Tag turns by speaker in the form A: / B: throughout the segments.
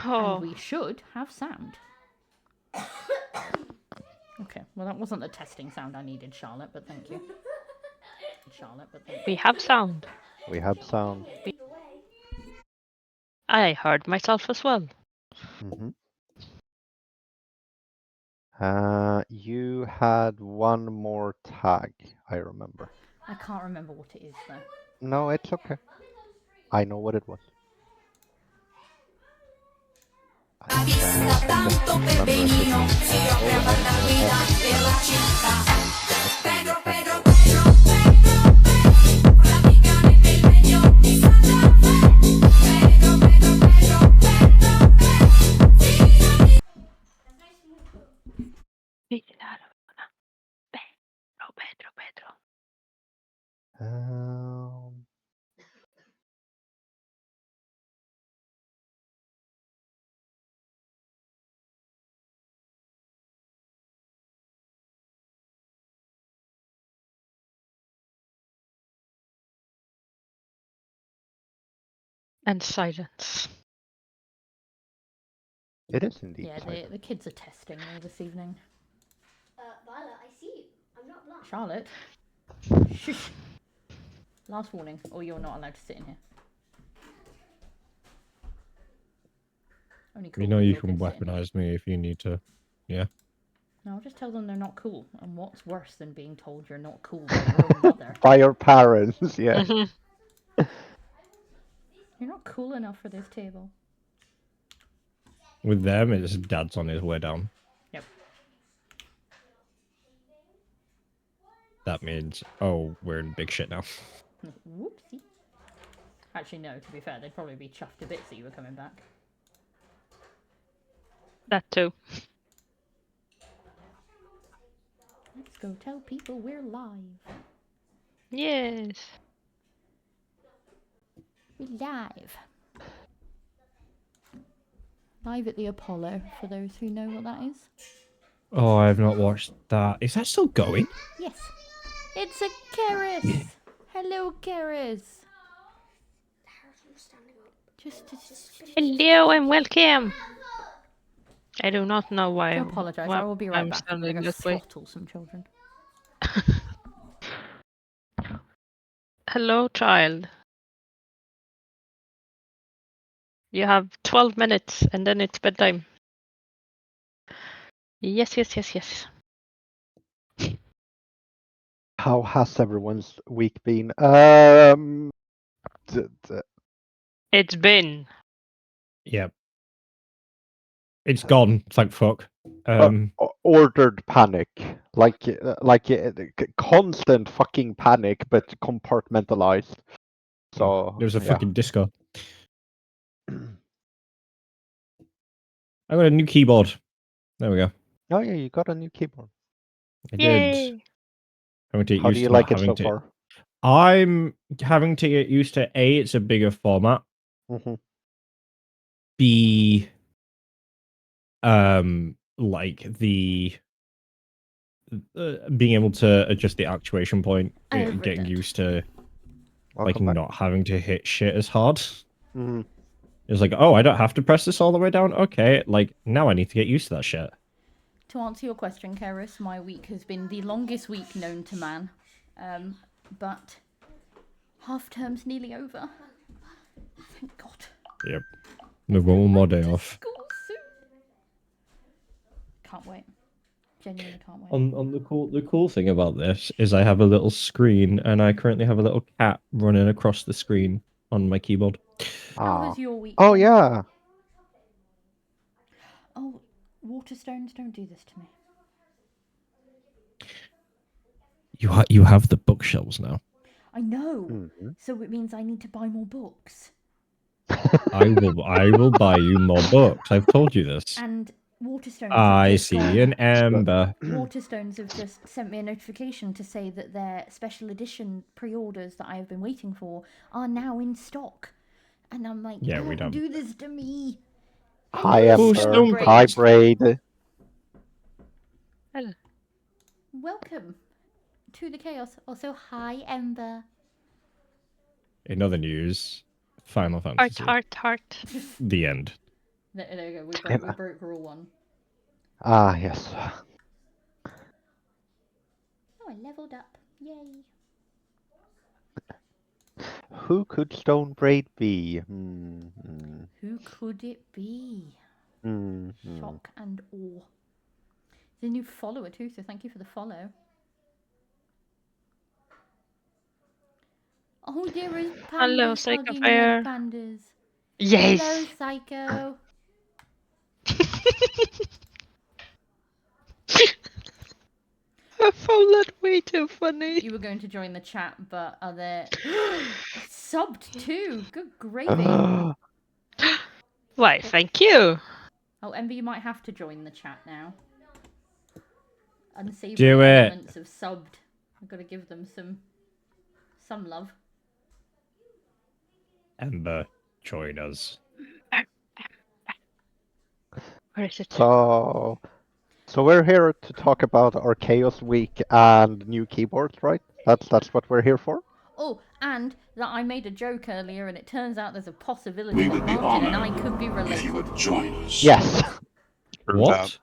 A: Oh.
B: And we should have sound. Okay, well that wasn't the testing sound I needed, Charlotte, but thank you.
A: We have sound.
C: We have sound.
A: I heard myself as well.
C: You had one more tag, I remember.
B: I can't remember what it is though.
C: No, it's okay. I know what it was.
A: Pedro. And silence.
C: It is indeed.
B: Yeah, the kids are testing me this evening.
D: Violet, I see you. I'm not blind.
B: Charlotte. Shush. Last warning, or you're not allowed to sit in here. Only cool
E: You know you
B: people
E: can
B: sit in here.
E: weaponize me if you need to. Yeah.
B: No, I'll just tell them they're not cool. And what's worse than being told you're not cool by your own mother?
C: By your parents, yeah.
B: You're not cool enough for this table.
E: With them, it's dad's on his way down.
B: Yep.
E: That means, oh, we're in big shit now.
B: Whoopsie. Actually, no, to be fair, they'd probably be chuffed to bits that you were coming back.
A: That too.
B: Let's go tell people we're live.
A: Yes.
B: We're live. Live at the Apollo, for those who know what that is.
E: Oh, I have not watched that. Is that still going?
B: Yes. It's a Karis. Hello, Karis. Just
A: Hello and welcome. I do not know why.
B: I apologise. I will be right
A: I'm
B: back. I'm going
A: sounding
B: to
A: this way.
B: throttle some children.
A: Hello, child. You have 12 minutes and then it's bedtime. Yes.
C: How has everyone's week been?
A: It's been.
E: Yep. It's gone, thank fuck.
C: Ordered panic, like constant fucking panic, but compartmentalized. So
E: There was a
C: yeah.
E: fucking disco. I got a new keyboard. There we go.
C: Oh yeah, you got a new keyboard.
E: I
A: Yay.
E: did. Having to get
C: How
E: used
C: do you
E: to
C: like
E: not
C: it
E: having
C: so
E: to.
C: far?
E: I'm having to get used to A, it's a bigger format. B, like the being able to adjust the actuation point, getting used to like not having to hit shit as hard. It's like, oh, I don't have to press this all the way down. Okay, like now I need to get used to that shit.
B: To answer your question, Karis, my week has been the longest week known to man. But half term's nearly over. Thank God.
E: Yep. We've got one more day off.
B: School soon. Can't wait. Genuinely can't wait.
E: On the cool thing about this is I have a little screen and I currently have a little cat running across the screen on my keyboard.
B: How was your week?
C: Oh yeah.
B: Oh, Waterstones, don't do this to me.
E: You have the bookshelves now.
B: I know. So it means I need to buy more books.
E: I will buy you more books. I've told you this.
B: And Waterstones.
E: I see an ember.
B: Waterstones have just sent me a notification to say that their special edition pre-orders that I have been waiting for are now in stock. And I'm like,
E: yeah,
B: don't do this to me.
C: Hi, Ember. Hi, Braid.
A: Hello.
B: Welcome to the chaos. Also, hi, Ember.
E: In other news, Final Fantasy.
A: Heart.
E: The end.
B: There you go. We broke rule 1.
C: Ah, yes.
B: Oh, I leveled up. Yay.
C: Who could Stonebraid be?
B: Who could it be?
C: Hmm.
B: Shock and awe. There's a new follower too, so thank you for the follow. Oh, there is
A: Hello,
B: pandas
A: Psycho
B: hugging
A: Fire.
B: red pandas.
A: Yes.
B: Hello, Psycho.
A: I found that way too funny.
B: You were going to join the chat, but are there... It's subbed too. Good gravy.
A: Why, thank you.
B: Oh, Ember, you might have to join the chat now. Unsavory
E: Do it.
B: elements have subbed. I've got to give them some love.
E: Ember, join us.
A: Where is it?
C: So we're here to talk about our Chaos Week and new keyboards, right? That's what we're here for.
B: Oh, and that I made a joke earlier, and it turns out there's a possibility that Martin and I could be related.
F: If you would join us.
C: Yes.
E: What?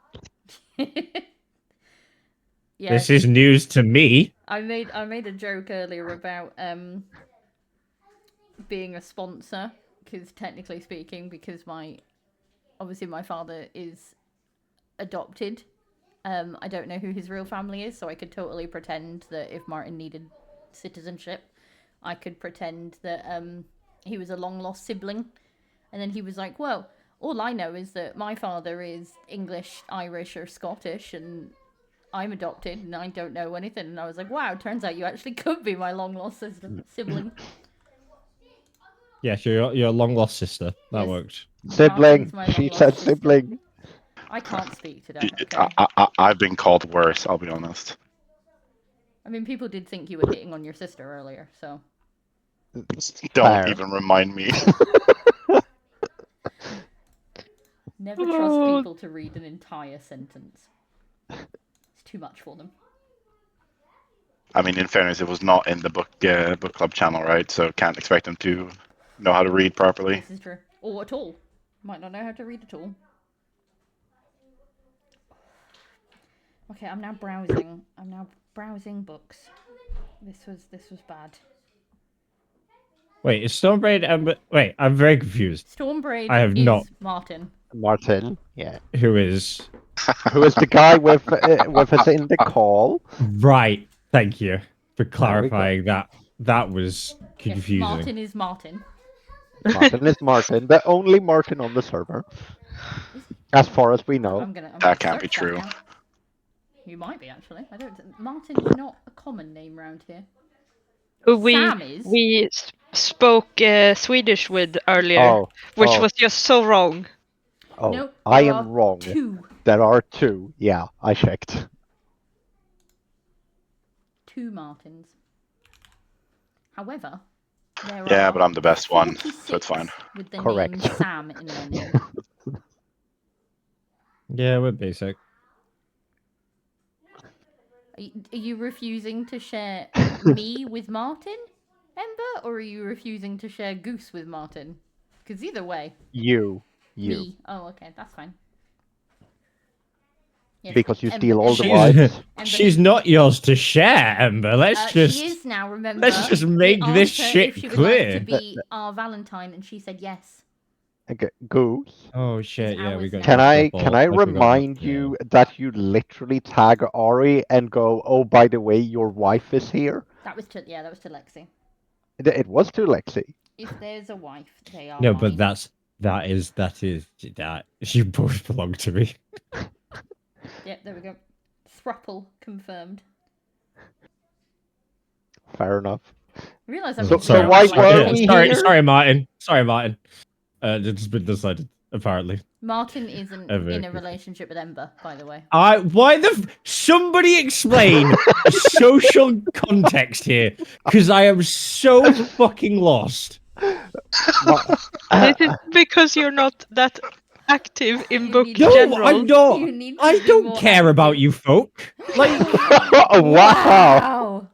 B: Yeah,
E: This is news to me.
B: I made a joke earlier about being a sponsor, because technically speaking, because obviously my father is adopted. I don't know who his real family is, so I could totally pretend that if Martin needed citizenship, I could pretend that he was a long lost sibling. And then he was like, well, all I know is that my father is English, Irish, or Scottish, and I'm adopted, and I don't know anything. And I was like, wow, turns out you actually could be my long lost sibling.
E: Yes, you're a long lost sister. That
B: Yes.
E: worked.
C: Sibling.
B: Martin's my
C: She
B: long-lost
C: said
B: sister.
C: sibling.
B: I can't speak today. Okay?
F: I've been called worse, I'll be honest.
B: I mean, people did think you were hitting on your sister earlier, so.
F: Don't
C: Fair.
F: even remind me.
B: Never trust people to read an entire sentence. It's too much for them.
F: I mean, in fairness, it was not in the book club channel, right? So can't expect them to know how to read properly.
B: This is true. Or at all. Might not know how to read at all. Okay, I'm now browsing books. This was bad.
E: Wait, is Stonebraid Ember? Wait, I'm very confused.
B: Stormbraid
E: I have
B: is
E: not.
B: Martin.
C: Martin. Yeah.
E: Who is?
C: Who is the guy with us in the call?
E: Right. Thank you for
C: There we go.
E: clarifying that. That was
B: Yes,
E: confusing.
B: Martin is Martin.
C: Martin is Martin, the only Martin on the server, as far as we know.
B: I'm gonna
F: That can't be
B: search
F: true.
B: now. You might be, actually. I don't. Martin is not a common name around here. Sam is.
A: We spoke Swedish with earlier,
C: Oh,
A: which
C: oh,
A: was just so wrong.
C: oh,
B: No,
C: I
B: there
C: am
B: are
C: wrong.
B: 2.
C: There are 2. Yeah, I checked.
B: 2 Martins. However, there
F: Yeah,
B: are
F: but I'm the best one, so
B: 46
F: it's fine.
B: with the
C: Correct.
B: name Sam in their name.
E: Yeah, we're basic.
B: Are you refusing to share me with Martin, Ember, or are you refusing to share Goose with Martin? Because either way,
C: You.
B: me. Oh, okay, that's fine. Yes,
C: Because you
B: Ember-
C: steal all the
B: Ember-
C: wives.
B: Ember-
E: She's not yours to share, Ember. Let's
B: She
E: just
B: is now. Remember.
E: let's just
B: We
E: make this
B: asked her
E: shit
B: if she would
E: clear.
B: like to be our Valentine, and she said yes.
C: Okay, Goose.
E: Oh shit! Yeah, we
B: ours
E: got.
B: now.
C: Can
E: that
C: I
E: football. forgot
C: remind
E: about-
C: you that you literally tag Ari and go, oh, by the way, your wife is here?
B: That was to Lexi.
C: It was to Lexi.
B: If there's a wife, they are
E: No,
B: mine.
E: but that is that. You both belong to me.
B: Yep, there we go. Thruple confirmed.
C: Fair enough.
B: I realise I'm
C: So-
B: using
C: why
B: like
C: were
B: a-
C: we
E: sorry,
C: here?
E: sorry, Martin. Sorry, Martin. It's been decided apparently.
B: Martin isn't
E: Ever.
B: in a relationship with Ember, by the way.
E: Somebody explain the social context here, because I am so fucking lost.
A: This is because you're not that active in
B: You
A: book
B: need-
E: No,
A: general.
E: I'm not.
B: You need to
E: I
B: be
E: don't
B: more
E: care about
B: active.
E: you folk. Like,
C: Wow!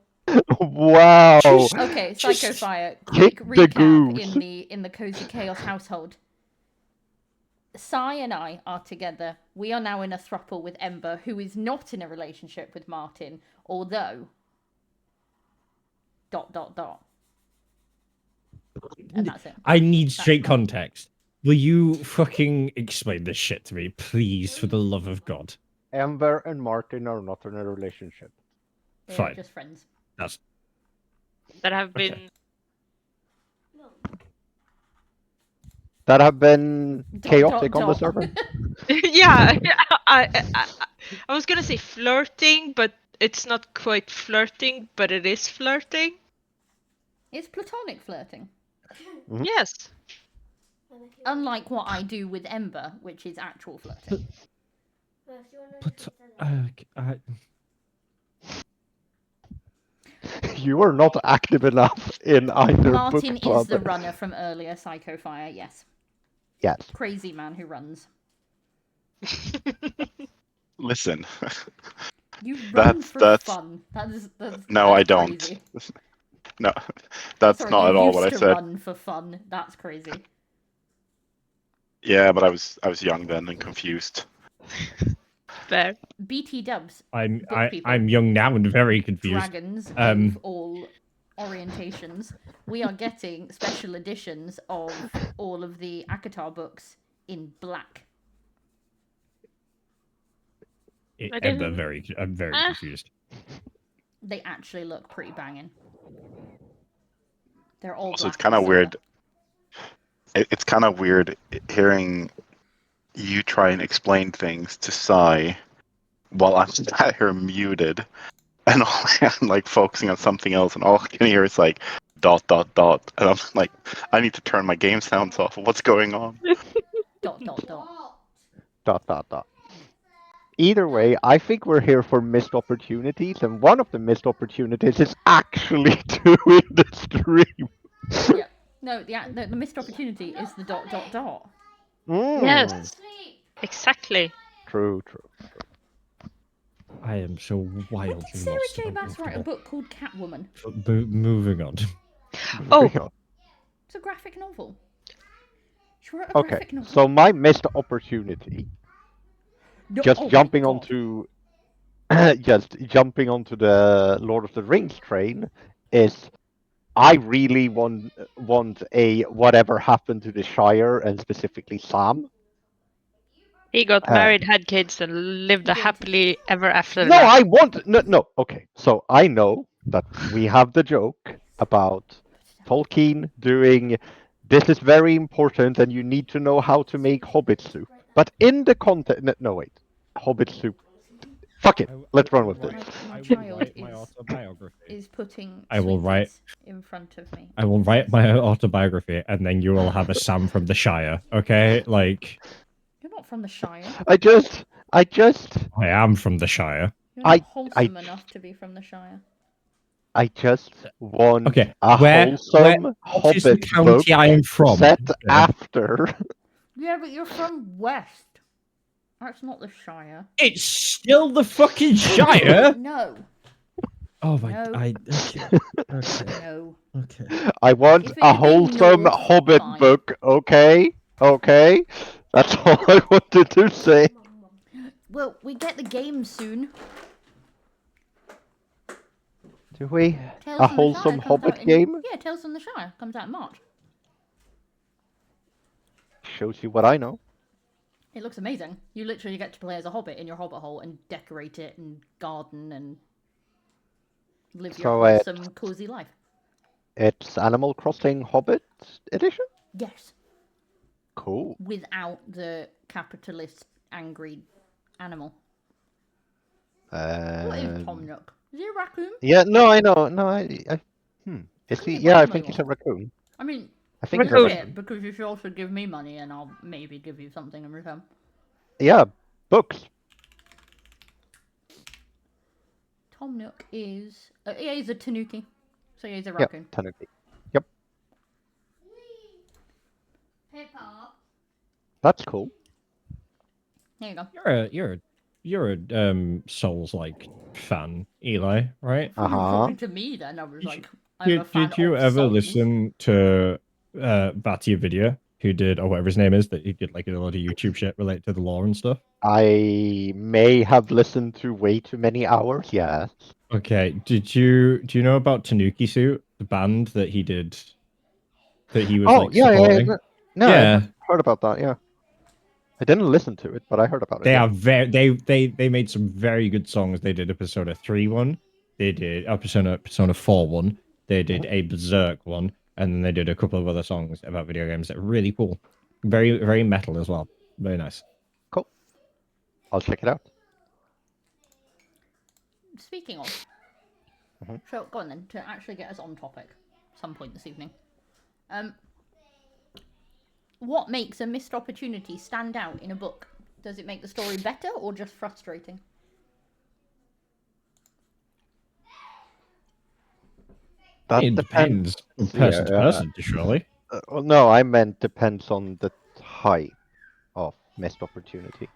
C: Wow!
B: Okay, Psycho
E: Just
B: Fire.
C: kick
B: Quick
C: the
B: recap
C: goose.
B: in the Cozy Chaos household. Sai and I are together. We are now in a throuple with Ember, who is not in a relationship with Martin, although... ... And that's it.
E: I need straight
B: fine.
E: context. Will you fucking explain this shit to me, please, for the love of God?
C: Ember and Martin are not in a relationship.
B: They're
E: Fine.
B: just friends.
E: That's
A: That have
E: Okay.
A: been
C: That have been
B: Dot,
C: chaotic
B: dot,
C: on the
B: dot.
C: server.
A: yeah. I was gonna say flirting, but it's not quite flirting, but it is flirting.
B: It's platonic flirting.
C: Mhm.
A: Yes.
B: Unlike what I do with Ember, which is actual flirting.
E: But
C: You are not active enough in either
B: Martin
C: book club.
B: is the runner from earlier Psycho Fire, yes.
C: Yes.
B: Crazy man who runs.
F: Listen.
B: You run
F: That's-
B: for
F: that's-
B: fun. That's
F: No,
B: that's
F: I don't.
B: crazy.
F: No, that's
B: Sorry,
F: not
B: you
F: at all
B: used
F: what I
B: to
F: said.
B: run for fun. That's crazy.
F: Yeah, but I was young then and confused.
A: Fair.
B: BT dubs,
E: I'm
B: book people,
E: I'm young now and very confused.
B: dragons
E: Um,
B: of all orientations. We are getting special editions of all of the Akatar books in black.
A: I
E: I'm
A: didn't-
E: very
A: Ah.
E: confused.
B: They actually look pretty banging. They're all
F: Also, it's
B: black
F: kind of
B: and
F: weird.
B: silver.
F: It's kind of weird hearing you try and explain things to Sai while I'm sat here muted and I'm like focusing on something else, and all I can hear is like ... And I'm like, I need to turn my game sounds off. What's going on? ...
C: Either way, I think we're here for missed opportunities, and one of the missed opportunities is actually doing the stream.
B: Yeah. No, the missed opportunity is the ...
A: Yes. Exactly.
C: True.
E: I am so
B: When
E: wildly
B: did Sarah
E: lost
B: J.
E: and
B: Maas write a
E: uncomfortable.
B: book called Catwoman?
E: Moving on.
A: Oh.
B: It's a graphic novel. She wrote a
C: Okay,
B: graphic novel.
C: so my missed opportunity, just
B: Oh my
C: jumping
B: God.
C: onto, just jumping onto the Lord of the Rings train, is I really want a whatever happened to the Shire and specifically Sam.
A: He got married, had kids, and lived a
B: He did.
A: happily ever after.
C: No,
A: life.
C: I want no. Okay, so I know that we have the joke about Tolkien doing this is very important and you need to know how to make hobbit soup. But in the content, no wait, hobbit soup. Fuck it, let's run with this.
B: My
E: I will
B: child
E: write my
B: is-
E: autobiography.
B: Is putting
E: I will write-
B: sweeties in front of me.
E: I will write my autobiography, and then you will have a Sam from the Shire. Okay, like
B: You're not from the Shire.
C: I just
E: I am from the Shire.
B: You're not
C: I-
B: wholesome enough to be from the Shire.
C: I just want
E: Okay,
C: a wholesome
E: What is the
C: hobbit book
E: county I am from?
C: set
E: Okay.
C: after.
B: Yeah, but you're from West. That's not the Shire.
E: It's still the fucking Shire.
B: No.
E: Oh my!
B: No.
E: Okay.
B: No.
E: Okay.
C: I want
B: If it
C: a
B: had been
C: wholesome
B: North,
C: hobbit
B: fine.
C: book, okay? Okay? That's all I wanted to say.
B: Well, we get the game soon.
C: Do we?
B: Tales
C: A
B: from the Shire
C: wholesome
B: comes
C: hobbit
B: out in-
C: game?
B: Yeah, Tales from the Shire comes out in March.
C: Shows you what I know.
B: It looks amazing. You literally get to play as a hobbit in your hobbit hole and decorate it and garden and live your
C: So,
B: wholesome, cozy life.
C: It's Animal Crossing Hobbit edition?
B: Yes.
C: Cool.
B: Without the capitalist angry animal. What is Tom Nook? Is he a raccoon?
C: Yeah, no, I know. No, Is
B: Could
C: he?
B: be
C: Yeah, I
B: whatever
C: think
B: he
C: he's a raccoon.
B: I mean,
C: I think he's a
A: Raccoon.
C: raccoon.
B: because you should also give me money and I'll maybe give you something in return.
C: Yeah, books.
B: Tom Nook is... yeah, he's a tanuki. So yeah, he's a
C: Yep,
B: raccoon.
C: Tanuki. Yep,
D: Hey, Pop.
C: that's cool.
B: There you go.
E: You're a Souls-like fan, Eli, right?
B: You were
C: Uh-huh.
B: talking to me then, I was
E: Did
B: like, I'm a fan
E: Did you
B: of
E: ever
B: Souls.
E: listen to Vatia Video? who did, or whatever his name is, that he did like a lot of YouTube shit related to the law and stuff.
C: I may have listened to way too many hours. Yes.
E: Okay, do you know about Tanuki Suit, the band that he did, that he was
C: Oh
E: like
C: yeah, yeah.
E: supporting?
C: No, I
E: Yeah,
C: heard about that. Yeah, I didn't listen to it, but I heard about it.
E: they
C: Yeah.
E: are they made some very good songs. They did a Persona 3 one, they did a Persona 4 one, they did a Berserk one, and then they did a couple of other songs about video games that are really cool. Very metal as well. Very nice.
C: Cool. I'll check it out.
B: Speaking of, so go on then, to actually get us on topic, some point this evening. What makes a missed opportunity stand out in a book? Does it make the story better or just frustrating?
C: That
E: It
C: depends.
E: depends from person to person, surely.
C: Well, no, I meant depends on the type of missed opportunity.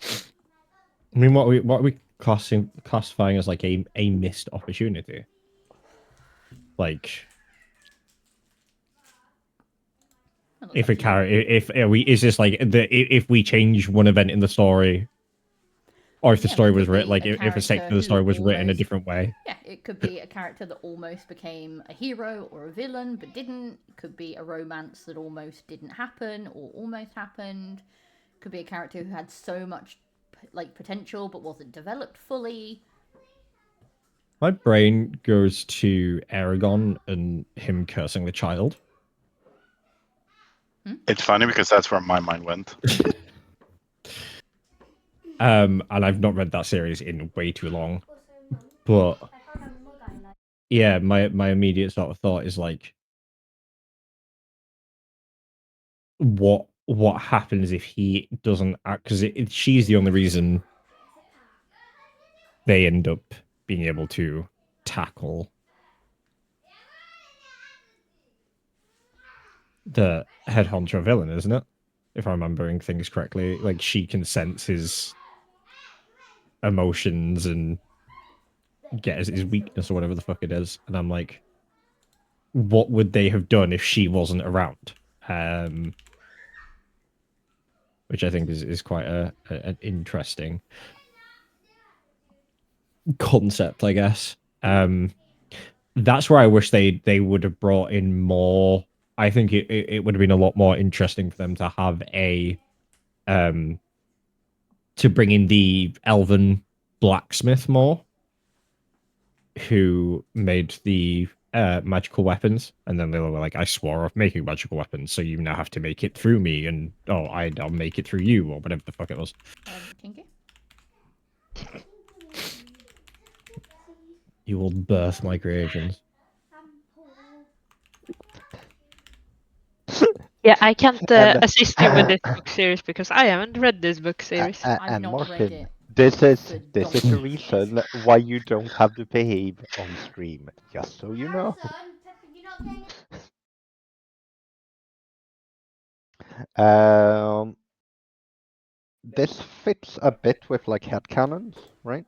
E: I mean, what are we classifying as like a missed opportunity? Like, if a character, if are we, is this like if we change one event in the story, or if the story was written, like if a section of the story was written a different way?
B: Yeah, it could be a character that almost became a hero or a villain but didn't. It could be a romance that almost didn't happen or almost happened. It could be a character who had so much like potential but wasn't developed fully.
E: My brain goes to Aragon and him cursing the child.
F: It's funny because that's where my mind went.
E: And I've not read that series in way too long, but yeah, my immediate sort of thought is like, what happens if he doesn't act? Because she's the only reason they end up being able to tackle the head honcho villain, isn't it? If I'm remembering things correctly, like she can sense his emotions and get his weakness or whatever the fuck it is. And I'm like, what would they have done if she wasn't around? Which I think is quite an interesting concept, I guess. That's where I wish they would have brought in more. I think it would have been a lot more interesting for them to have to bring in the elven blacksmith more, who made the magical weapons, and then they were like, I swore off making magical weapons, so you now have to make it through me, and I'll make it through you, or whatever the fuck it was.
B: Kinky?
E: You will birth my creations.
A: Yeah, I can't assist you with this book series because I haven't read this book series.
B: I've not
C: Martin,
B: read it.
C: this is
B: for
C: the
B: donkey's
C: reason why you don't have to behave on stream. Just so you know. This fits a bit with like headcanons, right?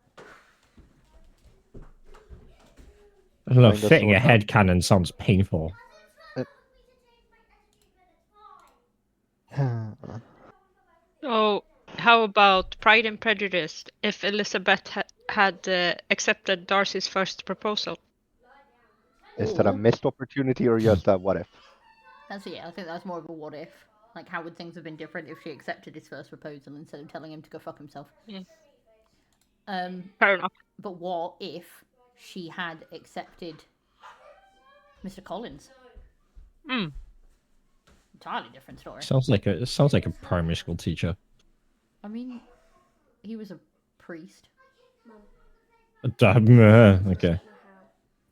E: I don't know,
C: Kinda,
E: fitting a
C: sorta.
E: head cannon sounds painful.
A: Oh, how about Pride and Prejudice? If Elizabeth had accepted Darcy's first proposal.
C: Is that a missed opportunity or just a what if?
B: I think that's more of a what if. Like, how would things have been different if she accepted his first proposal instead of telling him to go fuck himself?
A: Yeah.
B: Fair
A: enough.
B: But what if she had accepted Mr. Collins? Entirely different story.
E: Sounds like a primary school teacher.
B: I mean, he was a priest.
E: Okay.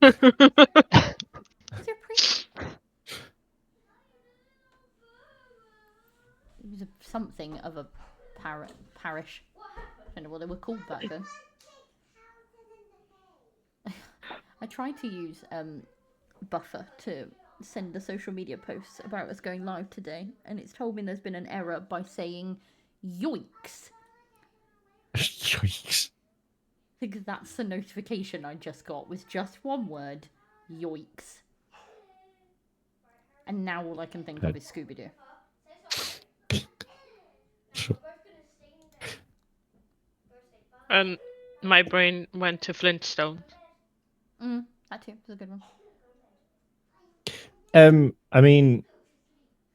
B: Was he a priest? He was something of a parish. I don't know what they were called back then. I tried to use Buffer to send the social media posts about us going live today, and it's told me there's been an error by saying yoinks.
E: Yikes.
B: Because that's the notification I just got, was just one word, yoinks. And now all I can think of is Scooby-Doo.
A: And my brain went to Flintstone.
B: That too was a good one.
E: I mean,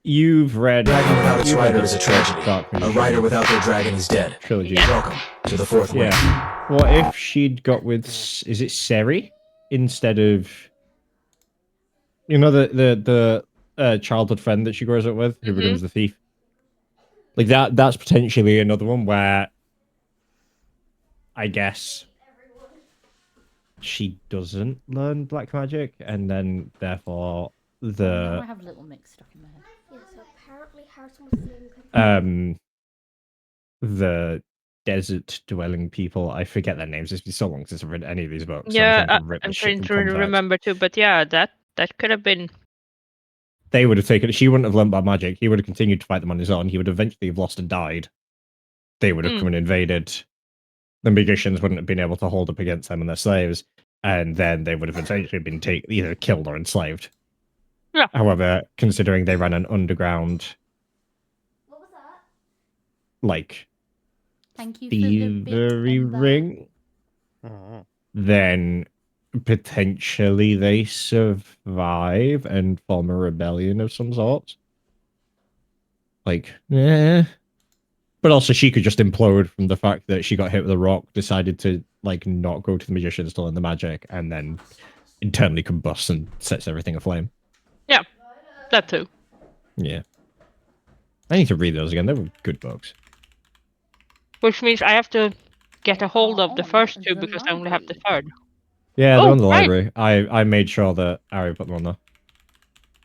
E: you've read.
G: Dragon without its rider is a tragedy.
E: Dark
G: A
E: Magician
G: rider without their dragon is dead.
E: trilogy.
A: Yeah.
G: Welcome to the fourth wing.
E: Yeah. What if she'd got with? Is it Seri instead of? You know the childhood friend that she grows up with, who becomes the thief. Like that. That's potentially another one where, I guess, she doesn't learn black magic, and then therefore
B: Now I have Little Mix stuck in my head.
D: Yeah, so apparently Harrison was
E: the desert dwelling people. I forget their names. It's been so long since I've read any of these books.
A: Yeah,
E: I'm
A: I'm trying to remember too. But yeah, that could have been.
E: They would have taken. She wouldn't have learned black magic. He would have continued to fight them on his own. He would eventually have lost and died. They would have come and invaded. The magicians wouldn't have been able to hold up against them and their slaves, and then they would have eventually been either killed or enslaved.
A: Yeah.
E: However, considering they ran an underground,
D: What was that?
E: like,
B: Thank you for the bit
E: thievery
B: on that.
E: ring, then potentially they survive and form a rebellion of some sort. Like, But also she could just implode from the fact that she got hit with a rock, decided to, like, not go to the magicians to learn the magic, and then internally combusts and sets everything aflame.
A: Yeah, that too.
E: Yeah. I need to read those again. They were good books.
A: Which means I have to get a hold of the
B: on
A: first two
B: the
A: because I only have the
B: library.
A: third.
E: Yeah, they're
A: Oh,
E: on the
A: right.
E: library. I made sure that Ari put them on there.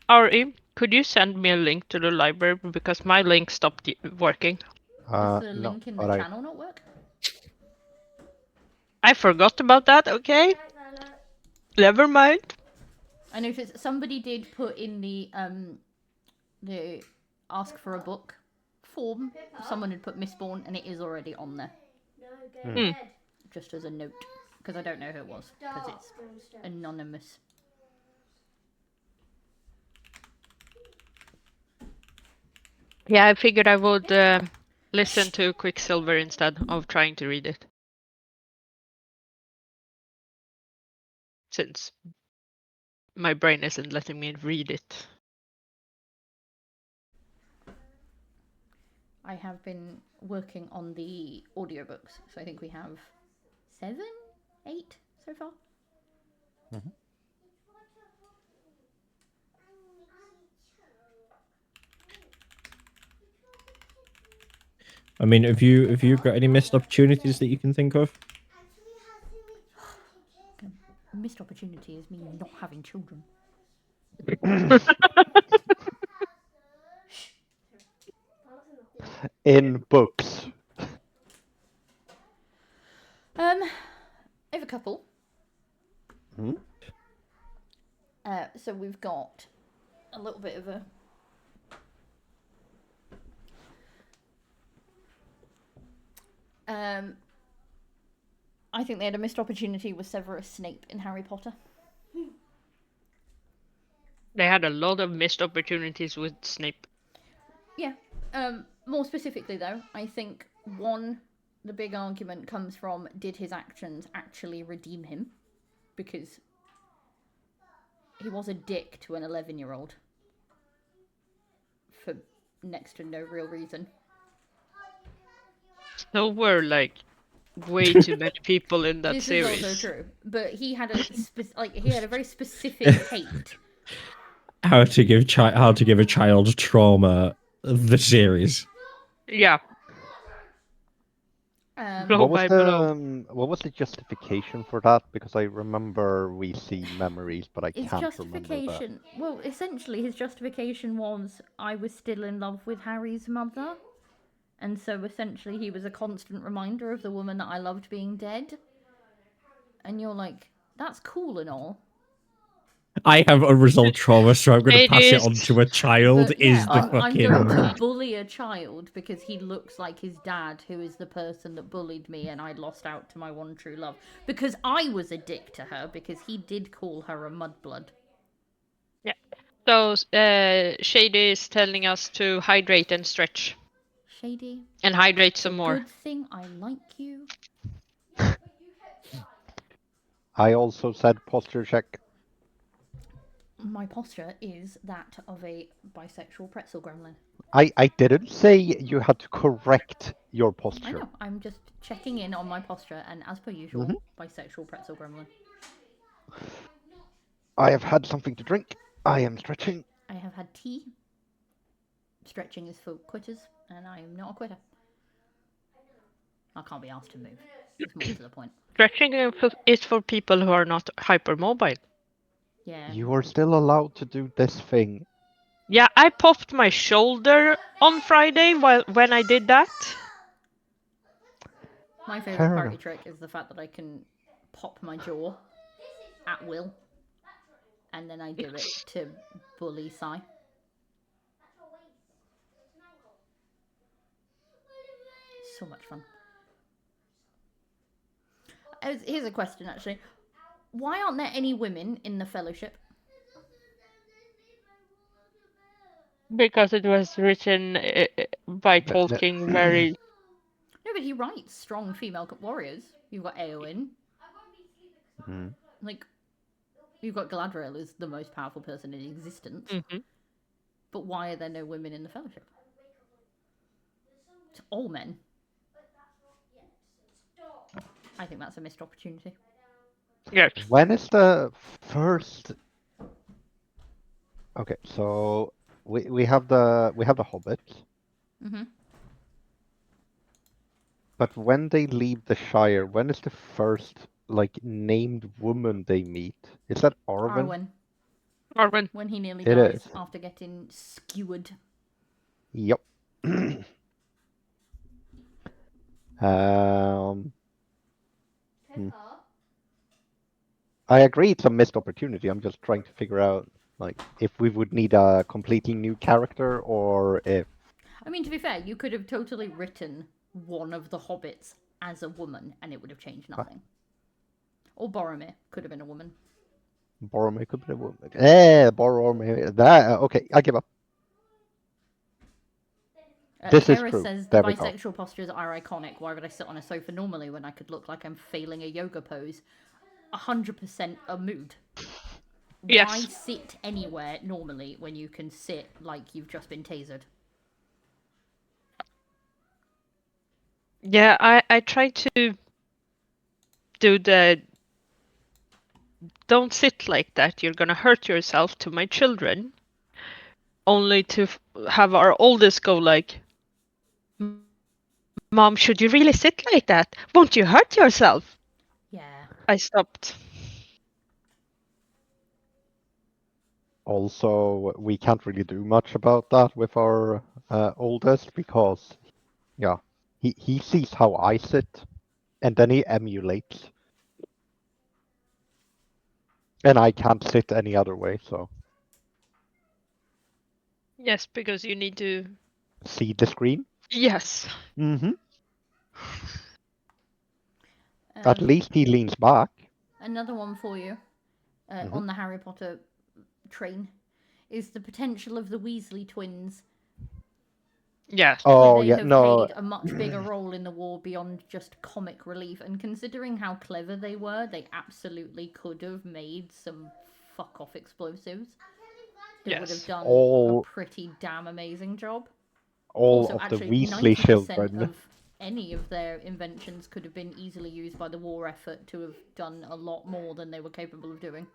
A: Ari, could you send me a link to the library because my link stopped working?
B: Does the
C: No,
B: link in the
C: but
B: channel not work?
A: I forgot about that. Okay, never mind.
B: I noticed somebody did put in the ask for a book form. Someone had put Mistborn, and it is already on there,
D: No, go to bed.
B: just as a note, because I don't know who it was, because it's anonymous.
A: Yeah, I figured I would listen to Quicksilver instead of trying to read it. Since my brain isn't letting me read it.
B: I have been working on the audiobooks, so I think we have 7, 8 so far.
E: I mean, have you got any missed opportunities that you can think of?
B: Missed opportunity is me not having children.
C: in books.
B: I have a couple. So we've got a little bit of a I think they had a missed opportunity with Severus Snape in Harry Potter.
A: They had a lot of missed opportunities with Snape.
B: Yeah. More specifically, though, I think the big argument comes from, did his actions actually redeem him? Because he was a dick to an 11-year-old for next to no real reason.
A: So were like way too many people in that
B: This
A: series.
B: is also true, but he had a very specific hate.
E: How to give a child trauma, the series.
A: Yeah.
C: What was
A: blow.
C: what was the justification for that? Because I remember we see memories, but I
B: His
C: can't remember that.
B: justification, well, essentially his justification was, I was still in love with Harry's mother. And so essentially he was a constant reminder of the woman that I loved being dead. And you're like, that's cool and all.
E: I have unresolved trauma, so I'm going to
A: It
E: pass it
A: is.
E: on to a child.
B: But yeah, I'm
E: fucking...
B: going to bully a child because he looks like his dad, who is the person that bullied me and I lost out to my one true love. Because I was a dick to her because he did call her a mudblood.
A: Yeah. So Shady is telling us to hydrate and stretch.
B: Shady.
A: And hydrate
B: It's
A: some
B: a
A: more.
B: good thing I like you.
C: I also said posture check.
B: My posture is that of a bisexual pretzel gremlin.
C: I didn't say you had to correct your
B: I
C: posture.
B: know. I'm just checking in on my posture, and as per usual, bisexual pretzel gremlin.
C: I have had something to drink. I am stretching.
B: I have had tea. Stretching is for quitters, and I am not a quitter. I can't be asked to move. It's more to the point.
A: Stretching is for people who are not hypermobile.
B: Yeah.
C: You are still allowed to do this thing.
A: Yeah, I popped my shoulder on Friday when I did that.
B: My favorite
C: Fair
B: party
C: enough.
B: trick is the fact that I can pop my jaw at will, and then I do it to bully Sai. So much fun. Here's a question, actually. Why aren't there any women in the Fellowship?
A: Because it was written by Tolkien very...
B: No, but he writes strong female warriors. You've got Eowyn. Like, you've got Galadriel is the most powerful person in existence. But why are there no women in the Fellowship? It's all men. I think that's a missed opportunity.
A: Yes.
C: When is the first? Okay, so we have the hobbits. But when they leave the Shire, when is the first named woman they meet? Is that Arwen?
A: Arwen.
B: When he nearly
C: It
B: dies
C: is.
B: after getting skewered.
C: Yep. I agree it's a missed opportunity. I'm just trying to figure out if we would need a completely new character or if
B: I mean, to be fair, you could have totally written one of the hobbits as a woman and it would have changed nothing. Or Boromir could have been a woman.
C: Boromir could be a woman. Boromir. Okay, I give up. This is
B: Kara
C: true.
B: says the
C: There we go.
B: bisexual postures are iconic. Why would I sit on a sofa normally when I could look like I'm failing a yoga pose? 100% a mood.
A: Yes.
B: Why sit anywhere normally when you can sit like you've just been tasered?
A: Yeah, I try to do the don't sit like that, you're gonna hurt yourself to my children. Only to have our oldest go like, Mom, should you really sit like that? Won't you hurt yourself?
B: Yeah.
A: I stopped.
C: Also, we can't really do much about that with our oldest because, yeah, he sees how I sit, and then he emulates, and I can't sit any other way. So
A: Yes, because you need to.
C: see the screen.
A: Yes.
C: At least he leans back.
B: Another one for you on the Harry Potter train is the potential of the Weasley twins.
A: Yes.
C: Oh
B: Could they
C: yeah,
B: have
C: no.
B: played a much bigger role in the war beyond just comic relief? And considering how clever they were, they absolutely could have made some fuck off explosives. They would have done a pretty damn amazing job.
C: All
B: Also,
C: of the
B: actually,
C: Weasley
B: 90%
C: children.
B: of any of their inventions could have been easily used by the war effort to have done a lot more than they were capable of doing.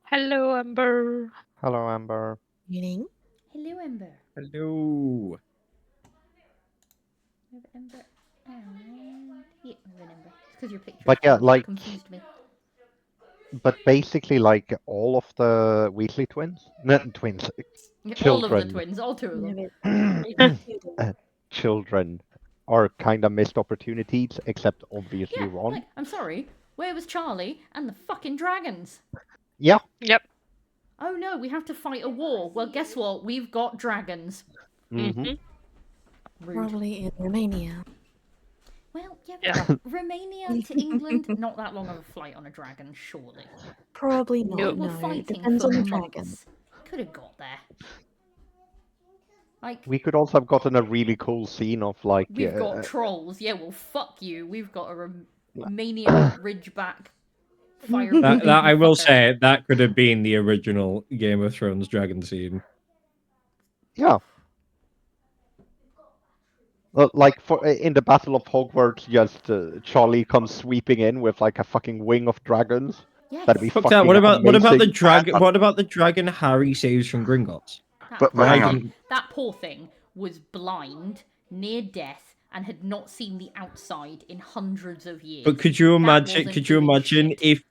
A: Hello, Amber.
C: Hello, Amber.
H: Meaning?
B: Hello, Ember.
E: Hello.
B: Ember. Yeah, remember. It's because your picture
C: But yeah,
B: confused me.
C: But basically, all of the Weasley twins, not twins,
B: All of the
C: children,
B: twins, all two of them.
C: children are kind of missed opportunities, except obviously
B: Yeah,
C: Ron.
B: I'm sorry. Where was Charlie and the fucking dragons?
C: Yeah.
A: Yep.
B: Oh no, we have to fight a war. Well, guess what? We've got dragons.
C: Mm-hmm.
B: Rude.
H: Probably in Romania.
B: Well, yeah,
A: Yeah.
B: but Romania to England, not that long of a flight on a dragon, surely.
H: Probably
A: Nope.
H: not.
B: We were
H: No,
B: fighting
H: it depends
B: for
H: on the
B: months.
H: dragon.
B: Could have got there. Like,
C: We could also have gotten a really cool scene of like.
B: we've got trolls. Yeah, well, fuck you. We've got a Romanian Ridgeback fire.
E: That I will say, that could have been the original Game of Thrones dragon scene.
C: Yeah. Like in the Battle of Hogwarts, just Charlie comes sweeping in with like a fucking wing of dragons.
B: Yes.
C: That'd be
E: Fuck
C: fucking
E: that. What about the
C: amazing.
E: dragon? What about the dragon Harry saves from Gringotts?
F: But
E: Why
F: hang on.
E: didn't
B: That poor thing was blind, near death, and had not seen the outside in hundreds of years.
E: But could you imagine?
B: wasn't
E: Could you
B: doing
E: imagine
B: shit.
E: if?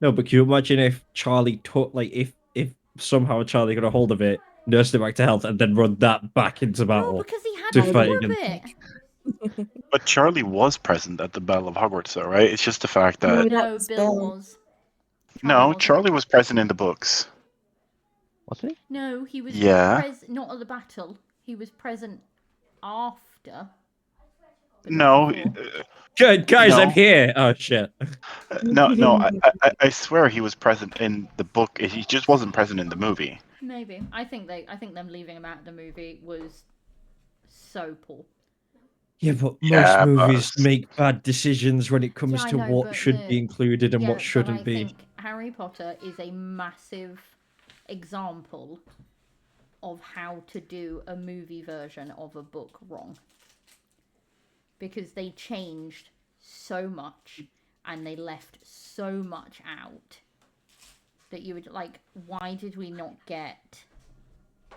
E: No, but could you imagine if Charlie took if somehow Charlie got a hold of it, nursed it back to health, and then run that back into battle?
B: No, because he had
E: to
B: to
E: fight
B: warp
E: against-
B: it.
F: But Charlie was present at the Battle of Hogwarts, though, right? It's just the fact that
B: No,
H: That's
B: Bill
H: Bill.
B: was.
F: no,
B: wasn't.
F: Charlie was present in the books.
C: Was he?
B: No, he was
F: Yeah.
B: not at the battle. He was present after. but
F: No,
B: not before.
E: Good guys,
F: No.
E: I'm here. Oh shit.
F: no. I swear he was present in the book. He just wasn't present in the movie.
B: Maybe. I think them leaving him out of the movie was so poor.
E: Yeah, but
F: Yeah,
E: most
F: but-
E: movies make bad decisions when it comes
B: Yeah, I
E: to
B: know,
E: what
B: but
E: should be included and
B: Yeah,
E: what
B: but
E: shouldn't
B: I
E: be.
B: think Harry Potter is a massive example of how to do a movie version of a book wrong. Because they changed so much and they left so much out that you would like, why did we not get...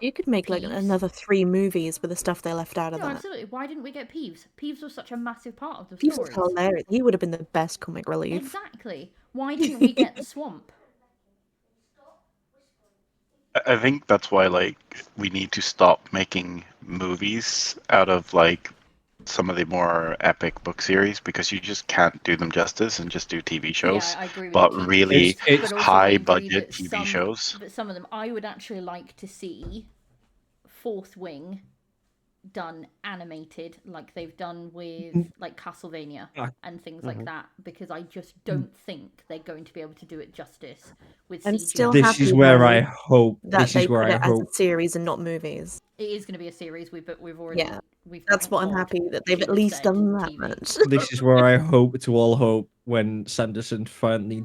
H: You could make like
B: Peeves.
H: another 3 movies with the stuff they left out of
B: No,
H: that.
B: absolutely. Why didn't we get Peeves? Peeves was such a massive part of the
H: Peeves was
B: story.
H: hilarious. He would have been the best comic relief.
B: Exactly. Why didn't we get the swamp?
F: I think that's why, like, we need to stop making movies out of like some of the more epic book series because you just can't do them justice and just do TV shows.
B: Yeah, I agree with
F: but
B: you.
F: really
E: It's
B: But also I
F: high
B: agree
F: budget
B: that
F: TV shows.
B: But some of them, I would actually like to see Fourth Wing done animated, like they've done with like Castlevania
E: Ah.
B: and things like that, because I just don't think they're going to be able to do it justice with
H: I'm
B: CGI.
H: still
E: This
H: happy
E: is where
H: though
E: I hope.
H: that
E: This
H: they
E: is where
H: put
E: I
H: it as
E: hope.
H: a series and not movies.
B: It is going to be a series, but we've already.
H: Yeah,
B: We've
H: That's what I'm
B: got
H: happy that they've at
B: Peter
H: least
B: said
H: done that
B: TV.
H: much.
E: This is where I hope to all hope when Sanderson finally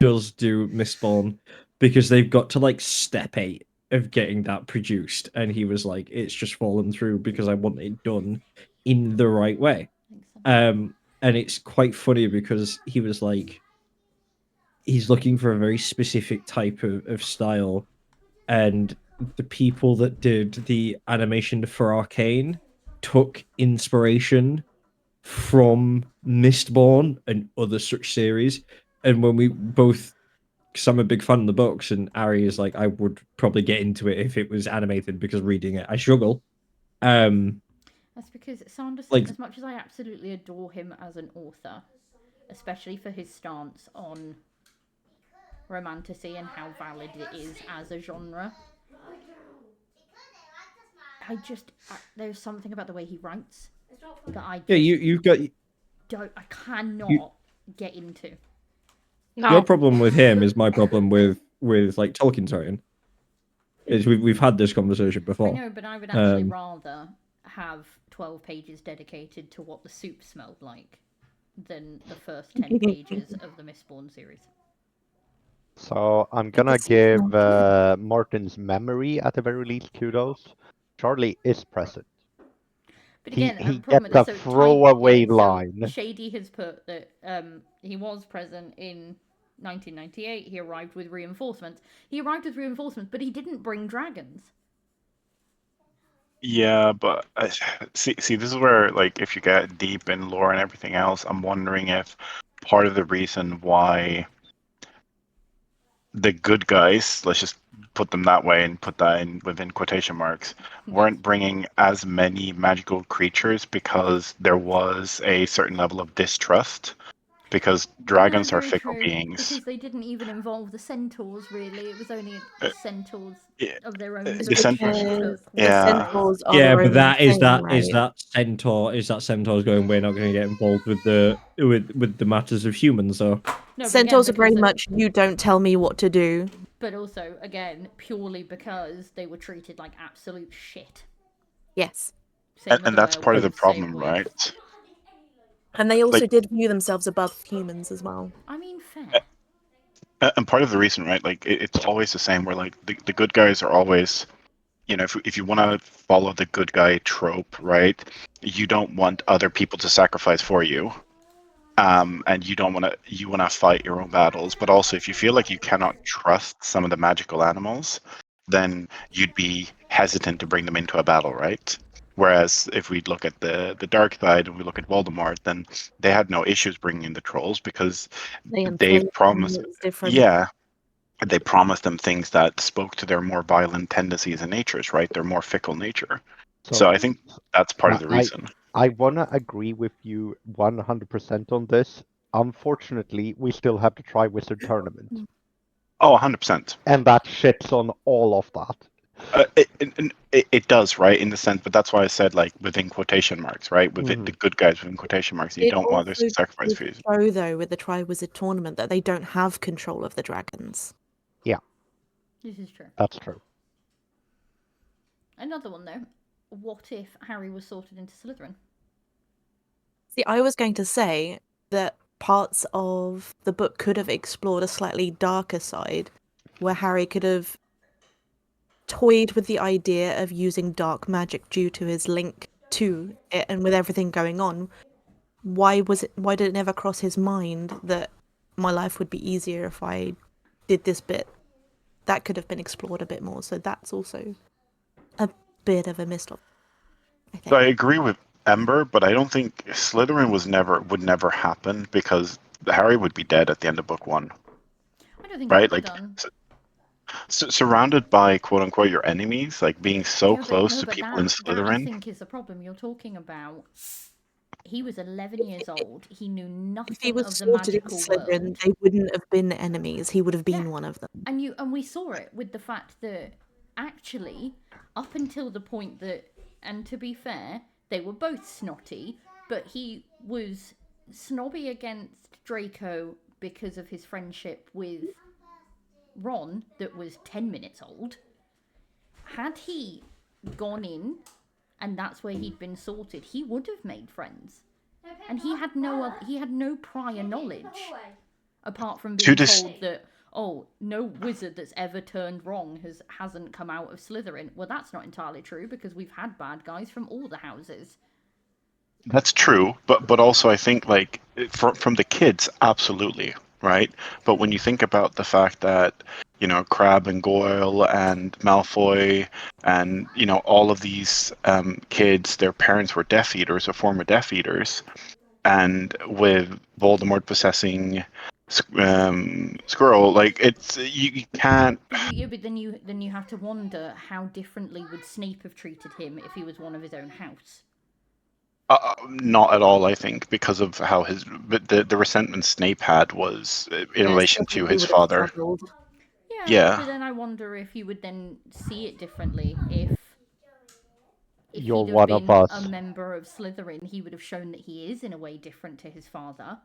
E: does do Mistborn, because they've got to like step 8 of getting that produced, and he was like, "It's just fallen through because I want it done in the right way."
B: I think so.
E: And it's quite funny because he was like, he's looking for a very specific type of style, and the people that did the animation for Arcane took inspiration from Mistborn and other such series. And when we both, because I'm a big fan of the books, and Ari is like, I would probably get into it if it was animated because reading it, I struggle.
B: That's because Sanderson,
E: like-
B: as much as I absolutely adore him as an author, especially for his stance on romantasy and how valid it is as a genre, there's something about the way he writes that I
E: Yeah, you've got
B: I cannot get into.
A: No.
E: your problem with him is my problem with like Tolkien writing. Is we've had this conversation
B: I
E: before.
B: know, but I would actually
E: Um,
B: rather have 12 pages dedicated to what the soup smelled like than the first 10 pages of the Mistborn series.
C: So I'm gonna
H: It's
C: give
H: not
C: Martin's memory at the very least kudos. Charlie is present.
B: But
C: He-
B: again,
C: he
B: the problem
C: gets a
B: is,
C: throwaway
B: so
C: line.
B: Shady has put that he was present in 1998. He arrived with reinforcements. But he didn't bring dragons.
F: Yeah, but see, this is where, like, if you get deep in lore and everything else, I'm wondering if part of the reason why the good guys, let's just put them that way and put that in within quotation marks, weren't bringing as many magical creatures because there was a certain level of distrust because
B: No,
F: dragons are
B: very
F: fickle
B: true,
F: beings.
B: because they didn't even involve the centaurs, really. It was only the centaurs
F: Yeah,
B: of their own
F: the
B: volition
F: centaurs.
B: that
H: Because
B: took
H: the
F: Yeah.
H: centaurs are
E: Yeah,
H: their
E: but
H: own
E: that is
H: thing,
E: that
H: right?
E: is that centaur's going. We're not going to get involved with the matters of humans. So
B: No, but again,
H: Centaurs are very
B: because
H: much you don't tell me what to do.
B: But also, again, purely because they were treated like absolute shit.
H: Yes.
B: Same with
F: And
B: the
F: that's part of the
B: werewolves,
F: problem,
B: same with...
F: right?
H: And they also
F: Like-
H: did view themselves above humans as well.
B: I mean, fair.
F: And part of the reason, right? Like it's always the same. Where like the good guys are always, you know, if you want to follow the good guy trope, right? You don't want other people to sacrifice for you. And you don't want to. You want to fight your own battles, but also if you feel like you cannot trust some of the magical animals, then you'd be hesitant to bring them into a battle, right? Whereas if we look at the dark side and we look at Voldemort, then they had no issues bringing in the trolls because
H: They
F: they
H: enslaved them,
F: promised.
H: it's different.
F: Yeah, they promised them things that spoke to their more violent tendencies and natures, right? Their more fickle nature. So I think that's part of the reason.
C: I want to agree with you 100% on this. Unfortunately, we still have to try Wizard Tournament.
F: Oh, 100%.
C: And that shits on all of that.
F: It does, right, in the sense, but that's why I said, like, within quotation marks, right? With the good guys within quotation marks. You
H: It
F: don't want others to
H: also
F: sacrifice
H: does
F: for you.
H: show, though, with the Triwizard Tournament that they don't have control of the dragons.
C: Yeah,
B: This is true.
C: that's true.
B: Another one, though. What if Harry was sorted into Slytherin?
H: See, I was going to say that parts of the book could have explored a slightly darker side, where Harry could have toyed with the idea of using dark magic due to his link to it, and with everything going on, why did it never cross his mind that my life would be easier if I did this bit? That could have been explored a bit more, so that's also a bit of a missed op, I think.
F: So I agree with Ember, but I don't think Slytherin would never happen because Harry would be dead at the end of book 1.
B: I don't think
F: Right?
B: it would
F: Like,
B: have done.
F: surrounded by quote unquote your enemies, like being so close to
B: but
F: people in
B: that, I
F: Slytherin.
B: think is the problem. You're talking about... He was 11 years old. He knew nothing
H: If he was
B: of the
H: sorted in
B: magical
H: Slytherin,
B: world.
H: they wouldn't have been enemies. He would have been
B: Yeah.
H: one of them.
B: And we saw it with the fact that actually, up until the point that, and to be fair, they were both snotty, but he was snobby against Draco because of his friendship with Ron that was 10 minutes old. Had he gone in and that's where he'd been sorted, he would have made friends. And he had no prior knowledge apart from being told that, oh, no wizard that's ever turned wrong hasn't come out of Slytherin. Well, that's not entirely true because we've had bad guys from all the houses.
F: That's true, but also I think like from the kids, absolutely, right? But when you think about the fact that, you know, Crabbe and Goyle and Malfoy and, you know, all of these kids, their parents were Death Eaters or former Death Eaters, and with Voldemort possessing Squirrel, like it's you can't.
B: But then you have to wonder how differently would Snape have treated him if he was one of his own house.
F: Not at all, I think, because of how the resentment Snape had was in relation to his father. Yeah.
B: But then I wonder if you would then see it differently if
C: You're
B: he'd have
C: one
B: been
C: of us.
B: a member of Slytherin. He would have shown that he is in a way different to his father,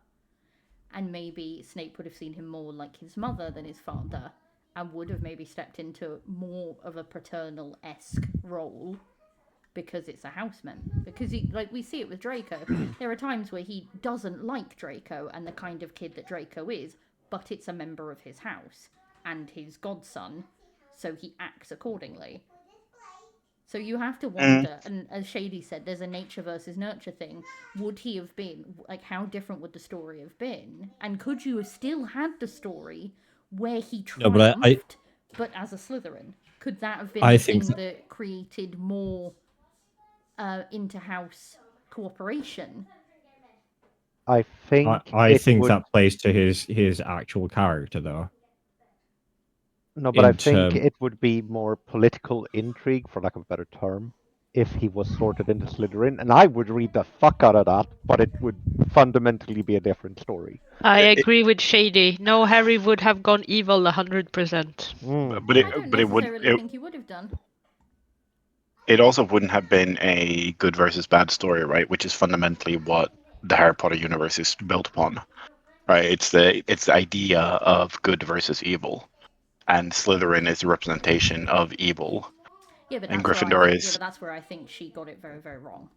B: and maybe Snape would have seen him more like his mother than his father, and would have maybe stepped into more of a paternal-esque role. Because it's a house member. Because we see it with Draco. There are times where he doesn't like Draco and the kind of kid that Draco is, but it's a member of his house and his godson, so he acts accordingly. So you have to wonder, and as Shady said, there's a nature versus nurture thing. Would he have been, like, how different would the story have been? And could you have still had the story where he triumphed, but as a Slytherin? Could that have been the thing that created more inter-house cooperation?
C: I think
E: that plays to his actual character, though.
C: No, but I think it would be more political intrigue, for lack of a better term. if he was sorted into Slytherin, and I would read the fuck out of that, but it would fundamentally be a different story.
A: I agree with Shady. No, Harry would have gone evil 100%.
F: But
B: I don't necessarily think he would have done.
F: it also wouldn't have been a good versus bad story, right? Which is fundamentally what the Harry Potter universe is built upon, right? It's the idea of good versus evil, and Slytherin is a representation of evil.
B: Yeah, but
F: And
B: that's
F: Gryffindor is.
B: Yeah, but that's where I think she got it very, very wrong.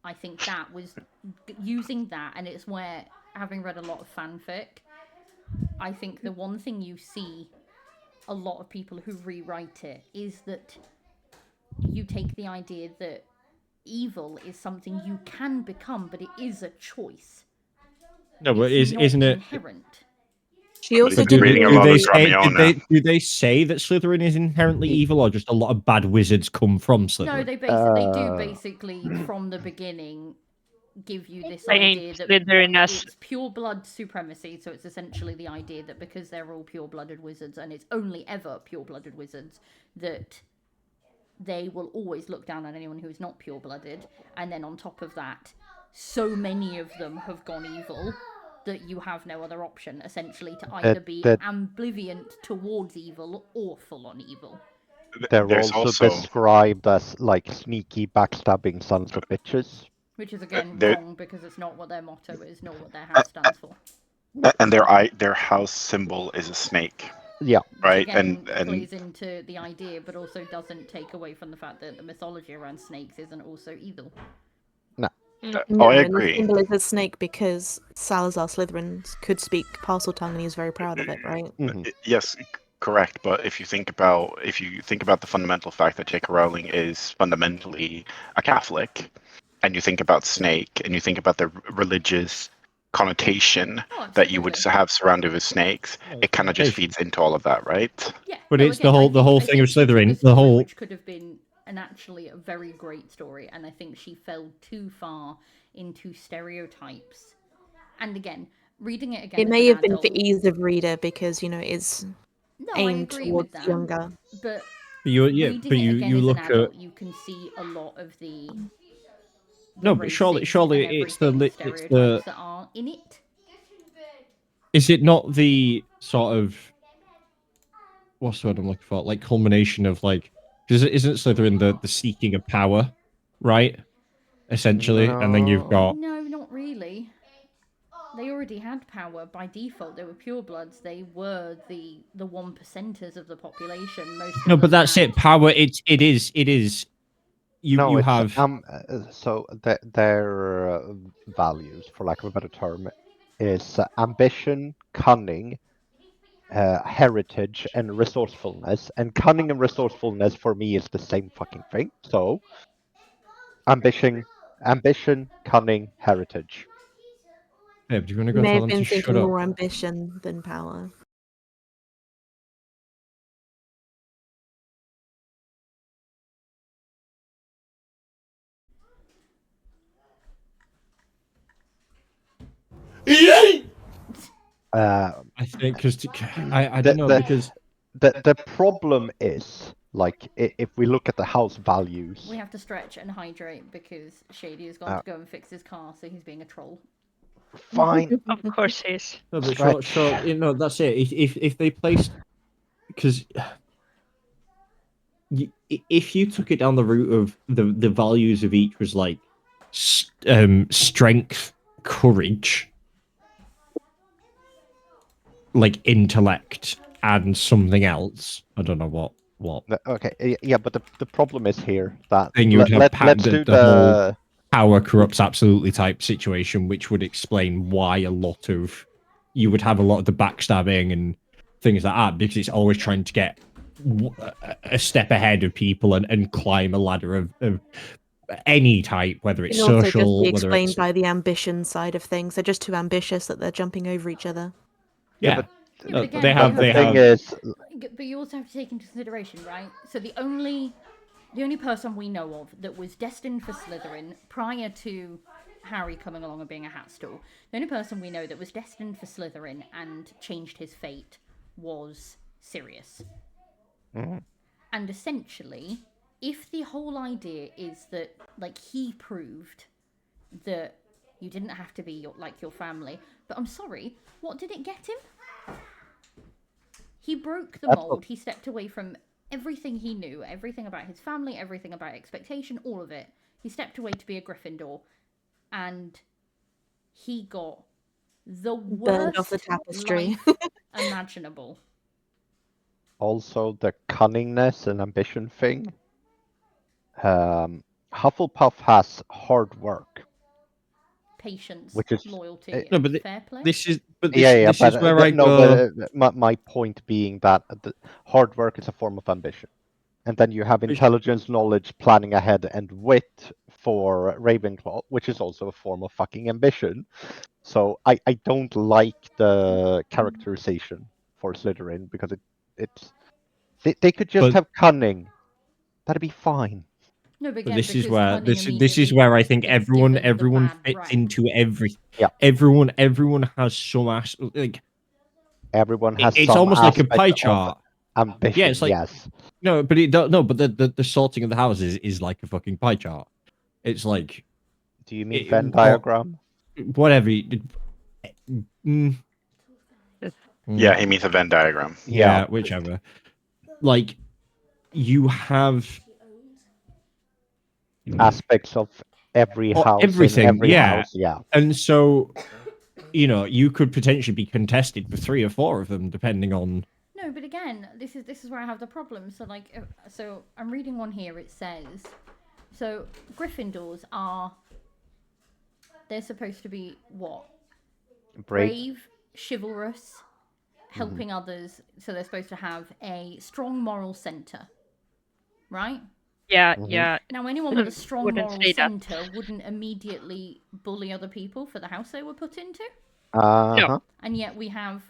B: I think that was using that, and it's where, having read a lot of fanfic, I think the one thing you see a lot of people who rewrite it is that you take the idea that evil is something you can become, but it is a choice.
E: No, but
B: It's not
E: isn't it?
B: inherent.
H: She also
F: been reading a
E: do
F: lot
E: they
F: of
E: say,
F: Dramiona.
E: do they say that Slytherin is inherently evil, or just a lot of bad wizards come from Slytherin?
B: No, they do basically from the beginning give you this idea that it's pure blood supremacy. So it's essentially the idea that because they're all pure-blooded wizards, and it's only ever pure-blooded wizards, that they will always look down on anyone who is not pure-blooded. And then on top of that, so many of them have gone evil that you have no other option, essentially, to either be ambivalent towards evil or full-on evil.
C: They're also described as like sneaky, backstabbing sons of bitches.
B: Which is again wrong, because it's not what their motto is, nor what their house stands for.
F: And their house symbol is a snake.
C: Yeah.
F: Right.
B: Which again
F: and
B: plays into the idea, but also doesn't take away from the fact that the mythology around snakes isn't also evil.
C: No.
F: Oh, I agree.
H: The symbol is a snake because Salazar Slytherin could speak Parseltongue, and he was very proud of it, right?
C: Mm-hmm.
F: Yes, correct. But if you think about the fundamental fact that J.K. Rowling is fundamentally a Catholic, and you think about snake, and you think about the religious connotation that you would have surrounded with snakes, it kind of just feeds into all of that, right?
B: Yeah.
E: But it's the whole thing of Slytherin. The whole
B: which could have been actually a very great story, and I think she fell too far into stereotypes. And again, reading it again,
H: it may have been for ease of reader because it's aimed towards younger.
B: But
E: you look
B: at you can see a lot of the
E: no, but surely it's the
B: that are in it.
E: Is it not the sort of what's the word I'm looking for? Like culmination of like, because isn't Slytherin the seeking of power, right? Essentially, and then you've got
B: no, not really. They already had power by default. They were purebloods. They were the 1%ers of the population.
E: No, but that's it. Power. It is. You have
C: so their values, for lack of a better term, is ambition, cunning, heritage, and resourcefulness. And cunning and resourcefulness for me is the same fucking thing. So ambition, cunning, heritage.
E: Yeah, do you want to go
H: may
E: tell
H: have
E: them
H: been
E: to shut
H: thinking
E: up?
H: more ambition than power.
E: I think because I don't know because
C: the problem is like if we look at the house values,
B: we have to stretch and hydrate because Shady has gone to go and fix his car, so he's being a troll.
C: Fine,
A: of course he is.
E: No, but sure, that's it. If they placed, because if you took it down the route of the values of each was like strength, courage, like intellect, and something else. I don't know what.
C: Okay, yeah, but the problem is here that
E: then you would have
C: let's do
E: the whole power corrupts absolutely type situation, which would explain why you would have a lot of the backstabbing and things like that, because it's always trying to get a step ahead of people and climb a ladder of any type, whether it's social,
H: also just be
E: whether
H: explained
E: it's
H: by the ambition side of things. They're just too ambitious that they're jumping over each other.
E: yeah.
B: But again,
E: they have.
B: But you also have to take into consideration, right? So the only person we know of that was destined for Slytherin prior to Harry coming along and being a hatstool, the only person we know that was destined for Slytherin and changed his fate was Sirius.
C: Mm-hmm.
B: And essentially, if the whole idea is that, like, he proved that you didn't have to be your family, but I'm sorry, what did it get him? He broke the mold. He stepped away from everything he knew, everything about his family, everything about expectation, all of it. He stepped away to be a Gryffindor, and he got the
H: Burned off the
B: worst
H: tapestry.
B: life imaginable.
C: Also, the cunningness and ambition thing. Hufflepuff has hard work,
B: Patience,
C: which is
B: loyalty,
E: No,
B: and
E: but
B: fair play.
E: this is
C: but
E: where I
C: no,
E: go.
C: but my point being that hard work is a form of ambition, and then you have intelligence, knowledge, planning ahead, and wit for Ravenclaw, which is also a form of fucking ambition. So I don't like the characterization for Slytherin because it's they could just
E: But-
C: have cunning. That'd be fine.
B: No, but
E: But
B: again,
E: this is
B: because
E: where
B: cunning
E: this is
B: immediately
E: where I think
B: is
E: everyone
B: given the bad
E: fits
B: rap.
E: into every.
C: Yeah.
E: Everyone has some like.
C: Everyone has
E: It's
C: some
E: almost like a
C: aspect
E: pie
C: of
E: chart.
C: ambition.
E: Yeah, it's like
C: yes.
E: no, but the sorting of the houses is like a fucking pie chart. It's like.
C: Do you mean Venn diagram?
E: Whatever.
F: Yeah, he means a Venn diagram.
E: Yeah, whichever. Like, you have
C: aspects of every house
E: everything,
C: in every
E: yeah.
C: house. Yeah.
E: And so, you could potentially be contested for 3 or 4 of them, depending on.
B: No, but again, this is where I have the problem. So, like, so I'm reading one here. It says, so Gryffindors they're supposed to be what? Brave, chivalrous, helping others. So they're supposed to have a strong moral center, right?
A: Yeah, yeah.
B: Now, anyone with a strong
A: Wouldn't
B: moral
A: say that.
B: center wouldn't immediately bully other people for the house they were put into.
A: No.
B: And yet we have,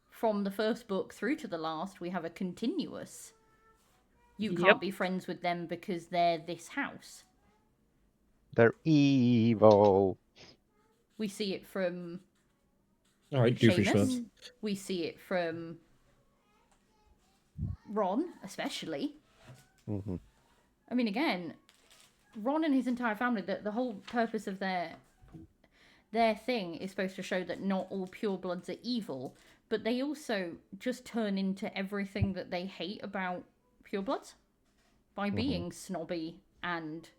B: from the first book through to the last, we have a continuous. You can't be friends with them because they're this house.
C: They're evil.
B: We see it from
E: All right,
B: Seamus. We see it from Ron, especially.
C: Mm-hmm.
B: I mean, again, Ron and his entire family, the whole purpose of their thing is supposed to show that not all purebloods are evil, but they also just turn into everything that they hate about purebloods by being snobby and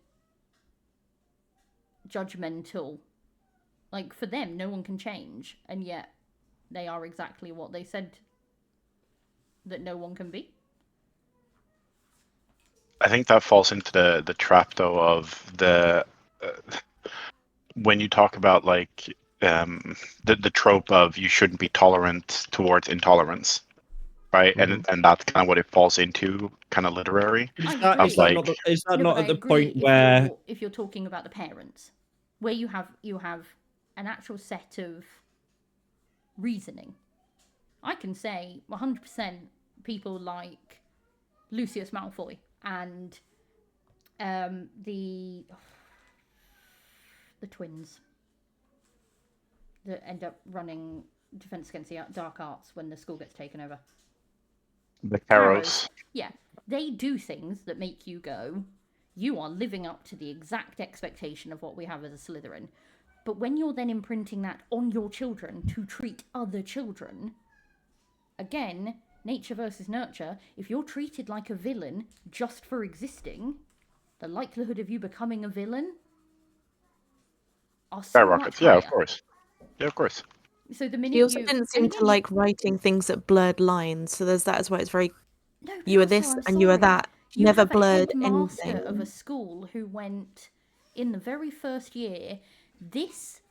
B: judgmental. Like, for them, no one can change, and yet they are exactly what they said that no one can be.
F: I think that falls into the trap, though, of the when you talk about like the trope of you shouldn't be tolerant towards intolerance, right? And that's kind of what it falls into, kind of literary.
E: Is that not at the point where
B: if you're talking about the parents, where you have an actual set of reasoning, I can say 100% people like Lucius Malfoy and the twins that end up running Defense Against the Dark Arts when the school gets taken over.
F: The Carrows.
B: Yeah, they do things that make you go, you are living up to the exact expectation of what we have as a Slytherin. But when you're then imprinting that on your children to treat other children, again, nature versus nurture, if you're treated like a villain just for existing, the likelihood of you becoming a villain are so much higher.
F: Yeah, of course. Yeah, of course.
B: So the minute
H: He also didn't seem to like writing things that blurred lines, so there's that as well. It's very you are this and you are that.
B: You
H: never
B: have a
H: blurred
B: headmaster
H: anything.
B: of a school who went in the very first year. This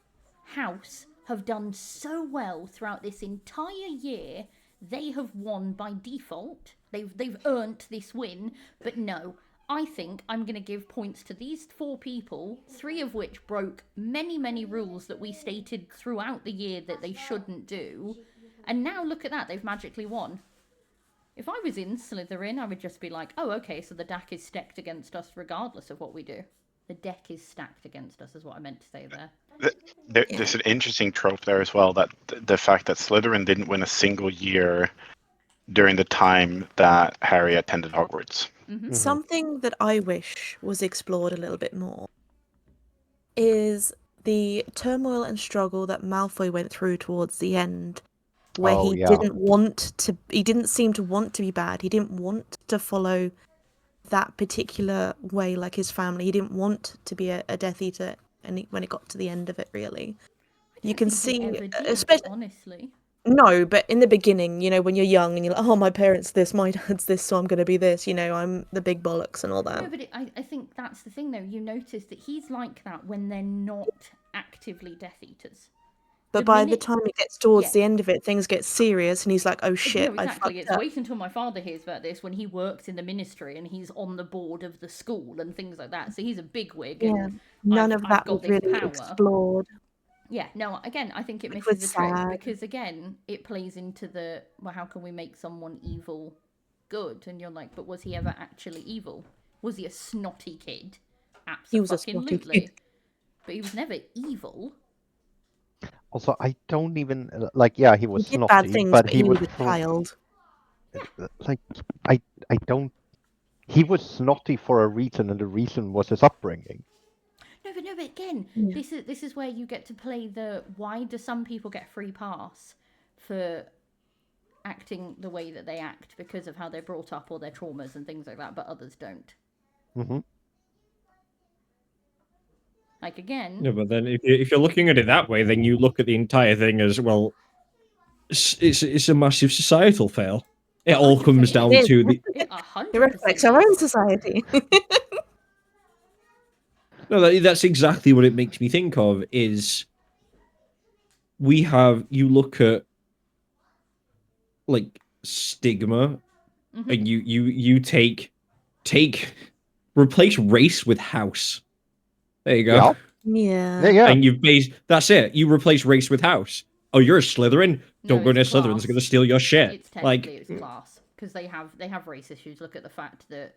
B: house have done so well throughout this entire year. They have won by default. They've earned this win. But no, I think I'm going to give points to these 4 people, 3 of which broke many, many rules that we stated throughout the year that they shouldn't do. And now look at that, they've magically won. If I was in Slytherin, I would just be like, oh, okay, so the deck is stacked against us regardless of what we do. The deck is stacked against us is what I meant to say there.
F: There's an interesting trope there as well, that the fact that Slytherin didn't win a single year during the time that Harry attended Hogwarts.
H: Something that I wish was explored a little bit more is the turmoil and struggle that Malfoy went through towards the end, where
C: Oh,
H: he
C: yeah.
H: didn't seem to want to be bad. He didn't want to follow that particular way like his family. He didn't want to be a Death Eater, and when it got to the end of it, really. You can see, especially
B: honestly.
H: no, but in the beginning, when you're young and you're like, oh, my parents this, my dad's this, so I'm going to be this, I'm the big bollocks and all that.
B: No, but I think that's the thing, though. You notice that he's like that when they're not actively Death Eaters.
H: But by the time it gets towards the end of it, things get serious, and he's like, oh shit,
B: no, exactly.
H: I
B: It's wait until my father hears about this when he works in the ministry and he's on the board of the school and things like that. So he's a bigwig.
H: Yeah,
B: and
H: none
B: I've
H: of that
B: got
H: was
B: this
H: really
B: power.
H: explored.
B: Yeah, no, again, I think it
H: Which
B: misses
H: was
B: the trick
H: sad.
B: because, again, it plays into the, well, how can we make someone evil good? And you're like, but was he ever actually evil? Was he a snotty kid?
H: He was a snotty
B: Absolutely.
H: kid.
B: But he was never evil.
C: Also, I don't even yeah, he was
H: He did bad
C: snotty,
H: things,
C: but
H: but
C: he
H: he
C: would
H: was a child.
C: like I don't. He was snotty for a reason, and the reason was his upbringing.
B: No, but again, this is where you get to play the why do some people get free pass for acting the way that they act because of how they're brought up or their traumas and things like that, but others don't. Like again.
E: Yeah, but then if you're looking at it that way, then you look at the entire thing as well. It's a massive societal fail. It all comes down to the.
H: It reflects our own society.
E: No, that's exactly what it makes me think of. Is you look at like stigma, and you take replace race with house. There you go.
H: Yeah.
E: And that's it. You replace race with house. Oh, you're a Slytherin. Don't go near Slytherins. They're going to steal your shit.
B: It's technically it's class because they have race issues. Look at the fact that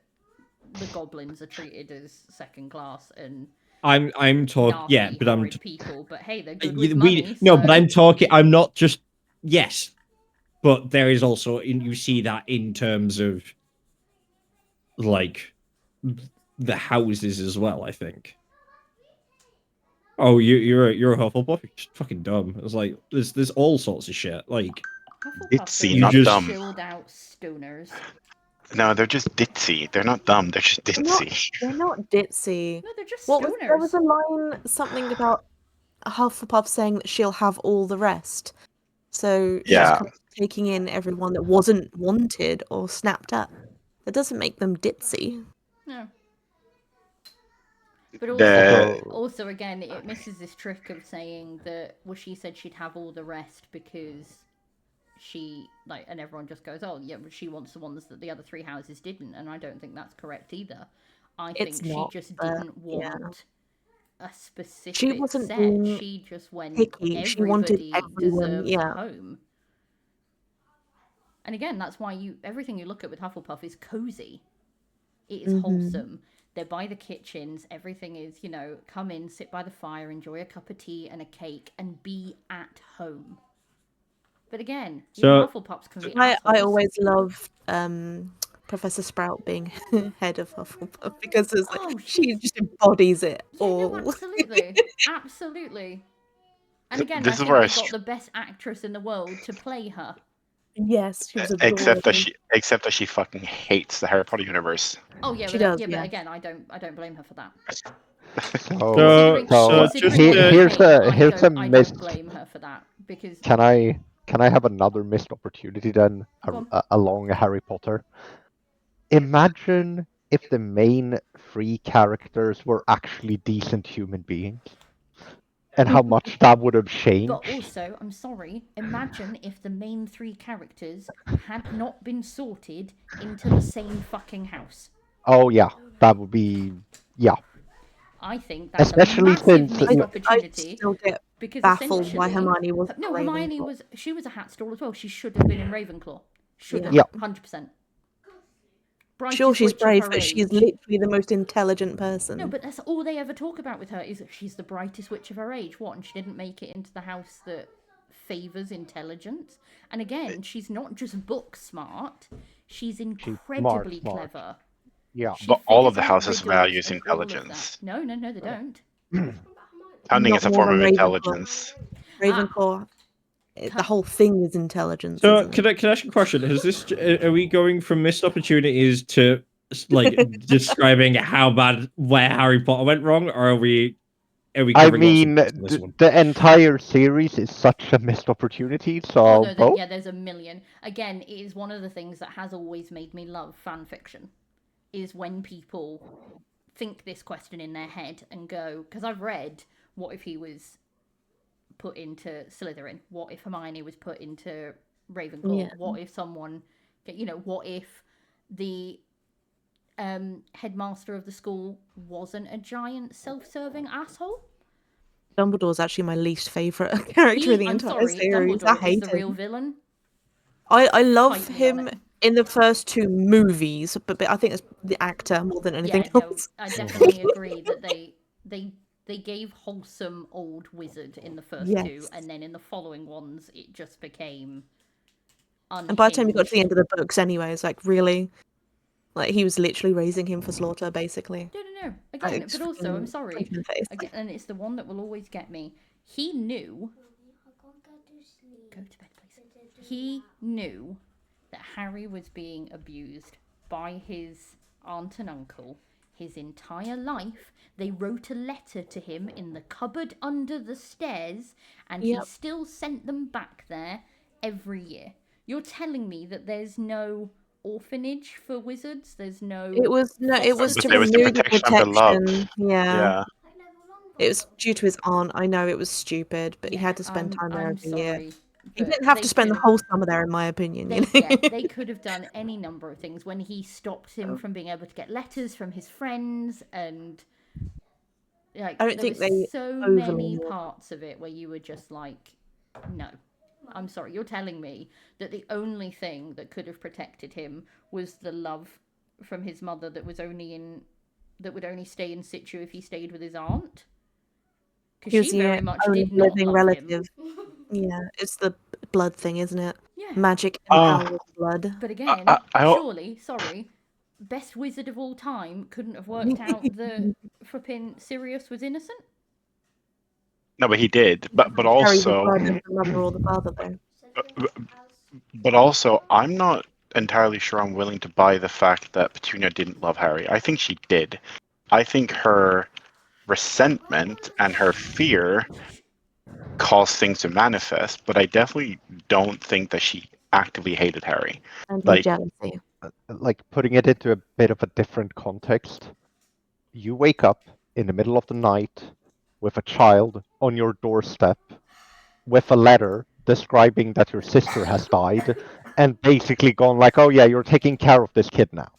B: the goblins are treated as second class and
E: I'm talking. Yeah, but I'm
B: people. But hey, they're good with money.
E: No, but I'm talking. I'm not just yes, but there is also you see that in terms of like the houses as well. I think. Oh, you're a Hufflepuff. You're just fucking dumb. It's like there's all sorts of shit. Like
F: ditzy, not dumb.
B: Chilled out stoners.
F: No, they're just ditzy. They're not dumb. They're just ditzy.
H: They're not ditzy.
B: No, they're just
H: stoners. There was a line, something
B: Ah.
H: about Hufflepuff saying that she'll have all the rest. So she's
F: Yeah.
H: kind of taking in everyone that wasn't wanted or snapped up. That doesn't make them ditzy.
B: No. But also, again, it misses this trick of saying that, well, she said she'd have all the rest because she, and everyone just goes, oh, yeah, but she wants the ones that the other three houses didn't, and I don't think that's correct either. I think she just didn't want a specific
H: She wasn't
B: set. She just went,
H: picky. She wanted everyone,
B: deserves a home. And again, that's why everything you look at with Hufflepuff is cozy. It is wholesome. They're by the kitchens. Everything is, come in, sit by the fire, enjoy a cup of tea and a cake, and be at home. But again, Hufflepuffs can be
H: I always loved Professor Sprout being head of Hufflepuff because she just embodies it all.
B: No, absolutely. Absolutely. And again,
F: This
B: I
F: is
B: think
F: where
B: they got the best actress in the world to play her.
H: Yes, she was
F: except that she fucking hates the Harry Potter universe.
B: Oh yeah,
H: she
B: does.
H: Yeah,
B: but again, I don't blame her for that.
C: Here's a
B: I
C: missed.
B: don't blame her for that because.
C: Can I have another missed opportunity then along Harry Potter? Imagine if the main three characters were actually decent human beings. And how much that would have changed.
B: But also, I'm sorry, imagine if the main three characters had not been sorted into the same fucking house.
C: Oh yeah, that would be
B: I think that's
C: especially
B: a massive
C: since
B: missed opportunity.
H: I still get
B: because
H: baffled why Hermione was.
B: No, Hermione was a hat stall as well. She should have been in Ravenclaw. Should have, 100%.
H: Sure, she's brave, but she's literally the most intelligent person.
B: No, but that's all they ever talk about with her is that she's the brightest witch of her age. What? And she didn't make it into the house that favors intelligence. And again, she's not just book smart; she's
C: smart.
B: incredibly clever.
C: Yeah.
B: She
F: But all of
B: figures
F: the
B: out
F: houses
B: riddles
F: values
B: and all of that.
F: intelligence.
B: No, they don't.
F: Cunning
H: Not
F: is a
H: more
F: form
H: than
F: of
H: Ravenclaw.
F: intelligence.
H: Ravenclaw, the whole thing is intelligence,
E: So,
H: isn't it?
E: can I ask you a question? Are we going from missed opportunities to like describing where Harry Potter went wrong, or are we
C: I
E: covering lots of
C: mean,
E: things in this one?
C: the entire series is such a missed opportunity. So
B: Oh no,
C: both.
B: there's a million. Again, it is one of the things that has always made me love fan fiction, is when people think this question in their head and go, because I've read, what if he was put into Slytherin? What if Hermione was put into Ravenclaw?
H: Yeah.
B: What if someone, what if the headmaster of the school wasn't a giant self-serving asshole?
H: Dumbledore's actually my least favourite character in the
B: I'm
H: entire
B: sorry,
H: series. I
B: Dumbledore is
H: hate
B: the
H: him.
B: real villain.
H: I love
B: Fight me on
H: him
B: it.
H: in the first 2 movies, but I think it's the actor more than anything
B: Yeah, no,
H: else.
B: I definitely agree that they gave wholesome old wizard in the first 2,
H: Yes.
B: and then in the following ones it just became
H: And by the time you got to the
B: unhinged.
H: end of the books anyway, it's like, really? Like, he was literally raising him for slaughter, basically.
B: No. Again,
H: Like,
B: but also, I'm
H: freaking
B: sorry.
H: punch in the face.
B: Again, and it's the one that will always get me. He knew. Go to bed, please. He knew that Harry was being abused by his aunt and uncle his entire life. They wrote a letter to him in the cupboard under the stairs, and he
H: Yep.
B: still sent them back there every year. You're telling me that there's no orphanage for wizards? There's no.
H: It was
B: foster
H: to
F: But it was the
H: remove the
F: protection of the love.
H: protection. Yeah.
F: Yeah.
H: It was due to his aunt. I know it was stupid, but he had to spend time there
B: I'm
H: every year.
B: sorry.
H: He
B: but
H: didn't have
B: they
H: to spend the
B: could've-
H: whole summer there, in my opinion. You know?
B: They could have done any number of things when he stopped him from being able to get letters from his friends, and like
H: I don't
B: there
H: think
B: was
H: they
B: so
H: overly
B: many
H: knew.
B: parts of it where you were just like, no. I'm sorry, you're telling me that the only thing that could have protected him was the love from his mother that would only stay in situ if he stayed with his aunt? Because she very much
H: only
B: did not
H: living
B: love
H: relative.
B: him.
H: Yeah, it's the blood thing, isn't it?
B: Yeah.
H: Magic
F: Oh.
H: empowers blood.
B: But again,
F: I-
B: surely, best wizard of all time couldn't have worked out that flipping Sirius was innocent?
F: No, but he did. But
H: Carry the
F: also,
H: blood of the mother or the father, though.
F: but also, I'm not entirely sure I'm willing to buy the fact that Petunia didn't love Harry. I think she did. I think her resentment and her fear caused things to manifest, but I definitely don't think that she actively hated Harry.
H: And
F: Like-
H: jealousy.
C: Like putting it into a bit of a different context. You wake up in the middle of the night with a child on your doorstep with a letter describing that your sister has died and basically gone like, oh yeah, you're taking care of this kid now.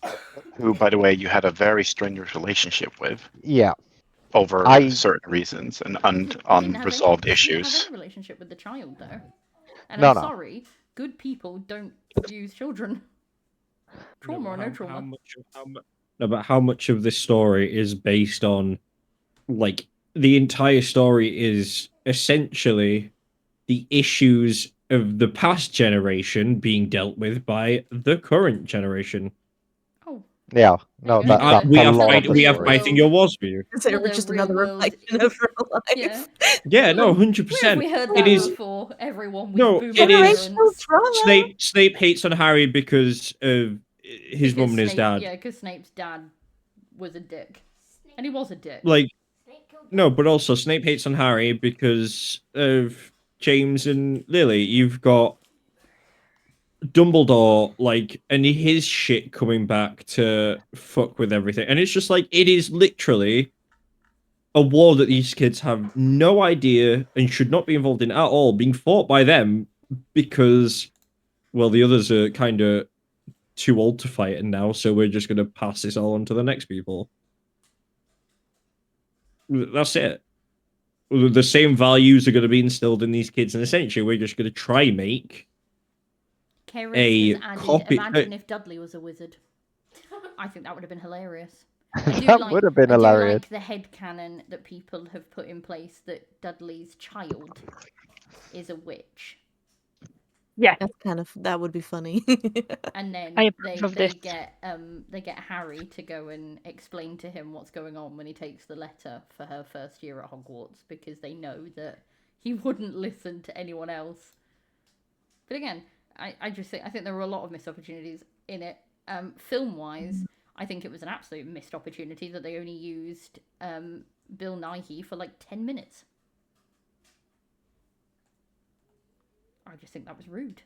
F: Who, by the way, you had a very strenuous relationship with
C: Yeah.
F: over certain reasons and unresolved
B: He didn't have
F: issues.
B: any relationship with the child, though. And
C: No,
B: I'm
C: no.
B: sorry, good people don't abuse children. Trauma or no trauma.
E: How much of this story is based on, like, the entire story is essentially the issues of the past generation being dealt with by the current generation.
B: Oh.
C: Yeah. No,
B: There you go.
C: that's
E: we
C: a
E: are
C: lot of
E: fighting,
C: the
E: we are
C: story.
E: fighting your wars for you.
H: So it was
B: Another
H: just
B: real
H: another
B: world-
H: reflection of real life.
B: Yeah.
E: Yeah, no,
B: Where
E: 100%.
B: have we heard
E: It
B: that
E: is
B: before? Everyone with
E: No,
B: boomer
E: it is-
B: parents.
H: Trauma.
E: Snape hates on Harry because of his
B: Because
E: mum and his
B: Snape-
E: dad.
B: Yeah, because Snape's dad was a dick. And he was a dick.
E: Like, no, but also Snape hates on Harry because of James and Lily. You've got Dumbledore, like, and his shit coming back to fuck with everything. And it's just like, it is literally a war that these kids have no idea and should not be involved in at all, being fought by them because, well, the others are kind of too old to fight it now, so we're just going to pass this all on to the next people. That's it. The same values are going to be instilled in these kids, and essentially we're just going to try make
B: Keris
E: a
B: has added,
E: copy-
B: imagine if Dudley was a wizard. I think that would have been hilarious.
C: That would have been
B: I
C: hilarious.
B: do like the headcanon that people have put in place that Dudley's child is a witch.
A: Yeah.
H: That would be funny.
B: And then
A: I
B: they
A: approve of this.
B: get Harry to go and explain to him what's going on when he takes the letter for her first year at Hogwarts, because they know that he wouldn't listen to anyone else. But again, I think there were a lot of missed opportunities in it. Film wise, I think it was an absolute missed opportunity that they only used Bill Nighy for like 10 minutes. I just think that was rude.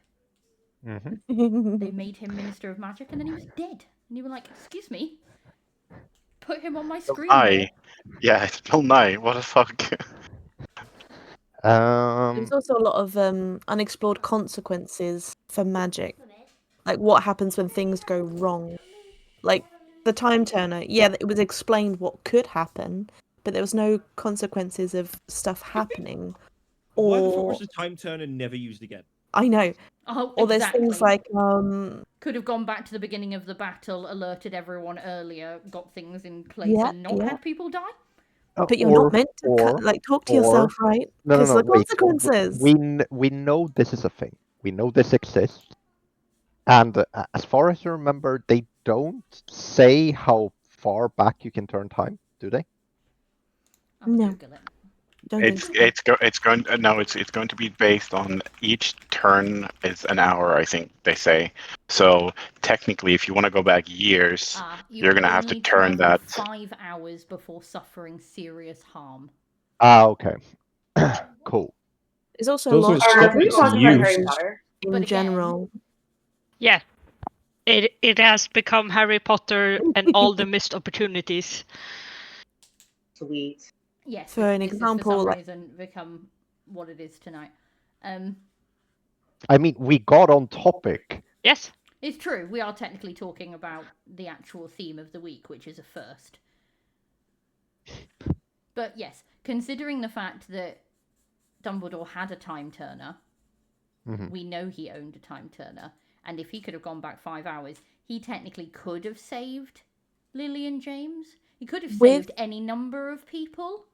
B: They made him Minister of Magic and then he was dead. And you were like, excuse me? Put him on my screen more.
F: Yeah, it's Bill Nye. What the fuck?
H: There's also a lot of unexplored consequences for magic. Like what happens when things go wrong. Like the time turner, yeah, it was explained what could happen, but there was no consequences of stuff happening.
E: Why the fuck
H: Or
E: was the time turner never used again?
H: I know.
B: Oh,
H: Or there's
B: exactly.
H: things like
B: could have gone back to the beginning of the battle, alerted everyone earlier, got things in place, and not had people die.
H: But you're not meant to talk to yourself, right? Because the consequences.
C: We know this is a thing. We know this exists. And as far as I remember, they don't say how far back you can turn time, do they?
H: No.
F: It's going to be based on each turn is an hour, I think they say. So technically, if you want to go back years, you're going to have to turn that
B: 5 hours before suffering serious harm.
C: Okay. Cool.
H: There's also a lot of stuff in general.
A: Yeah. It has become Harry Potter and all the missed opportunities.
I: Sweet.
B: Yes,
H: for an example,
B: for some reason become what it is tonight.
C: I mean, we got on topic.
A: Yes.
B: It's true. We are technically talking about the actual theme of the week, which is a first. But yes, considering the fact that Dumbledore had a time turner, we know he owned a time turner, and if he could have gone back 5 hours, he technically could have saved Lily and James. He could have saved any number of people.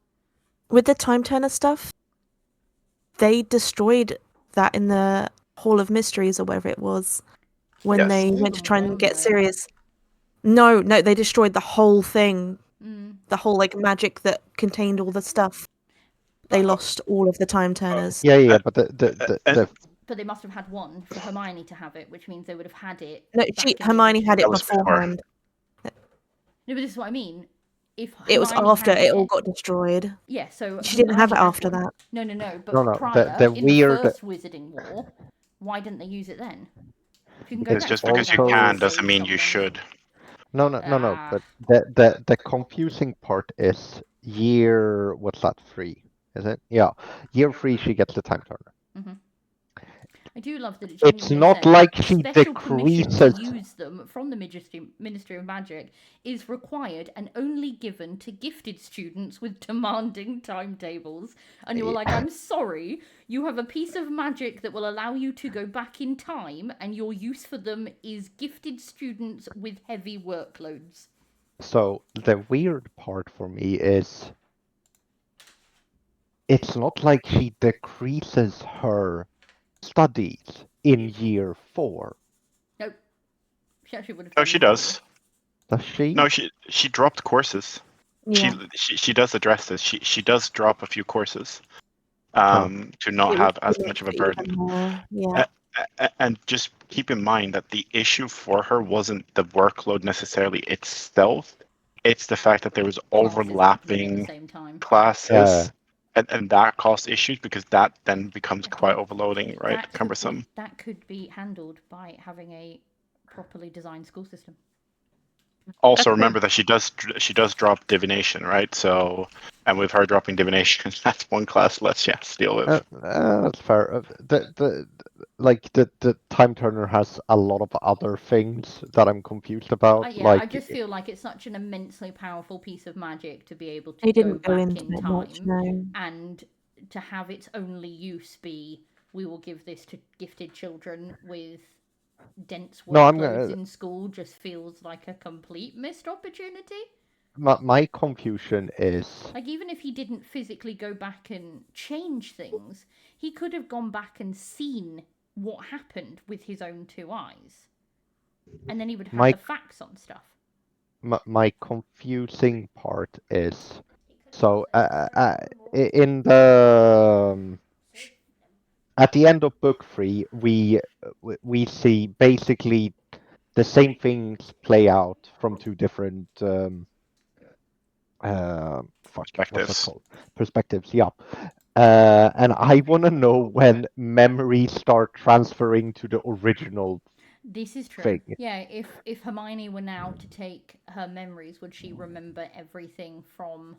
H: With the time turner stuff, they destroyed that in the Hall of Mysteries or whatever it was when they went to try and get Sirius. No, they destroyed the whole thing. The whole magic that contained all the stuff. They lost all of the time turners.
C: Yeah, but
B: But they must have had one for Hermione to have it, which means they would have had it.
H: No, Hermione had it beforehand.
B: No, but this is what I mean. If
H: it was after it all got destroyed.
B: Yeah, so
H: she didn't have it after that.
B: No. But prior, in the first Wizarding War, why didn't they use it then? If you can go
F: it's just because you can doesn't mean you should.
C: No. But the confusing part is year. What's that? 3, is it? Yeah, year 3. She gets the time turner.
B: I do love that
C: it's not like she decreases.
B: To use them from the Ministry of Magic is required and only given to gifted students with demanding timetables. And you're like, I'm sorry, you have a piece of magic that will allow you to go back in time, and your use for them is gifted students with heavy workloads.
C: So the weird part for me is it's not like she decreases her studies in year 4.
B: Nope. She actually would have.
F: No, she does.
C: Does she?
F: No, she dropped courses.
H: Yeah.
F: She does address this. She does drop a few courses to not have as much of a burden.
H: Yeah.
F: And just keep in mind that the issue for her wasn't the workload necessarily itself. It's the fact that there was overlapping classes. And that caused issues because that then becomes quite overloading, right? Cumbersome.
B: That could be handled by having a properly designed school system.
F: Also, remember that she does drop divination, right? So, and with her dropping divination, that's one class less she has to deal with.
C: That's fair. The time turner has a lot of other things that I'm confused about.
B: I just feel like it's such an immensely powerful piece of magic to be able to go back in time and to have its only use be we will give this to gifted children with dense workloads in school just feels like a complete missed opportunity.
C: my confusion is
B: Like, even if he didn't physically go back and change things, he could have gone back and seen what happened with his own 2 eyes. And then he would have the facts on stuff.
C: my confusing part is so in the at the end of book 3 we see basically the same things play out from 2 different what's that called? Perspectives, yeah. And I want to know when memories start transferring to the original
B: This is true.
C: thing.
B: Yeah, if Hermione were now to take her memories, would she remember everything from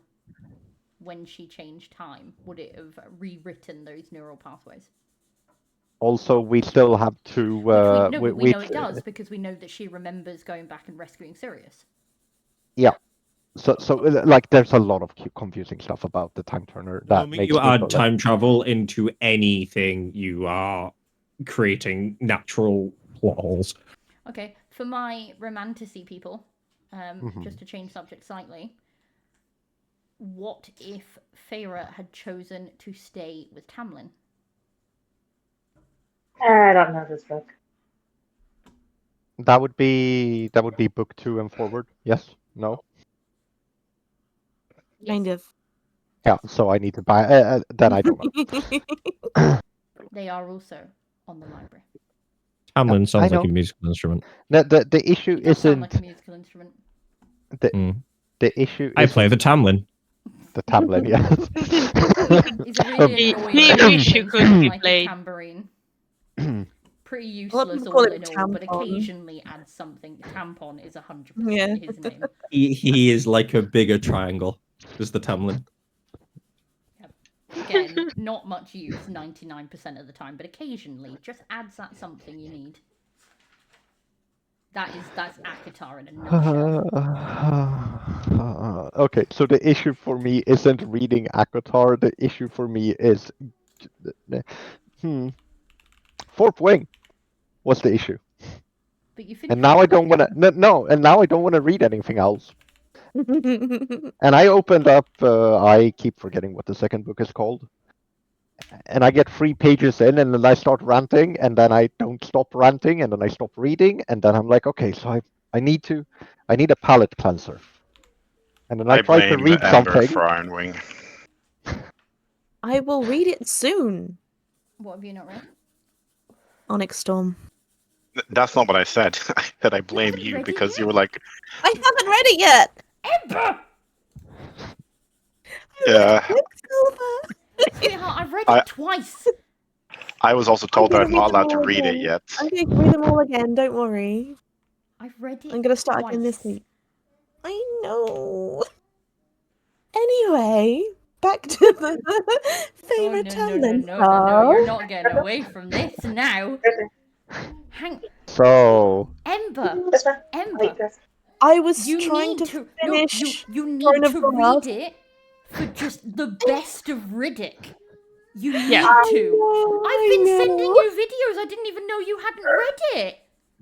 B: when she changed time? Would it have rewritten those neural pathways?
C: Also, we still have to.
B: We know it does because we know that she remembers going back and rescuing Sirius.
C: Yeah. So like, there's a lot of confusing stuff about the time turner
E: The
C: that
E: moment
C: makes
E: you
C: me
E: add
C: feel
E: time travel into anything, you are creating natural plot holes.
B: Okay, for my romantasy people, just to change subject slightly, what if Feyre had chosen to stay with Tamlin?
I: I don't know this book.
C: That would be book 2 and forward. Yes. No.
H: Kind of.
C: Yeah. So I need to buy. Then I don't know.
B: They are also on the library.
E: Tamlin sounds like a musical instrument.
C: The issue
B: It does sound
C: isn't
B: like a musical instrument.
C: the issue.
E: I play the Tamlin.
C: The Tamlin, yes.
B: It's a really annoying
A: Maybe she
B: thing,
A: could
B: like
A: play.
B: a tambourine. Pretty useless
H: people call
B: all
H: it
B: in all, but
H: tampon.
B: occasionally adds something. Tampon is 100%
H: Yeah.
B: his name.
E: He is like a bigger triangle. Is the Tamlin.
B: Again, not much use 99% of the time, but occasionally just adds that something you need. That's Akatar in a nutshell.
C: Okay, so the issue for me isn't reading Akatar. The issue for me is Fourth Wing was the issue.
B: But you finished
C: and now I don't want to. No, and now I don't want to read anything else. And I opened up. I keep forgetting what the second book is called. And I get 3 pages in, and then I start ranting, and then I don't stop ranting, and then I stop reading, and then I'm like, okay, so I need a palate cleanser. And then I try to
F: blame
C: read
F: Amber
C: something.
F: for Iron Wing.
H: I will read it soon.
B: What have you not read?
H: Onyx Storm.
F: That's not what I said. I said I blame you because you were like,
H: I haven't read it yet.
B: Amber!
F: yeah.
B: Sweetheart, I've read it twice.
F: I was also told that I'm not allowed to read it yet.
H: I'm going to read them all again, don't worry.
B: I've read it
H: I'm going to start again this week. I know. Anyway, back to the favourite Tamlin
B: No, you're not getting away from this now.
C: So...
B: Ember!
H: I was trying to finish
B: you need
H: Throne of
B: to
H: Glass.
B: read it for just the best of Riddick. You need
A: Yeah.
B: to. I've been sending you videos. I didn't even know you hadn't read it.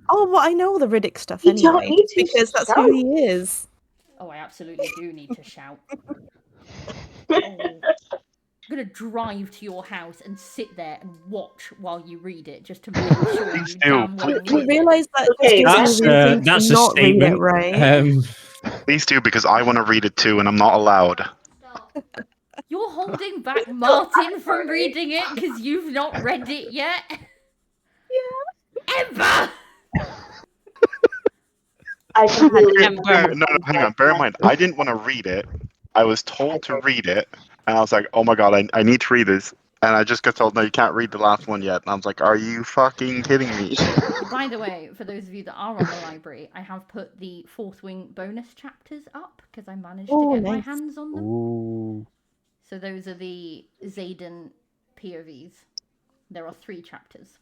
H: Oh, well, I know all the Riddick stuff
I: You don't
H: anyway,
I: need to
H: because that's who he is.
B: Oh, I absolutely do need to shout. I'm gonna drive to your house and sit there and watch while you read it, just to make sure you damn well read
H: You
B: it.
H: realise that just gives me a reason
E: That's
H: to
E: a
H: not read it,
E: statement.
H: right?
F: Please do, because I want to read it too, and I'm not allowed.
B: You're holding back Martin from reading it because you've not read it yet? Yeah. Ember!
F: No, hang on. Bear in mind, I didn't want to read it. I was told to read it, and I was like, oh my god, I need to read this. And I just got told, no, you can't read the last one yet. And I was like, are you fucking kidding me?
B: By the way, for those of you that are on the library, I have put the Fourth Wing bonus chapters up because I managed to get my hands on them.
C: Ooh.
B: So those are the Xaden POVs. There are 3 chapters.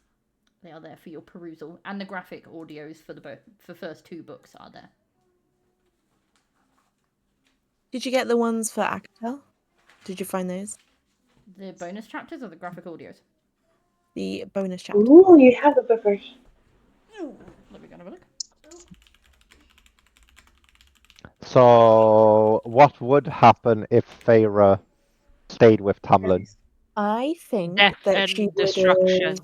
B: They are there for your perusal, and the graphic audios for the first 2 books are there.
H: Did you get the ones for Akatar? Did you find those?
B: The bonus chapters or the graphic audios?
H: The bonus chapters.
I: Ooh, you have the book version.
B: Let me go and have a look.
C: So, what would happen if Feyre stayed with Tamlin?
H: I think
A: Death
H: that she
A: and
H: would
A: destruction.
H: have.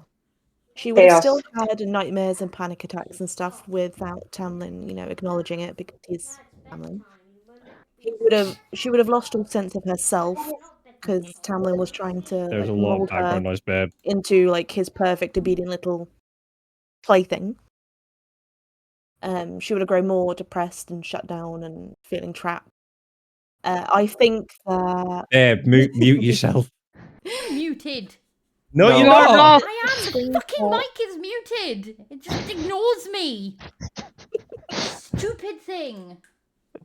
H: She would have
I: Chaos.
H: still had nightmares and panic attacks and stuff without Tamlin, acknowledging it because he's Tamlin. She would have lost all sense of herself because Tamlin was trying to
E: There's a lot of
H: mold her
E: background noise, babe.
H: into his perfect obedient little plaything. She would have grown more depressed and shut down and feeling trapped. I think that
E: Babe, mute yourself.
B: Muted.
E: No,
C: No.
E: you're
A: You are
E: not.
A: not.
B: I am. The
H: Screen
B: fucking
H: shot.
B: mic is muted. It just ignores me. Stupid thing.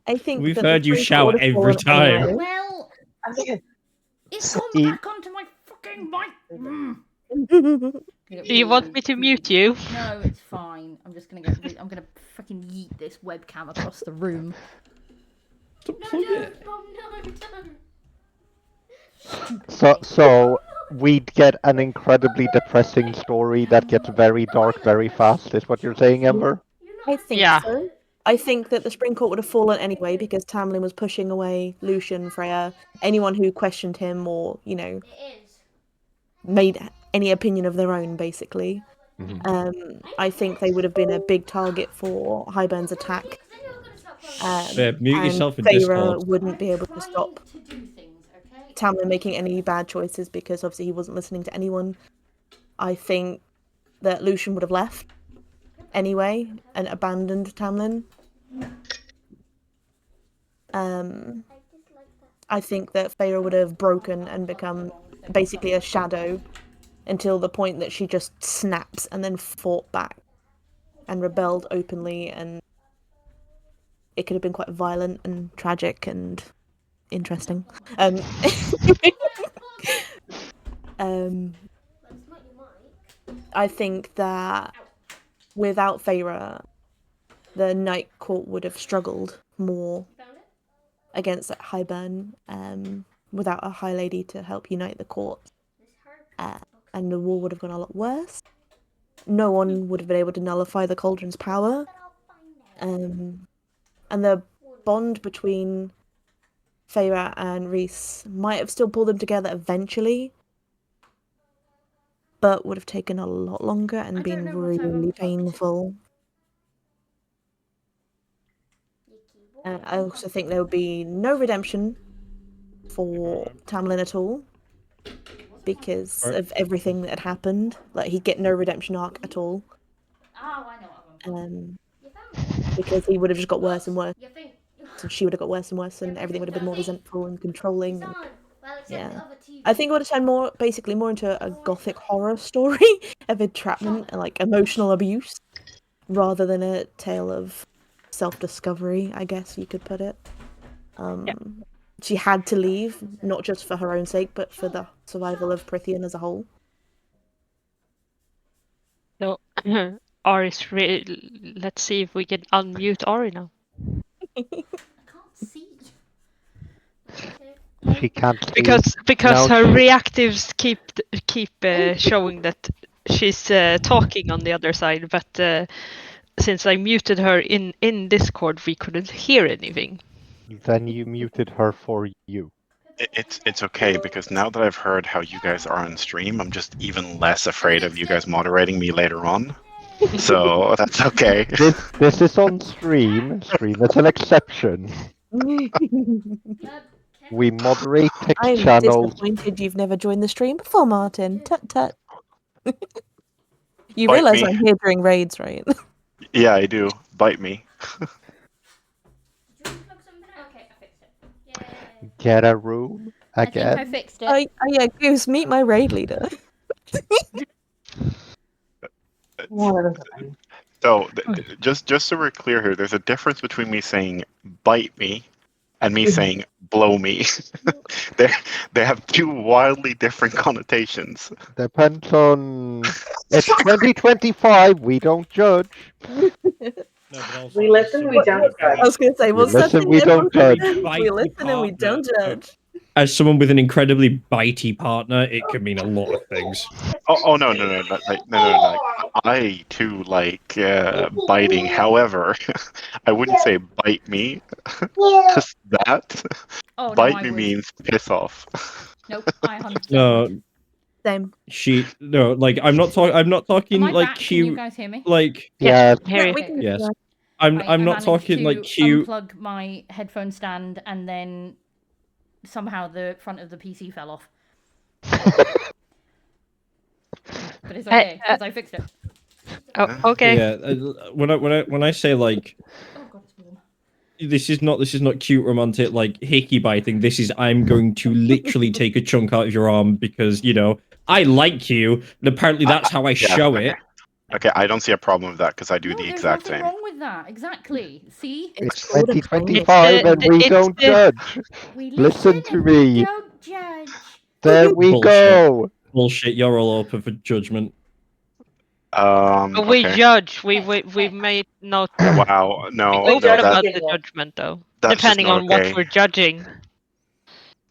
H: I think
E: We've
H: that the
E: heard you
H: screen
E: shout
H: would have
E: every
H: fallen
E: time.
H: anyway.
B: Well, it's gone
C: E-
B: back onto my fucking mic. Mm.
A: Do you want me to mute you?
B: No, it's fine. I'm just gonna I'm gonna fucking yeet this webcam across the room.
E: Don't
D: No,
E: plug
D: don't,
E: it.
D: Mom, no, don't.
C: So we'd get an incredibly depressing story that gets very dark very fast, is what you're saying, Ember?
H: I think
A: Yeah.
H: so. I think that the Spring Court would have fallen anyway because Tamlin was pushing away Lucian, Freya, anyone who questioned him or,
D: It is.
H: made any opinion of their own, basically. I think they would have been a big target for Hyburn's attack.
E: Babe, mute
H: And
E: yourself in
H: Feyre
E: Discord.
H: wouldn't be able to stop
B: To do things, okay?
H: Tamlin making any bad choices because obviously he wasn't listening to anyone. I think that Lucian would have left anyway and abandoned Tamlin. I think that Feyre would have broken and become basically a shadow until the point that she just snaps and then fought back and rebelled openly, and it could have been quite violent and tragic and interesting. I think that without Feyre, the Night Court would have struggled more against Hybern, without a High Lady to help unite the court. And the war would have gone a lot worse. No one would have been able to nullify the Cauldron's power. And the bond between Feyre and Rhys might have still pulled them together eventually, but would have taken a lot longer and been really painful. I also think there would be no redemption for Tamlin at all because of everything that had happened. Like, he'd get no redemption arc at all.
B: Oh, I know what I'm
H: Because he would have just got worse and worse. So she would have got worse and worse, and everything would have been more resentful and controlling. And, yeah, I think it would have turned more into a gothic horror story of entrapment and emotional abuse, rather than a tale of self-discovery, I guess you could put it. She had to leave, not just for her own sake, but for the survival of Prithian as a whole.
A: So, Ari's let's see if we can unmute Ari now.
B: I can't see.
C: She can't see.
A: Because
C: No,
A: her reactives keep showing that she's talking on the other side, but since I muted her in Discord, we couldn't hear anything.
C: Then you muted her for you.
F: It's okay, because now that I've heard how you guys are on stream, I'm just even less afraid of you guys moderating me later on. So that's okay.
C: This is on stream. Stream is an exception. We moderate text
H: I'm
C: channels.
H: disappointed you've never joined the stream before, Martin. Tut tut. You
F: Bite
H: realise
F: me.
H: I'm here during raids, right?
F: Yeah, I do. Bite me.
D: Okay, I fixed it.
C: Get a room
B: I think I
C: again.
B: fixed it.
H: Oh yeah, Goose, meet my raid leader.
F: So just so we're clear here, there's a difference between me saying "bite me" and me saying "blow me." they have two wildly different connotations.
C: Depends on. It's 2025. We don't judge.
I: We listen, we don't
H: I was gonna say,
C: We
H: what's that
C: listen,
H: thing
C: we
H: everyone
C: don't judge.
H: says? We listen and we don't judge.
E: as someone with an incredibly bitey partner, it could mean a lot of things.
F: Oh no, like I too like biting. However, I wouldn't say bite me, because that
B: Oh no,
F: bite
B: I
F: me
B: would.
F: means piss off.
B: Nope, I 100%
E: No,
B: would.
H: Same.
E: like I'm not talking. I'm not talking
B: Am I
E: like
B: back? Can you
E: cute.
B: guys hear me?
E: Like
A: Yes,
C: Yeah.
A: here you.
H: we
B: Okay,
H: can
B: good.
E: yes,
H: yeah.
E: I'm
B: I
E: not
B: managed
E: talking
B: to
E: like cute.
B: unplug my headphone stand and then somehow the front of the PC fell off. But it's okay because I fixed it.
A: Oh, okay.
E: Yeah, when I say like
B: Oh god, it's warm.
E: this is not cute romantic like hickey biting. This is I'm going to literally take a chunk out of your arm because I like you, and apparently that's how I show it.
F: Okay, I don't see a problem with that because I do
B: No,
F: the
B: there's
F: exact
B: nothing
F: same.
B: wrong with that. Exactly. See?
H: It's
C: It's
H: called a kindness.
C: 2025 and we
A: it's
C: don't
A: the-
C: judge.
B: We
C: Listen
B: listen
C: to
B: and we
C: me.
B: don't judge.
C: There we
E: Bullshit.
C: go.
E: Bullshit. You're all open for judgment.
A: We
F: Okay.
A: judge. We
B: Hey.
A: may not
F: Wow, no,
A: open
F: no,
A: about
F: that
A: the judgment though,
F: that's just
A: depending
F: not
A: on what
F: okay.
A: we're judging.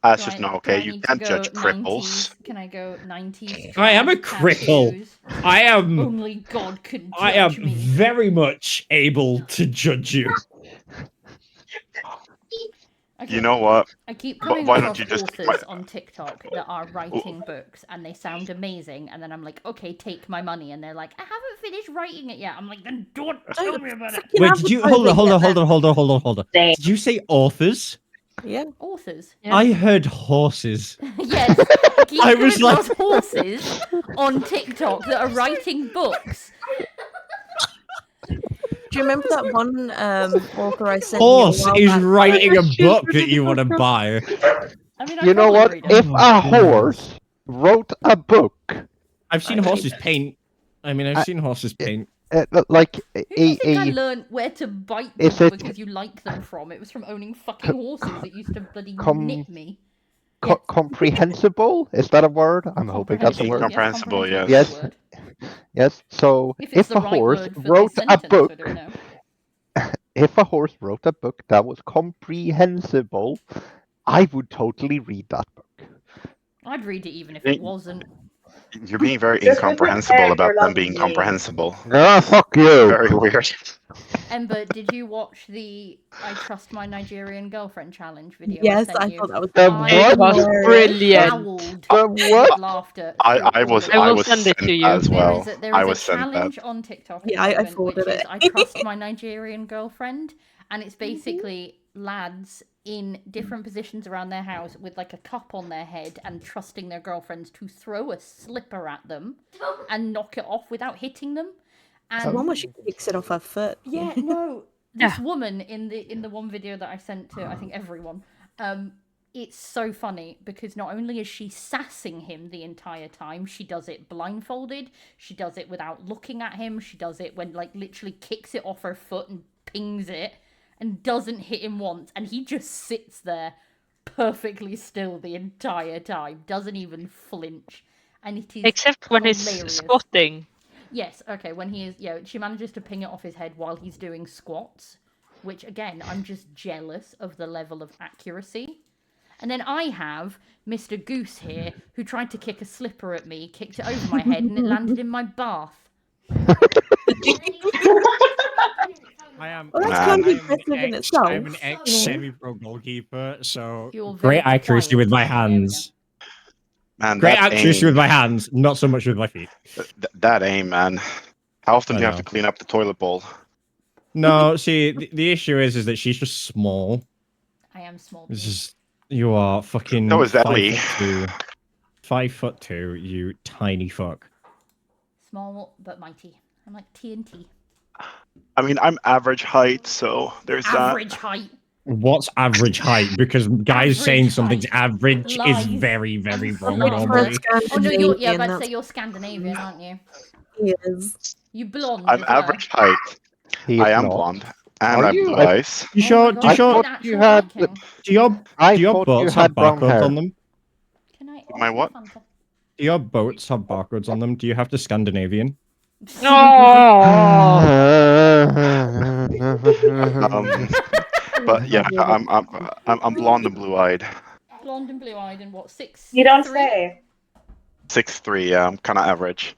F: That's
B: Do
F: just
B: I-
F: not
B: do
F: okay.
B: I
F: You
B: need to
F: can't
B: go
F: judge cripples.
B: 90s? Can I go 90s?
E: I am a
B: trad
E: cripple.
B: tattoos?
E: I am.
B: Only God can judge
E: I am
B: me.
E: very much able to judge you.
B: Okay.
F: You know what?
B: I keep coming
F: why
B: across
F: don't you just
B: authors on TikTok that are writing books and they sound amazing, and then I'm like, okay, take my money, and they're like, I haven't finished writing it yet. I'm like, then don't tell me about it.
E: Wait, did you hold on? Did you say authors?
H: Yeah.
B: Authors.
A: Yeah.
E: I heard horses.
B: Yes, I keep
E: I
B: coming
E: was like-
B: across horses on TikTok that are writing books.
H: Do you remember that one author I sent
E: Horse
H: you a while
E: is
H: back?
E: writing a book that you want to buy.
B: I mean, I'd
C: You know
B: probably
C: what?
B: read it.
C: If a horse wrote a book,
E: I've seen horses paint. I mean, I've seen horses paint.
C: like
B: Who do you think I
C: a
B: learned where to bite
C: Is
B: them
C: it-
B: because you like them from? It was from owning fucking horses that used to bloody
C: Com-
B: nip me.
C: comprehensible, is that a word? I'm hoping that's a word.
F: Incomprehensible, yes.
C: Yes.
B: is a word.
C: Yes. So
B: If it's the
C: a
B: right
C: horse
B: word for
C: wrote
B: this
C: a
B: sentence,
C: book,
B: I don't know.
C: if a horse wrote a book that was comprehensible, I would totally read that book.
B: I'd read it even if it wasn't.
F: You're being very
J: Just with the
F: incomprehensible about
J: character
F: them being
J: lovely.
F: comprehensible.
C: Ah, fuck you.
F: Very weird.
B: Ember, did you watch the I Trust My Nigerian Girlfriend challenge video?
H: Yes,
B: I sent
H: I
B: you?
H: thought that was
C: The
A: It was
H: hilarious.
A: brilliant.
B: Howled
C: The what?
B: with laughter.
F: I
B: through
F: was
B: all
A: I
B: of
A: will
F: was
A: send it
F: sent
A: to you.
F: as well.
B: There
F: I
B: is
F: was
B: a
F: sent that.
B: challenge on TikTok at
H: Yeah,
B: the
H: I
B: moment,
H: forwarded
B: which is
H: it.
B: I Trust My Nigerian Girlfriend, and it's basically lads in different positions around their house with like a cup on their head and trusting their girlfriends to throw a slipper at them and knock it off without hitting them.
H: The
B: And
H: one where she kicks it off her foot.
B: yeah, no. This
A: Yeah.
B: woman in the one video that I sent to I think everyone, it's so funny because not only is she sassing him the entire time, she does it blindfolded, she does it without looking at him, she does it when like literally kicks it off her foot and pings it and doesn't hit him once, and he just sits there perfectly still the entire time, doesn't even flinch. And it is
A: Except when
B: hilarious.
A: he's squatting.
B: Yes, okay, when he is, she manages to ping it off his head while he's doing squats, which, again, I'm just jealous of the level of accuracy. And then I have Mr. Goose here, who tried to kick a slipper at me, kicked it over my head, and it landed in my bath.
E: I am.
H: Well, that's
F: Man.
H: kind of
F: I
H: impressive in itself.
E: I'm an ex-semi-pro goalkeeper, so
B: You're very
E: great accuracy
B: quiet.
E: with my
B: There we go.
E: hands.
F: Man,
E: Great
F: that
E: accuracy
F: aim,
E: with my hands, not so much with my feet.
F: that aim, man. How often
E: I
F: do you have
E: know.
F: to clean up the toilet bowl?
E: No, see, the issue is that she's just small.
B: I am small.
E: This is you are fucking.
F: So is Ellie.
E: 5'2". 5'2", you tiny fuck.
B: Small but mighty. I'm like TNT.
F: I mean, I'm average height, so there's
B: Average height.
E: What's average height? Because guys
B: Average
E: saying something's
B: height.
E: average
B: Lies.
E: is very, very wrong
B: Average
E: normally.
B: Oh no, you're about to
H: Scandinavian,
B: say you're Scandinavian, aren't you?
H: He is.
B: You blonde.
F: I'm
B: as well.
F: average height.
C: He
F: I
C: is
F: am
C: not.
F: blonde, and
C: Are
F: I have
C: you?
F: blue
C: I-
F: eyes.
E: You
B: Oh
E: sure?
B: my
E: Do you
B: God,
E: sure?
B: an
C: thought
B: actual
C: you had-
B: Viking.
E: Do your
C: I
E: do your
C: thought you
E: boats
C: had
E: have
C: brown
E: barcodes
C: hair.
E: on them?
B: Can I?
F: My what?
B: Fanta?
E: Do your boats have barcodes on them? Do you have to Scandinavian?
A: No.
F: But yeah, I'm blonde and blue eyed.
B: blonde and blue-eyed, and what, 6'3"?
J: You don't say.
F: 6'3", yeah, I'm kind of average.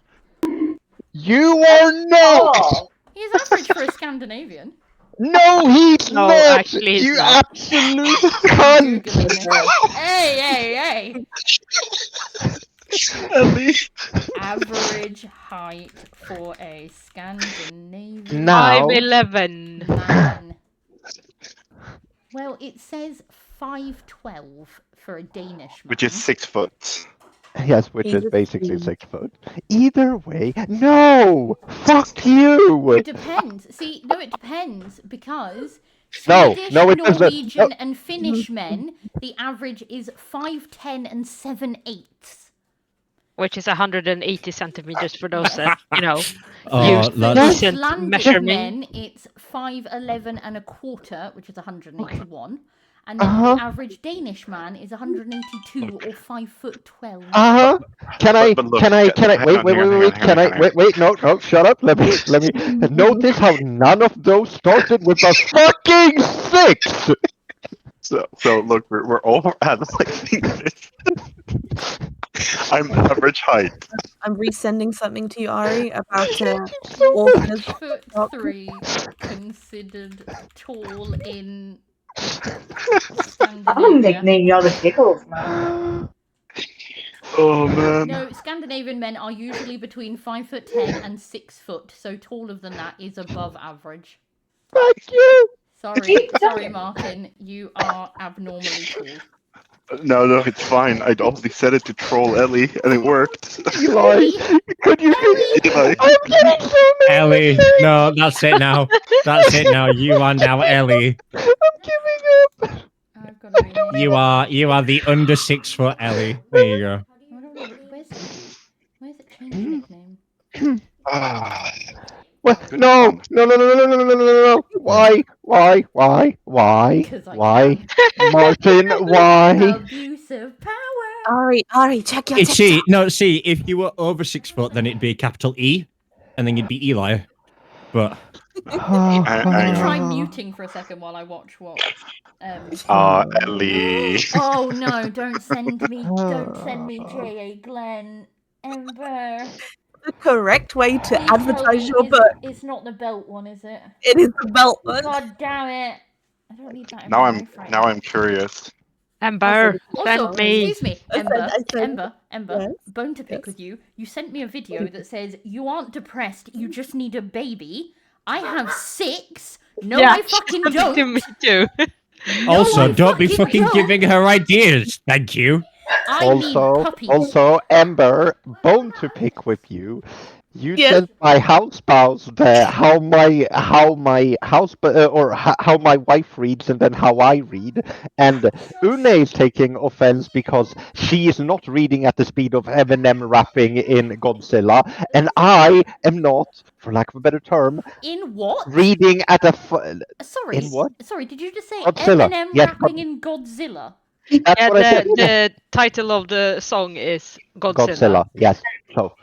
C: You are not!
J: Oh.
B: He's average for a Scandinavian.
C: No, he's
A: No,
C: not!
A: actually, he's
C: You
A: not.
C: absolute cunt!
B: Googling it. Hey!
F: Ellie.
B: Average height for a Scandinavian
C: Now,
A: 5'11".
B: man. Well, it says 5'12" for a Danish man.
F: Which is 6 foot.
C: yes, which
H: He's
C: is
H: a
C: basically
H: Swede.
C: 6 foot. Either way, no! Fuck you!
B: It depends. See, no, it depends because
C: No,
B: Swedish,
C: no, it doesn't.
B: Norwegian,
C: No.
B: and Finnish men, the average is 5'10" and 7/8".
A: Which is 180 centimeters for those that, you know,
E: Oh,
A: use
B: For
E: that's
A: decent
B: Icelandic
A: measurement.
B: men, it's 5'11" and a quarter, which is 181. And then the average Danish man is 182 or 5'12".
C: Uh-huh. Can I,
F: But look,
C: can I, can I,
F: hang
C: wait,
F: on,
C: wait,
F: hang on,
C: wait,
F: hang
C: wait,
F: on,
C: can
F: hang
C: I,
F: on.
C: wait, no, shut up, let me, notice how none of those started with a fucking 6!
F: So look, we're all analyzing this. I'm average height.
H: I'm resending something to you, Ari, about authors.
B: 6'3", considered tall in
J: I'm
B: Scandinavia.
J: making all the giggles, man.
F: Oh man.
B: No, Scandinavian men are usually between 5'10" and 6 foot, so taller than that is above average.
C: Fuck you!
B: Sorry, Martin, you are abnormally tall.
F: No, it's fine. I only said it to troll Ellie, and it worked.
C: Eli, could you
F: Eli.
C: I'm getting so many
E: Ellie. No, that's it now. That's it now. You are now Ellie.
C: I'm giving up!
B: I've got to rename
E: You are the under 6 foot Ellie. There you go.
B: Where's it changed nickname?
F: Ah,
C: What?
F: Good
C: No!
F: one.
C: No! Why?
B: Because I
C: Why?
B: can.
C: Martin, why?
B: Abuse of power.
H: Ari, check your
E: See,
H: TikTok.
E: see, if you were over 6 foot, then it'd be a capital E, and then you'd be Eli. But
B: I'm gonna
F: Hang
B: try
F: on.
B: muting for a second while I watch what.
F: Ellie.
B: Oh no! Don't send me J.A. Glenn. Ember.
H: The correct way to
B: Please tell
H: advertise
B: me
H: your book.
B: It's not the belt one, is it?
H: It is the belt one.
B: God damn it! I don't need that in
F: Now
B: my
F: I'm
B: life right
F: now curious.
A: Ember,
B: Also,
A: send me.
B: excuse me,
H: I said-
B: Ember,
H: yes,
B: bone to pick
H: yes.
B: with you. You sent me a video that says you aren't depressed, you just need a baby. I have 6. No,
A: Yeah,
B: I fucking
A: send it to
B: don't.
A: me too.
B: No,
E: also,
B: I
E: don't be
B: fucking
E: fucking
B: don't.
E: giving her ideas. Thank you.
B: I need puppies.
C: Also, Ember, bone to pick with you. You
H: Yes.
C: sent my house spouse how my how my wife reads and then how I read, and Une is taking offense because she is not reading at the speed of Eminem rapping in Godzilla, and I am not, for lack of a better term,
B: In what?
C: reading at a.
B: Sorry.
C: In what?
B: Sorry, did you just say
C: Godzilla.
B: Eminem
C: Yes,
B: rapping in Godzilla?
C: That's
A: Yeah,
C: what I said.
A: the title of the song is Godzilla.
C: Yes. So.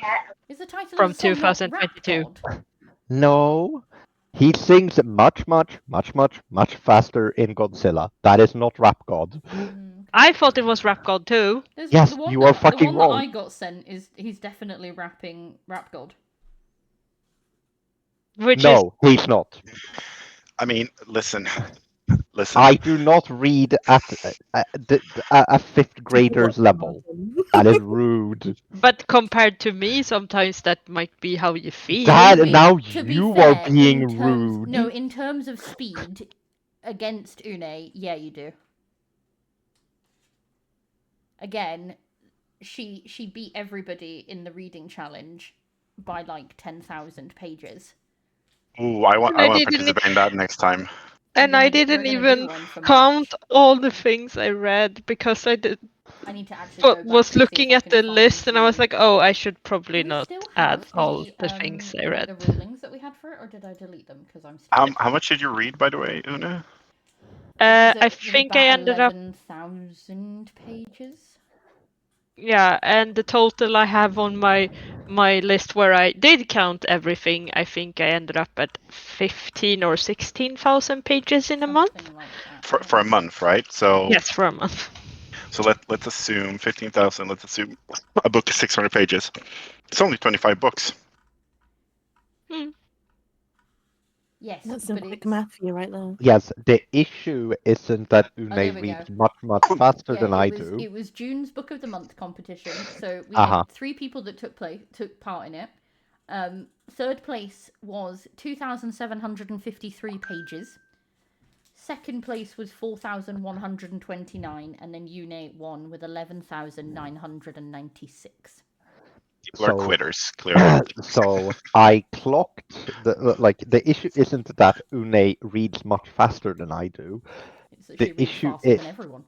B: Is the title
A: From
B: of the song not Rap
A: 2022.
B: God?
C: No, he sings much faster in Godzilla. That is not Rap God.
A: I thought it was Rap God too.
C: Yes,
B: the one
C: you
B: that,
C: are fucking
B: the one
C: wrong.
B: that I got sent is he's definitely rapping Rap God.
A: Which
C: No, he's not.
F: I mean, listen.
C: I do not read at a fifth grader's level. That is rude.
A: But compared to me, sometimes that might be how you feel.
C: Now
B: To be
C: you
B: fair,
C: are being
B: in terms,
C: rude.
B: No, in terms of speed, against Une, yeah, you do. Again, she beat everybody in the reading challenge by like 10,000 pages.
F: Ooh, I want
A: I
F: to
A: didn't-
F: participate in that next time.
A: And I
B: We're
A: didn't
B: gonna do
A: even
B: one for
A: count
B: March.
A: all the things I read because I did.
B: I need to actually go back
A: Was
B: and see
A: looking
B: if I
A: at
B: can
A: the
B: find
A: list and I was
B: the-
A: like, oh, I should probably
B: Do we
A: not
B: still
A: add
B: have
A: all the things I read.
B: The rulings that we had for it, or did I delete them? Because I'm still.
F: How much did you read, by the way, Una?
A: I think I ended up.
B: 11,000 pages.
A: Yeah, and the total I have on my list where I did count everything, I think I ended up at 15 or 16,000 pages in a month.
B: Something like that.
F: For a month, right? So
A: Yes, for a month.
F: So let's assume 15,000. Let's assume a book is 600 pages. It's only 25 books.
B: Yes,
H: That's some
B: but
H: quick
B: it's...
H: math for you right there.
C: Yes, the issue isn't that
B: there
C: Une
B: we
C: reads
B: go.
C: much faster
B: Yeah,
C: than
B: it
C: I
B: was,
C: do.
B: It was June's Book of the Month competition. So we
C: Uh-huh.
B: had 3 people that took part in it. Third place was 2,753 pages. Second place was 4,129, and then Une won with 11,996.
F: People are
C: So-
F: quitters, clearly.
C: So I clocked the issue isn't that Une reads much faster than I do.
B: It's that
C: The
B: she reads
C: issue
B: faster
C: is
B: than everyone.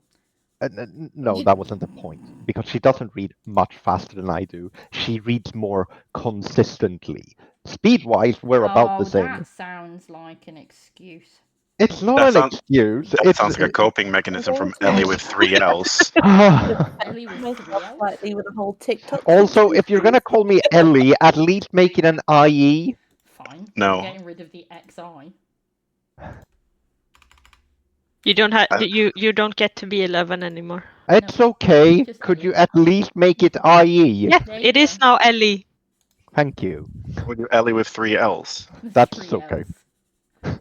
C: no, that wasn't the point because she doesn't read much faster than I do. She reads more consistently. Speed-wise, we're about the same.
B: That sounds like an excuse.
C: It's not
F: That
C: an
F: sounds-
C: excuse.
F: That sounds like a coping mechanism from Ellie with 3 L's.
B: Ellie with
H: Myself
B: 3 L's?
H: slightly with a whole TikTok.
C: Also, if you're gonna call me Ellie, at least make it an IE.
B: Fine.
F: No.
B: I'm getting rid of the XI.
A: You don't have you don't get to be 11 anymore.
C: It's okay.
B: just
C: Could you
B: Ellie.
C: at least make it IE?
A: Yeah,
B: There you
A: it is
B: go.
A: now Ellie.
C: Thank you.
F: Would you Ellie with 3 L's?
C: That's
B: 3
C: okay.
B: Ls.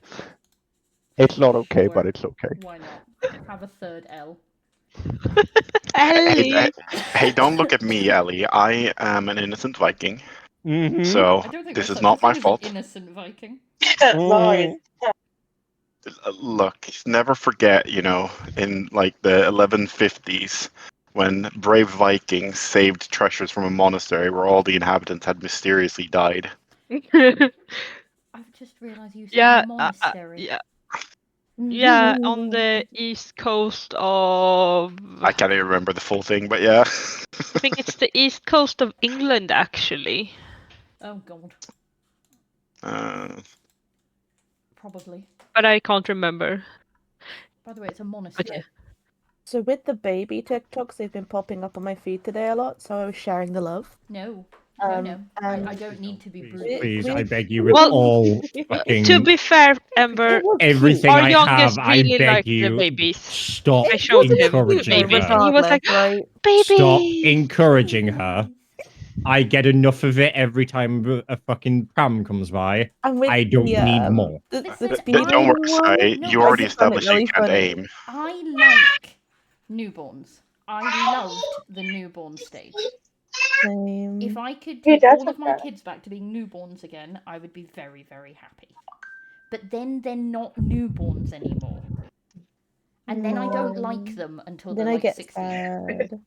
C: It's not okay,
B: Sure.
C: but it's okay.
B: Why not? Have a third L.
A: Ellie.
F: Hey, don't look at me, Ellie. I am an innocent Viking,
C: Mm-hmm.
F: so
B: I don't think
F: this
B: there's
F: is
B: such
F: not
B: a thing
F: my
B: as an
F: fault.
B: innocent Viking.
J: Lars.
F: Look, never forget, in like the 1150s, when brave Vikings saved treasures from a monastery where all the inhabitants had mysteriously died.
B: I've just realised you said
A: yeah,
B: monastery.
A: yeah, on the east coast of.
F: I can't even remember the full thing, but yeah.
A: I think it's the east coast of England, actually.
B: Oh god, probably.
A: But I can't remember.
B: By the way, it's a monastery.
A: Okay.
H: So with the baby TikToks, they've been popping up on my feed today a lot, so I was sharing the love.
B: No.
H: and
B: I don't need to be brutal.
E: Please,
H: we-
E: I beg you, with
A: Well,
E: all
A: To
E: fucking
A: be fair, Ember,
H: It was
E: everything
A: our
E: I
A: youngest
E: have, I
A: really
E: beg
A: liked the
E: you,
A: babies.
E: stop
A: I showed him
E: encouraging
A: babies,
E: her.
A: and he was like,
H: right?
A: "Baby."
E: Stop encouraging her. I get enough of it every time a fucking pram comes by.
H: And with
E: I don't need more.
H: The
B: Listen,
H: speeding
F: Don't worry,
H: one,
F: Sai.
B: No,
F: You
B: I
F: already
B: just found it
F: established you
H: really
F: can't
H: funny.
F: aim.
B: I like newborns. I loved the newborn stage.
H: same.
B: If I could
J: Who
B: take
J: does
B: all of my
J: that?
B: kids back to being newborns again, I would be very, very happy. But then they're not newborns anymore. And then I don't like them until
H: Then
B: they're
H: I
B: like
H: get
B: 16.
H: sad.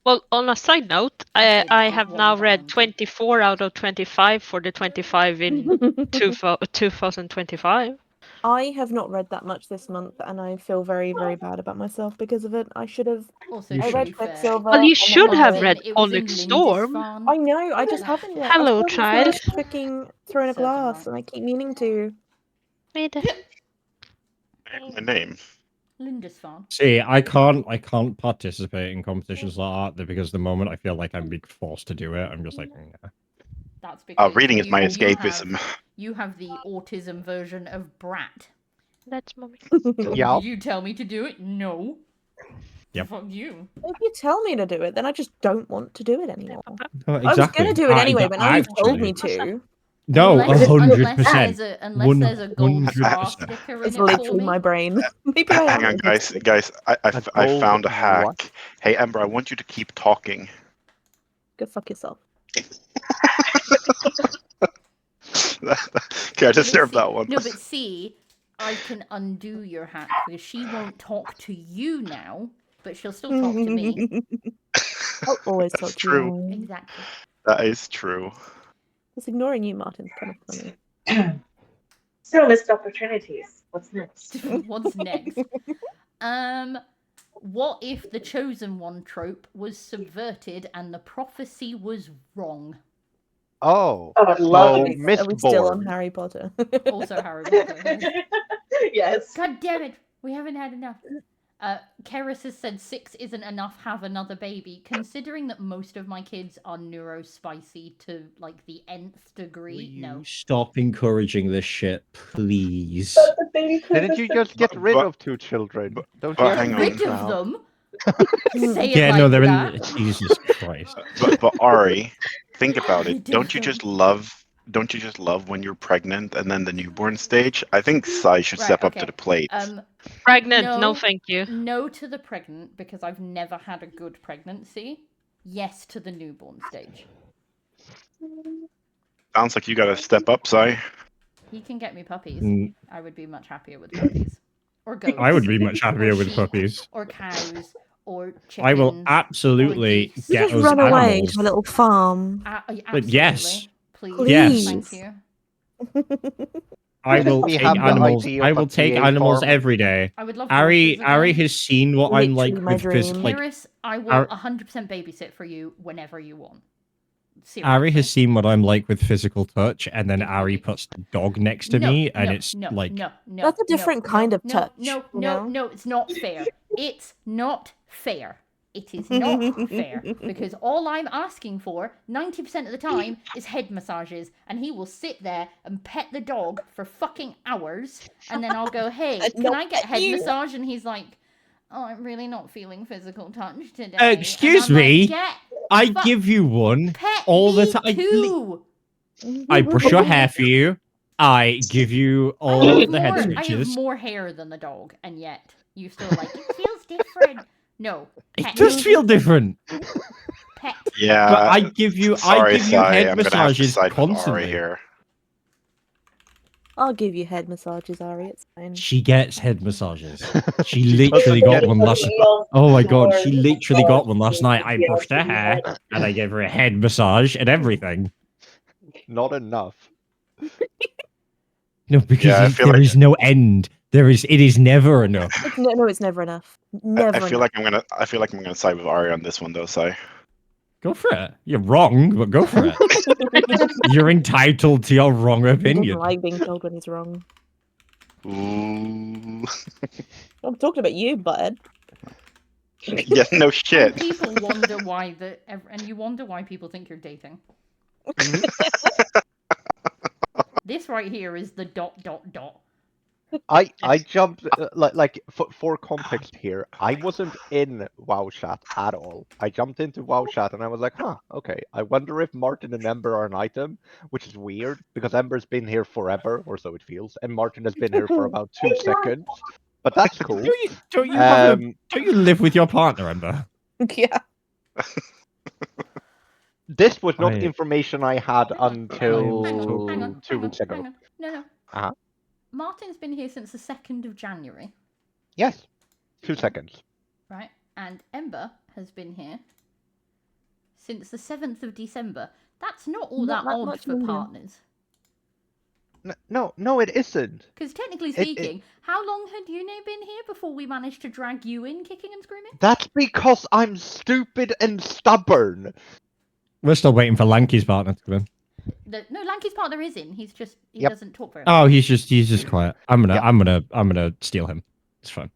A: Well, on a side note,
B: I say that
A: I
B: with
A: have
B: one
A: now read
B: behind.
A: 24 out of 25 for the 25 in 2025.
H: I have not read that much this month, and I feel very, very bad about myself because of it. I should have.
B: Also,
E: You
H: I
B: to
H: read
B: be fair,
H: Quicksilver.
A: Well, you
H: and
A: should
H: then
A: have
H: I-
A: read
B: it was in
A: Onyx Storm.
B: Lindisfarne.
H: I know. I just haven't yet.
A: Hello,
H: I still
A: child.
H: haven't finished freaking Throne of
B: Serves him
H: Glass,
B: right.
H: and I keep meaning to.
F: My name.
B: Lindisfarne.
E: See, I can't participate in competitions like that because the moment I feel like I'm being forced to do it, I'm just like, nah.
B: That's because
F: Reading is my
B: you
F: escapism.
B: You have the autism version of Brat.
A: That's mommy.
C: Yeah.
B: Did you tell me to do it? No.
E: Yep.
B: Fuck you.
H: If you tell me to do it, then I just don't want to do it anymore.
E: No,
H: I was going to do it anyway, but now you've told me to.
E: No,
B: Unless
E: 100%.
B: there's a gold
E: 100%.
B: star sticker in
H: It's
B: it for
H: literally
B: me.
H: my brain. Maybe I
F: Hang
H: am.
F: on, guys. I
C: gold
F: found a hack.
C: what?
F: Hey, Ember, I want you to keep talking.
H: Go fuck yourself.
F: Okay, I disturbed that one.
B: No, but see, I can undo your hack because she won't talk to you now, but she'll still talk to me.
H: I'll always
F: That's
H: talk to
F: true.
H: you.
B: Exactly.
F: That is true.
H: Just ignoring you, Martin's kind of funny.
J: So, missed opportunities. What's next?
B: What's next? What if the chosen one trope was subverted and the prophecy was wrong?
C: Oh,
J: Oh, I'd love
C: so
J: to be
C: Miss
H: Are we still on
C: Bourne.
H: Harry Potter?
B: Also Harry Potter.
J: Yes.
B: God damn it! We haven't had enough. Keris has said 6 isn't enough, have another baby. Considering that most of my kids are neurospicy to like the nth degree, no.
E: Stop encouraging this shit, please.
J: But the baby
C: Didn't you just get rid
F: but-
C: of 2 children? Don't
F: but
C: you have
F: hang
C: to
F: on.
B: Rid
C: think
B: of
C: now?
B: them? Say it
E: Yeah,
B: like
E: no, they're
B: that.
E: in. Jesus Christ.
F: But Ari, think about
B: Rid
F: it.
B: of
F: Don't you
B: them.
F: just love? Don't you just love when you're pregnant and then the newborn stage? I think Sai should
B: Right,
F: step up
B: okay.
F: to the plate.
A: Pregnant, no thank you.
B: No to the pregnant, because I've never had a good pregnancy. Yes to the newborn stage.
F: Sounds like you gotta step up, Sai.
B: He can get me puppies.
E: Mm.
B: I would be much happier with puppies. Or goats.
E: I would be much happier
B: or
E: with
B: sheep,
E: puppies.
B: Or cows. Or chickens.
E: I will absolutely
B: geese.
H: You
E: get
H: just
E: us
H: run away
E: animals.
H: to a little farm.
B: Absolutely.
E: yes.
B: Please.
E: Yes.
B: Thank you.
E: I will
C: We
E: take
C: have the
E: animals.
C: idea
E: I
C: of
E: will
C: a
E: take
C: PA
E: animals
C: farm.
E: every day.
B: I would love
E: Ari
B: horses again.
E: has seen what I'm like
H: Literally my
E: with
H: dream.
E: like
B: Iris, I will
E: Ar-
B: 100% babysit for you whenever you want. Seriously.
E: Ari has seen what I'm like with physical touch, and then Ari puts the dog next to me, and it's like
B: no.
H: That's a different kind of touch,
B: No,
H: you know?
B: no, it's not fair. It's not fair. It is not fair, because all I'm asking for 90% of the time is head massages, and he will sit there and pet the dog for fucking hours, and then I'll go, hey, can I get head massage? And he's like, oh, I'm really not feeling physical touch today.
E: Excuse
B: And I'm
E: me?
B: like,
E: I
B: fuck-
E: give you one
B: pet
E: all the
B: me
E: time.
B: too.
E: I brush your hair for you. I give you all the head
B: I have
E: scratches.
B: more hair than the dog, and yet you still like, it feels different. No,
E: It
B: pet
E: does
B: me.
E: feel different.
B: Pet.
F: Yeah.
E: But I give you
F: Sorry, Sai,
E: head
F: I'm gonna have to
E: massages
F: side with Ari
E: constantly.
F: here.
H: I'll give you head massages, Ari. It's fine.
E: She gets head massages. She
C: She
E: literally
C: doesn't
E: got
C: get
E: one last.
J: feels
E: Oh my god,
J: more
E: she literally got one last night. I
J: feels
E: brushed her
J: in the
E: hair
J: head.
E: and I gave her a head massage and everything.
C: Not enough.
E: No, because
F: Yeah, I feel
E: there
F: like-
E: is no end. It is never enough.
H: No, it's never enough. Never
F: I feel
H: enough.
F: like I'm gonna side with Ari on this one though, Sai.
E: Go for it. You're wrong, but go for it. You're entitled to your wrong
H: He doesn't
E: opinion.
H: like being told when he's wrong.
F: Ooh.
H: I'm talking about you, bud.
F: Yeah, no
B: And
F: shit.
B: people wonder why and you wonder why people think you're dating. This right here is the ...
C: I jumped for context here. I wasn't in WoW chat at all. I jumped into WoW chat and I was like, huh, okay. I wonder if Martin and Ember are an item, which is weird because Ember's been here forever, or so it feels, and Martin has been here for about 2 seconds. But that's cool.
E: Don't you have
C: Um,
E: don't you live with your partner, Ember?
H: Yeah.
C: This was not
E: I-
C: information I had until
B: hang on,
C: 2 weeks ago.
B: hang on. No.
C: Uh-huh.
B: Martin's been here since the 2nd of January,
C: Yes, 2 seconds.
B: right? And Ember has been here since the 7th of December. That's not all
H: Not
B: that
H: that
B: odd
H: much
B: for
H: longer.
B: partners.
C: No, it isn't.
B: Because technically
C: It-
B: speaking, how long had Yune been here before we managed to drag you in kicking and screaming?
C: That's because I'm stupid and stubborn.
E: We're still waiting for Lanky's partner to come in.
B: No, Lanky's partner is in. He's just he
C: Yep.
B: doesn't talk very
E: Oh,
B: much.
E: he's just quiet. I'm
C: Yeah.
E: gonna steal him. It's fine.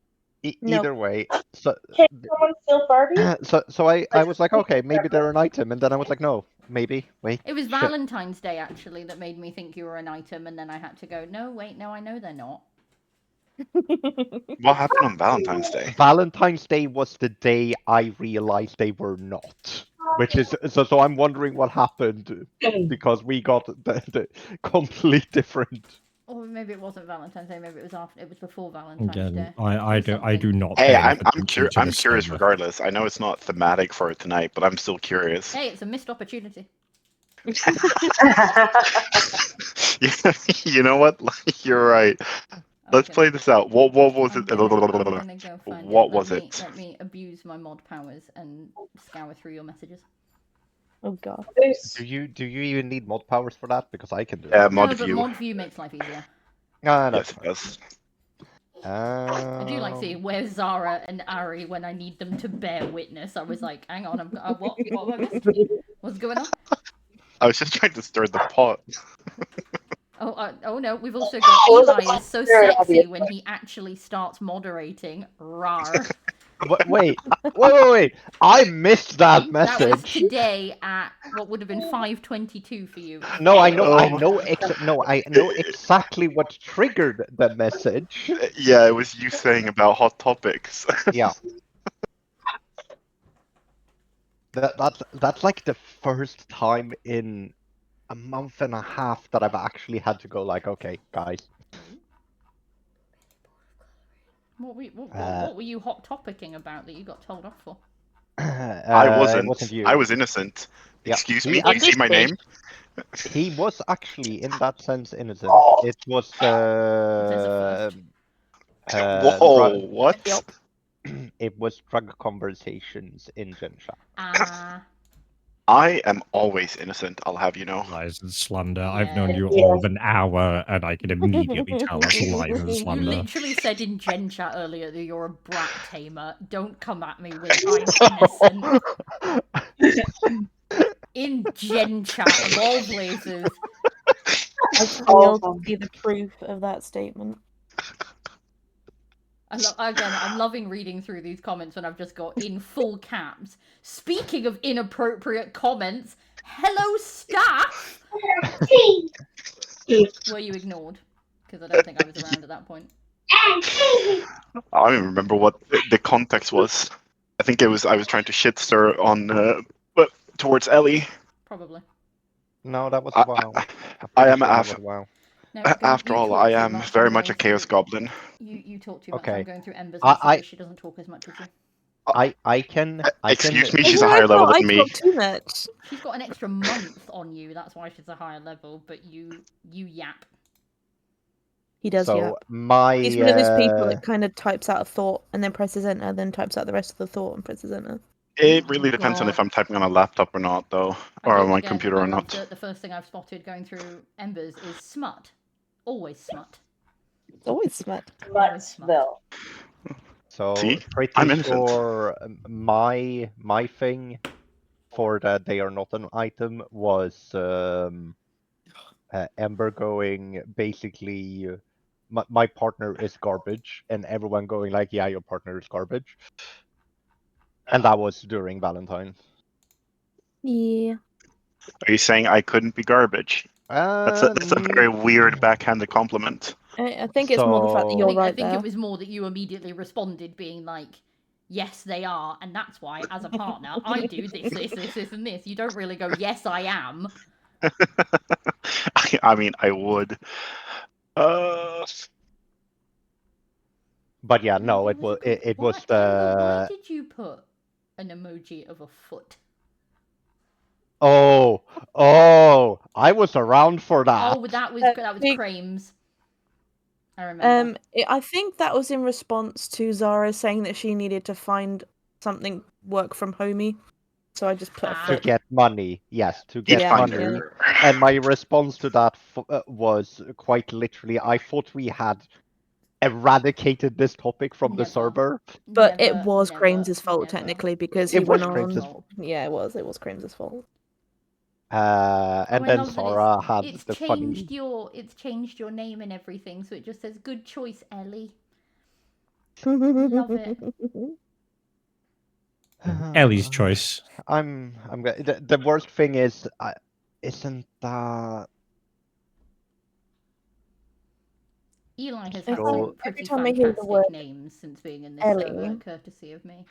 H: No.
C: Either way, so
J: Can someone steal Barbie?
C: so I was like, okay, maybe they're an item, and then I was like, no, maybe, wait.
B: It was
C: shit.
B: Valentine's Day actually that made me think you were an item, and then I had to go, no, wait, no, I know they're not.
F: What happened on Valentine's Day?
C: Valentine's Day was the day I realized they were not. Which is so I'm wondering what happened because we got the complete different.
B: Or maybe it wasn't Valentine's Day. Maybe it was after. It was before Valentine's
E: Again,
B: Day.
E: I do not.
F: Hey,
E: pay
F: I'm
E: attention to
F: I'm
E: this
F: curious
E: server.
F: regardless. I know it's not thematic for it tonight, but I'm still curious.
B: Hey, it's a missed opportunity.
F: You know what? You're right. Let's
B: Okay.
F: play this out. What was
B: I'm
F: it?
B: gonna go find
F: What
B: it.
F: was
B: Let me-
F: it?
B: Let me abuse my mod powers and scour through your messages.
H: Oh god.
C: Do you even need mod powers for that? Because I can do
F: Yeah,
C: it.
F: mod
B: no, but
F: view.
B: mod view makes life easier.
C: No,
F: Yes, it does.
B: I do like seeing where's Zara and Ari when I need them to bear witness. I was like, hang on, what have I missed? What's going on?
F: I was just trying to stir the pot.
B: Oh no, we've also got Eli is so sexy when he actually starts moderating. Rar.
C: Wait. I missed that
B: That was
C: message.
B: today at what would have been 5:22 for you.
C: No, I know, I
F: Oh.
C: know, I know exactly what triggered the message.
F: Yeah, it was you saying about hot topics.
C: Yeah. That's like the first time in a month and a half that I've actually had to go like, okay, guys.
B: What were you hot topicing about that you got told off for?
F: I
C: It wasn't you.
F: I was innocent.
C: Yeah,
F: Excuse
C: he
F: me, do you see my name?
C: He was actually, in that sense, innocent.
F: Oh.
C: It was
B: There's a first.
F: Whoa, what?
H: Yep.
C: it was drug conversations in Gensha.
F: I am always innocent, I'll have you know.
E: Lies and slander. I've known
B: Yeah.
E: you all of an hour, and I can immediately tell that's lies and
B: You
E: slander.
B: literally said in Gen Chat earlier that you're a brat tamer. Don't come at me with I'm innocent. In Gen Chat of all places.
H: I failed to see the proof of that statement.
B: Again, I'm loving reading through these comments when I've just got in full caps. Speaking of inappropriate comments, hello staff! Were you ignored? Because I don't think I was around at that point.
F: I don't even remember what the context was. I think I was trying to shit stir on towards Ellie.
B: Probably.
C: No, that was WoW.
F: I am
C: WoW.
B: No,
F: after all, I am very much a chaos goblin.
B: You talk too much.
C: Okay.
B: I'm going through Ember's messages. She doesn't talk as much as you.
C: I can.
F: Excuse me,
H: Oh,
F: she's a
H: I
F: higher level
H: thought
F: than
H: I
F: me.
H: talked too much.
B: She's got an extra month on you. That's why she's a higher level. But you yap.
H: He does,
C: So
H: yeah.
C: my.
H: He's one of those people that kind of types out a thought and then presses enter, then types out the rest of the thought and presses enter.
F: It really depends on
B: God.
F: if I'm typing on a laptop or not, though, or on my computer or not.
B: The first thing I've spotted going through Embers is smut. Always smut.
H: Always smut.
J: Muttsville.
C: So
F: See?
C: pretty
F: I'm innocent.
C: sure my thing for that they are not an item was Ember going basically my partner is garbage and everyone going like, yeah, your partner is garbage. And that was during Valentine's.
H: Yeah.
F: Are you saying I couldn't be garbage? That's a very weird backhanded compliment.
H: I think it's more the fact that you're right
B: I think
H: there.
B: it was more that you immediately responded being like, yes, they are, and that's why, as a partner, I do this, and this. You don't really go, yes, I am.
F: I mean, I would.
C: But yeah, no, it was
B: Why did you put an emoji of a foot?
C: Oh, I was around for that.
B: Oh, that was Crames. I remember.
H: I think that was in response to Zara saying that she needed to find something work from homey. So I just put a
C: To
H: foot.
C: get money, yes, to get money. And my response to that was quite literally, I thought we had eradicated this topic from the server.
H: But it was Crames' fault technically because he went on.
C: Crames'
H: Yeah, it was Crames' fault.
C: And then Sarah had the funny.
B: It's changed your name and everything, so it just says "Good choice, Ellie." Love it.
E: Ellie's choice.
C: The worst thing is, isn't that
B: Eli has had
C: So-
B: some pretty
H: Every time I hear the
B: fantastic
H: word
B: names since being in this
H: Ellie,
B: server, courtesy of me.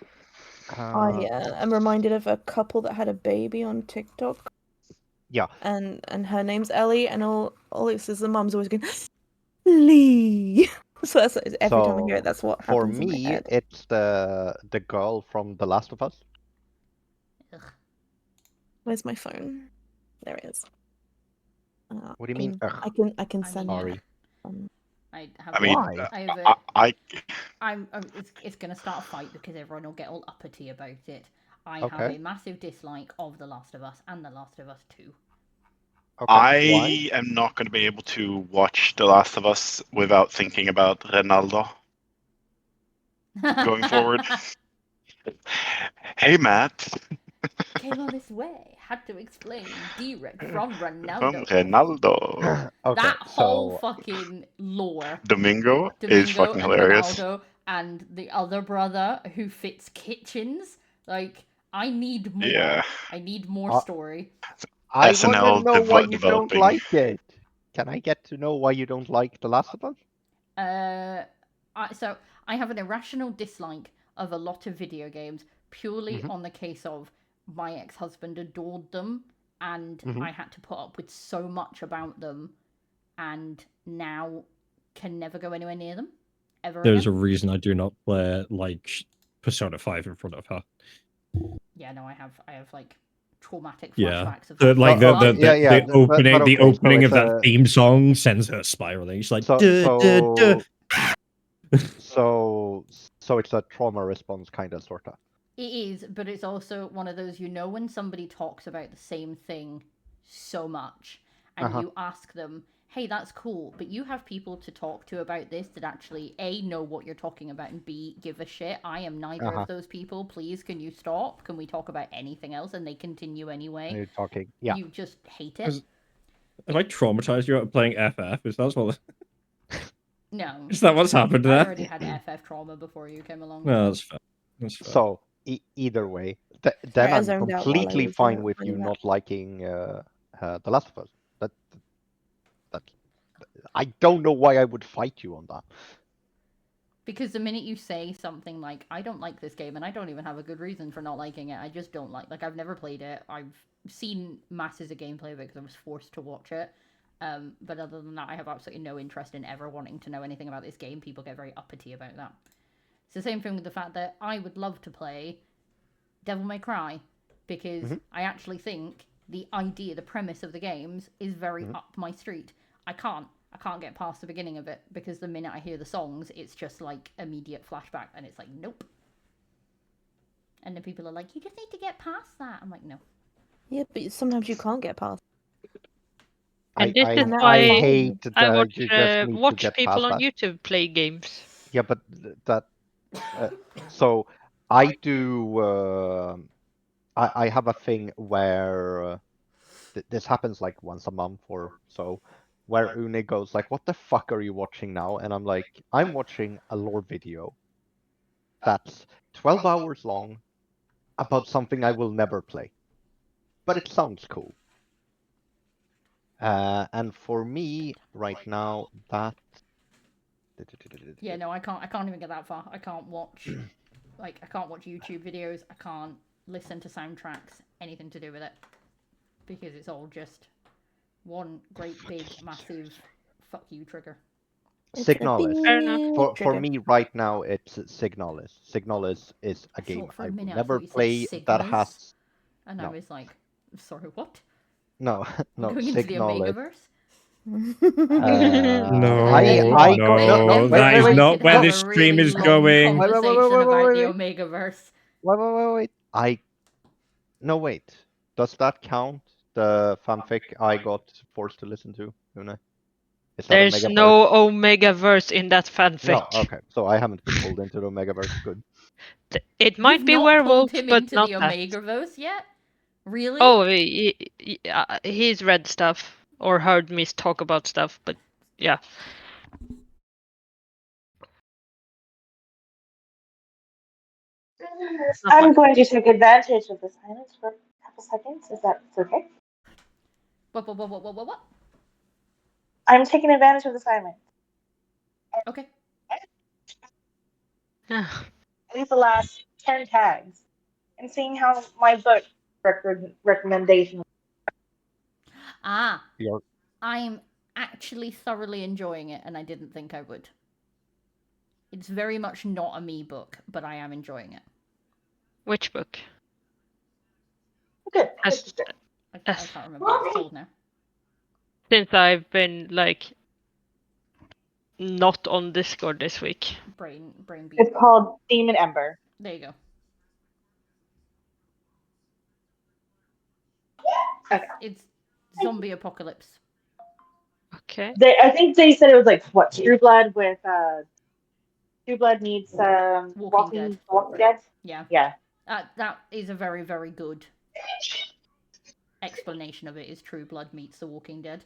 H: I am reminded of a couple that had a baby on TikTok.
C: Yeah.
H: And her name's Ellie, and all it says the mum's always going, Lee. So that's every time I hear it, that's what happens
C: For
H: in my
C: me,
H: head.
C: it's the girl from The Last of Us.
H: Where's my phone? There it is.
C: What do you mean?
H: I can send
C: Sorry.
H: it.
B: I
F: mean,
B: have it's gonna start a fight because everyone will get all uppity about it. I have
C: Okay.
B: a massive dislike of The Last of Us and The Last of Us 2.
F: I am not going to be able to watch The Last of Us without thinking about Ronaldo going forward. Hey, Matt.
B: came on this way. Had to explain. Direct from
F: From
B: Ronaldo.
F: Ronaldo.
C: Okay,
B: That whole
C: so
B: fucking lore.
F: Domingo is
B: Domingo
F: fucking
B: and
F: hilarious.
B: Ronaldo and the other brother who fits kitchens. Like, I need more.
F: Yeah.
B: I need more
C: Uh,
B: story.
C: I want to
F: SNL
C: know why you don't
F: developing.
C: like it. Can I get to know why you don't like The Last of Us?
B: So I have an irrational dislike of a lot of video games purely
C: Mhm.
B: on the case of my ex-husband adored them and
C: Mhm.
B: I had to put up with so much about them and now can never go anywhere near them ever
E: There's a
B: again.
E: reason I do not play like Persona 5 in front of her.
B: Yeah, no, I have like traumatic
E: Yeah.
B: flashbacks of
E: The,
B: that.
E: like
C: Oh, okay, yeah,
E: the opening
C: but
E: the
C: okay, so
E: opening
C: it's
E: of that theme song sends her spiraling. She's like,
C: so
E: duh, duh, duh.
C: so it's a trauma response kind of sorta.
B: It is, but it's also one of those, when somebody talks about the same thing so much and you ask them, hey, that's cool, but you have people to talk to about this that actually, A, know what you're talking about, and B, give a shit. I am neither of those people. Please, can you stop? Can we talk about anything else? And they continue anyway.
C: You're talking, yeah.
B: You just hate it.
E: Have I traumatized you out of playing FF? Is that what?
B: No.
E: Is that what's happened
B: I
E: there?
B: already had FF trauma before you came along.
E: No, that's fair. That's fair.
C: So either way, then
H: I
C: I'm
H: zoned out while I
C: completely
H: was,
C: fine with
H: finding
C: you
H: that.
C: not liking The Last of Us. That I don't know why I would fight you on that.
B: Because the minute you say something like, I don't like this game, and I don't even have a good reason for not liking it, I just don't like I've never played it. I've seen masses of gameplay of it because I was forced to watch it. But other than that, I have absolutely no interest in ever wanting to know anything about this game. People get very uppity about that. It's the same thing with the fact that I would love to play Devil May Cry, because I actually think the idea, the premise of the games is very up my street. I can't get past the beginning of it because the minute I hear the songs, it's just like immediate flashback, and it's like, nope. And then people are like, you just need to get past that. I'm like, no.
H: Yeah, but sometimes you can't get past.
A: And this is
H: I
A: why
C: hate
A: I
C: that
A: watch
C: you just need to
A: watch
C: get
A: people
C: past
A: on
C: that.
A: YouTube play games.
C: Yeah, but that. So I do. I have a thing where this happens like once a month or so, where Une goes like, "What the fuck are you watching now?" And I'm like, "I'm watching a lore video that's 12 hours long about something I will never play, but it sounds cool." And for me right now, that.
B: Yeah, no, I can't even get that far. I can't watch I can't watch YouTube videos. I can't listen to soundtracks, anything to do with it, because it's all just one great big massive fuck you trigger.
C: Signalis.
A: Fair enough.
C: For me right now, it's Signalis. Signalis is a game
B: For
C: I
B: a
C: will
B: minute, I
C: never
B: thought you said
C: play that
B: Sigmas,
C: has.
B: and I
C: No,
B: was like, sorry, what?
C: no, no.
B: Going into the
C: Signalis.
B: Omegaverse?
E: No,
C: I go no,
E: that is
C: wait,
E: not where
C: no,
E: this stream is going.
B: Conversation about the Omegaverse.
C: Wait. Wait. Does that count? The fanfic I got forced to listen to, Una? Is that
A: There's
C: Omegaverse?
A: no Omegaverse in that fanfic.
C: No, okay. So I haven't been pulled into the Omegaverse. Good.
A: It might
B: You've
A: be
B: not
A: werewolves,
B: pulled him
A: but
B: into
A: not
B: the
A: that.
B: Omegaverse yet? Really?
A: Oh, he's read stuff or heard me talk about stuff, but yeah.
J: I'm going to take advantage of the silence for a couple seconds. Is that okay?
B: What?
J: I'm taking advantage of the silence.
B: Okay.
J: These the last 10 tags and seeing how my book recommendation.
B: I'm actually thoroughly enjoying it, and I didn't think I would. It's very much not a me book, but I am enjoying it.
A: Which book?
J: Good.
B: I can't remember what it's called now.
A: Since I've been like not on Discord this week.
B: Brain beat.
J: It's called Demon Ember.
B: There you go.
J: Okay.
B: It's zombie apocalypse.
A: Okay.
J: I think they said it was like what True Blood with True Blood meets Walking Dead.
B: Yeah.
J: Yeah.
B: That is a very, very good explanation of it is True Blood meets The Walking Dead.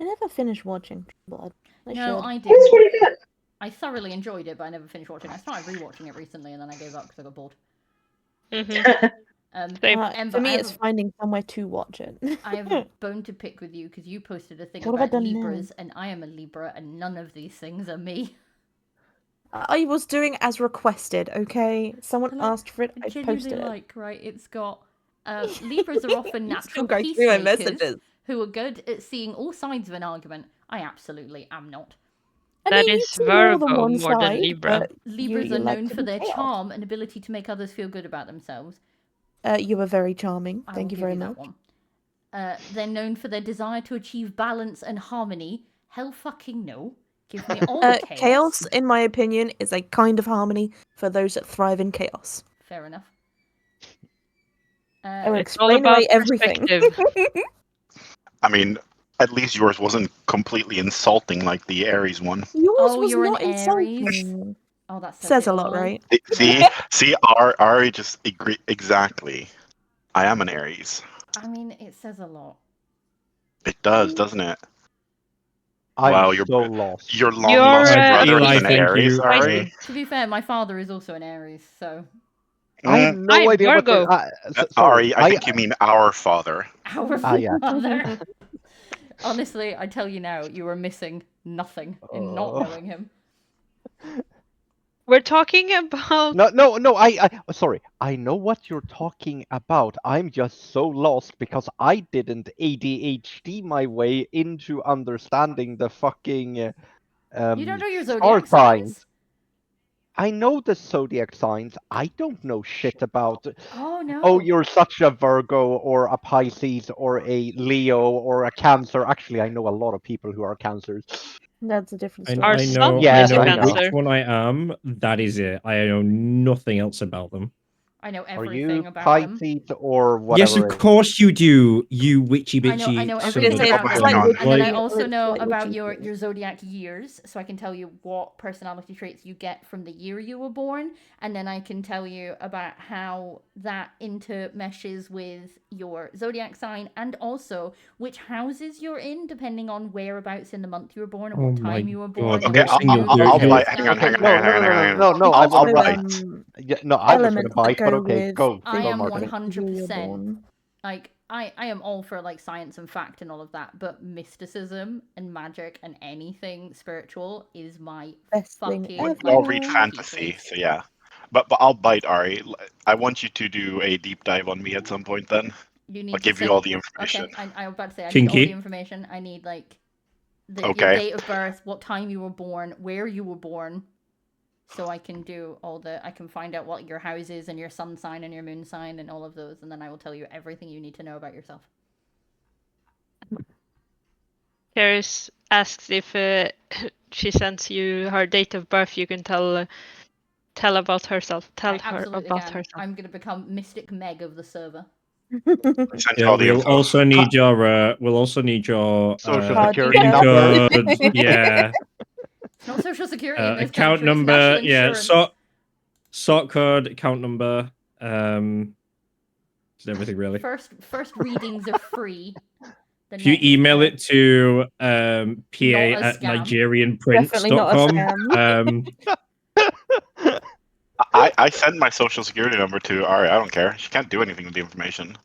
H: I never finished watching True Blood.
B: No, I
J: It was
B: didn't.
J: pretty good.
B: I thoroughly enjoyed it, but I never finished watching. I started rewatching it recently, and then I gave up because I got bored.
A: Same.
H: For me, it's finding somewhere to watch it.
B: I have a bone to pick with you because you posted a thing
H: What have I
B: about
H: done now?
B: Libras, and I am a Libra, and none of these things are me.
H: I was doing as requested, okay? Someone asked for it, I
B: genuinely
H: posted it.
B: right? It's got Libras are often
H: You still
B: natural
H: go through my
B: peacemakers
H: messages.
B: who are good at seeing all sides of an argument. I absolutely am not.
A: That is Virgo more than Libra.
B: Libras are
H: like
B: known
H: to
B: for
H: be
B: their
H: chaos.
B: charm and ability to make others feel good about themselves.
H: You were very charming.
B: I
H: Thank
B: will
H: you very
B: give
H: much.
B: that one. They're known for their desire to achieve balance and harmony. Hell fucking no. Give me all the chaos.
H: Chaos, in my opinion, is a kind of harmony for those that thrive in chaos.
B: Fair enough.
H: I will
A: It's all
H: explain
A: about
H: away everything.
A: perspective.
F: I mean, at least yours wasn't completely insulting like the Aries one.
H: Yours was
B: you're
H: not
B: an Aries?
H: insulting.
B: Oh, that
H: Says a lot, right?
F: See, Ari just agree exactly. I am an Aries.
B: I mean, it says a lot.
F: It does, doesn't it?
C: I'm
F: wow,
C: so lost.
F: Your long lost brother
E: Eli,
F: is an
E: thank
F: Aries,
E: you.
F: Ari.
B: To be fair, my father is also an Aries, so.
C: I have no
A: I'm
C: idea what
A: Virgo.
C: sorry,
F: Ari, I think you mean our father.
B: Our
C: yeah.
B: father. Honestly, I tell you now, you are missing nothing in not knowing him.
A: We're talking about.
C: No. I sorry. I know what you're talking about. I'm just so lost because I didn't ADHD my way into understanding the fucking
B: You don't know your
C: star
B: zodiac signs?
C: I know the zodiac signs. I don't know shit about.
B: Oh no.
C: Oh, you're such a Virgo or a Pisces or a Leo or a Cancer. Actually, I know a lot of people who are Cancers.
H: That's a different story.
A: Our
E: I
A: sun
E: know,
C: Yes,
E: I
C: I
E: know
C: know.
E: which one I am. That is it. I know nothing else about them.
B: I know
C: Are
B: everything
C: you
B: about them.
C: Pisces or whatever?
E: Yes, of course you do. You witchy bitchy.
B: I know
H: I was
B: everything
H: gonna say,
B: about
H: it's
B: them.
H: like
B: And then I
H: witchy,
B: also
H: it's
B: know
H: like
B: about
H: witchy
B: your
H: things.
B: zodiac years, so I can tell you what personality traits you get from the year you were born, and then I can tell you about how that intermeshes with your zodiac sign, and also which houses you're in, depending on whereabouts in the month you were born and what time you were born.
E: God,
B: and
F: Okay,
E: next thing
B: what
E: you'll
F: I'll
E: do,
F: bite. Hang on.
C: No.
F: I'll
H: Because
F: bite.
C: No, I was gonna
H: elements
C: bite,
H: that
C: but
H: go
C: okay,
H: with
C: go.
B: I
C: Go,
B: am
C: Martin.
B: 100%. Like, I am all for, like, science and fact and all of that, but mysticism and magic and anything spiritual is my
H: Best thing
B: fucking,
H: ever.
F: We all
B: like,
F: read
B: happy
F: fantasy,
B: place.
F: so yeah. But I'll bite, Ari. I want you to do a deep dive on me at some point. Then
B: You need
F: I'll
B: to
F: give you
B: send...
F: all the information.
B: Okay, I was about to say, I need all the
E: Kinky.
B: information. I need, like, your
F: Okay.
B: date of birth, what time you were born, where you were born, so I can do all the... I can find out what your house is and your sun sign and your moon sign and all of those, and then I will tell you everything you need to know about yourself.
A: Paris asks if she sends you her date of birth. You can tell about herself. Tell
B: I
A: her
B: absolutely
A: about
B: can.
A: herself.
B: I'm going to become Mystic Meg of the server.
F: I sent you
E: Yeah,
F: all the
E: we'll
F: info.
E: also need your. We'll also need your
C: Social
H: Card
C: security
E: PIN
C: number.
E: code. Yeah.
B: It's not social security in this
E: Account
B: country. It's
E: number.
B: national
E: Yeah.
B: insurance.
E: Sort code. Account number. It's everything really.
B: First readings are free. The
E: If you
B: next,
E: email it to PA
B: Not a
E: at
B: scam.
H: Definitely not a
E: nigerianprints.com.
F: I sent my social security number to Ari. I don't care. She can't do anything with the information.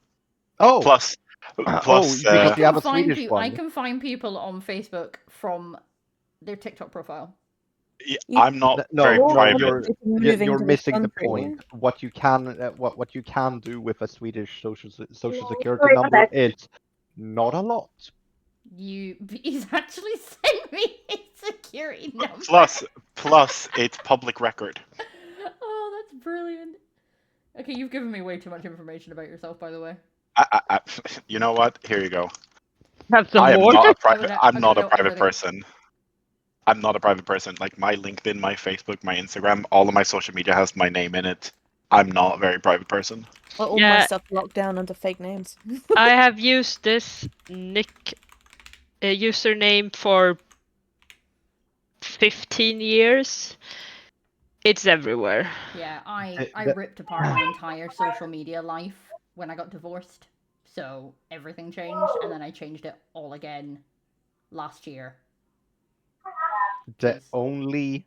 C: Oh.
F: Plus,
C: because
B: I
C: you have a
B: can find
C: Swedish one.
B: I can find people on Facebook from their TikTok profile.
F: I'm not very private.
C: You're missing the point. What you can do with a Swedish social security number is not a lot.
B: He's actually sent me his security number.
F: Plus, it's public record.
B: Oh, that's brilliant. Okay, you've given me way too much information about yourself, by the way.
F: You know what? Here you go.
A: Have some
F: I am
A: more.
F: not a private. I'm
B: I
F: not a
B: know
F: private
B: everything.
F: person. I'm not a private person. Like my LinkedIn, my Facebook, my Instagram, all of my social media has my name in it. I'm not a very private person.
H: Well, all my stuff locked down under fake names.
A: I have used this username for 15 years. It's everywhere.
B: Yeah, I ripped apart my entire social media life when I got divorced. So everything changed, and then I changed it all again last year.
C: The
B: 'Cause
C: only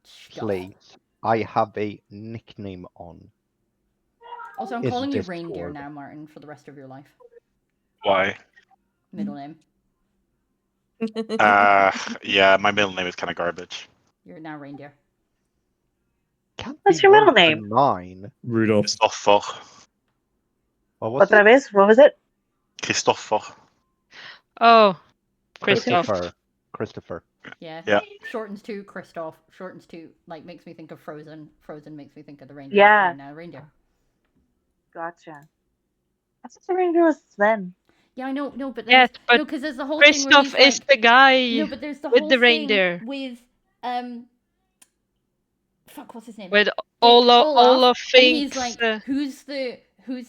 B: stuff.
C: place I have a nickname on
B: Also, I'm
C: is
B: calling you Reindeer
C: Discord.
B: now, Martin, for the rest of your life.
F: Why?
B: Middle name.
F: Yeah, my middle name is kind of garbage.
B: You're now Reindeer.
C: Can't
J: What's
C: be
J: your middle
C: worse than
J: name?
C: mine.
E: Rudolph.
F: Christopher.
C: What was
J: Otra
C: it?
J: vez? What was it?
F: Christopher.
A: Oh, Christoph.
C: Christopher.
B: Yeah.
F: Yeah.
B: Shortens to Kristoff. Shortens to, like, makes me think of Frozen. Frozen makes me think of the reindeer.
J: Yeah.
B: You're now Reindeer.
J: Gotcha. I thought the reindeer was Sven.
B: Yeah, I know. No, but
A: Yes,
B: there's
A: but
B: no, because there's the whole thing where
A: Christoph
B: he's
A: is
B: like,
A: the guy
B: no, but there's the
A: with
B: whole
A: the
B: thing
A: reindeer.
B: with fuck, what's his name?
A: With Olaf
B: and he's
A: thinks.
B: like, who's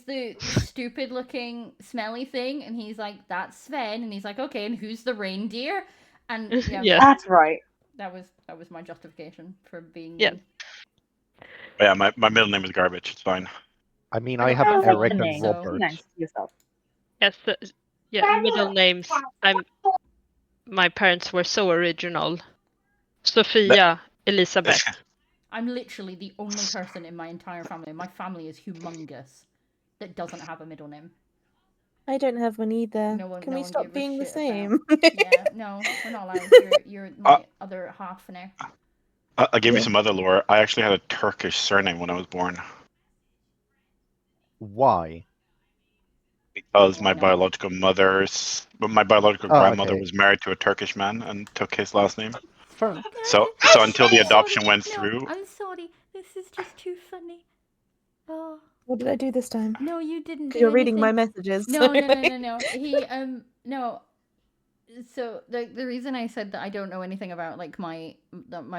B: the stupid looking smelly thing? And he's like, that's Sven. And he's like, okay, and who's the reindeer? And yeah,
A: Yes.
J: That's right.
B: that was my justification for being
A: Yeah.
B: mean.
F: Yeah, my middle name is garbage. It's fine.
C: I mean,
B: I
C: I
B: don't
C: have
B: have
C: Eric
B: one,
C: and
B: so-
J: Be
C: Robert.
J: nice to yourself.
A: Yes. Yeah. Middle names. My parents were so original. Sophia Elisabeth.
B: I'm literally the only person in my entire family. My family is humongous that doesn't have a middle name.
H: I don't have one either.
B: No one,
H: Can
B: no
H: we
B: one
H: stop
B: gave a
H: being the
B: shit
H: same?
B: Yeah, no, we're not allowed. You're my other half now.
F: I'll give you
H: Yeah.
F: some other lore. I actually had a Turkish surname when I was born
C: Why?
F: because
B: Why
F: my
B: not?
F: biological
C: Oh,
F: grandmother
C: okay.
F: was married to a Turkish man and took his last name.
C: Fair.
F: So until the adoption went through,
B: I'm sorry. This is just too funny. Oh.
H: What did I do this time?
B: No, you didn't do
H: You're reading my
B: anything.
H: messages.
B: No. He no. So the reason I said that I don't know anything about like my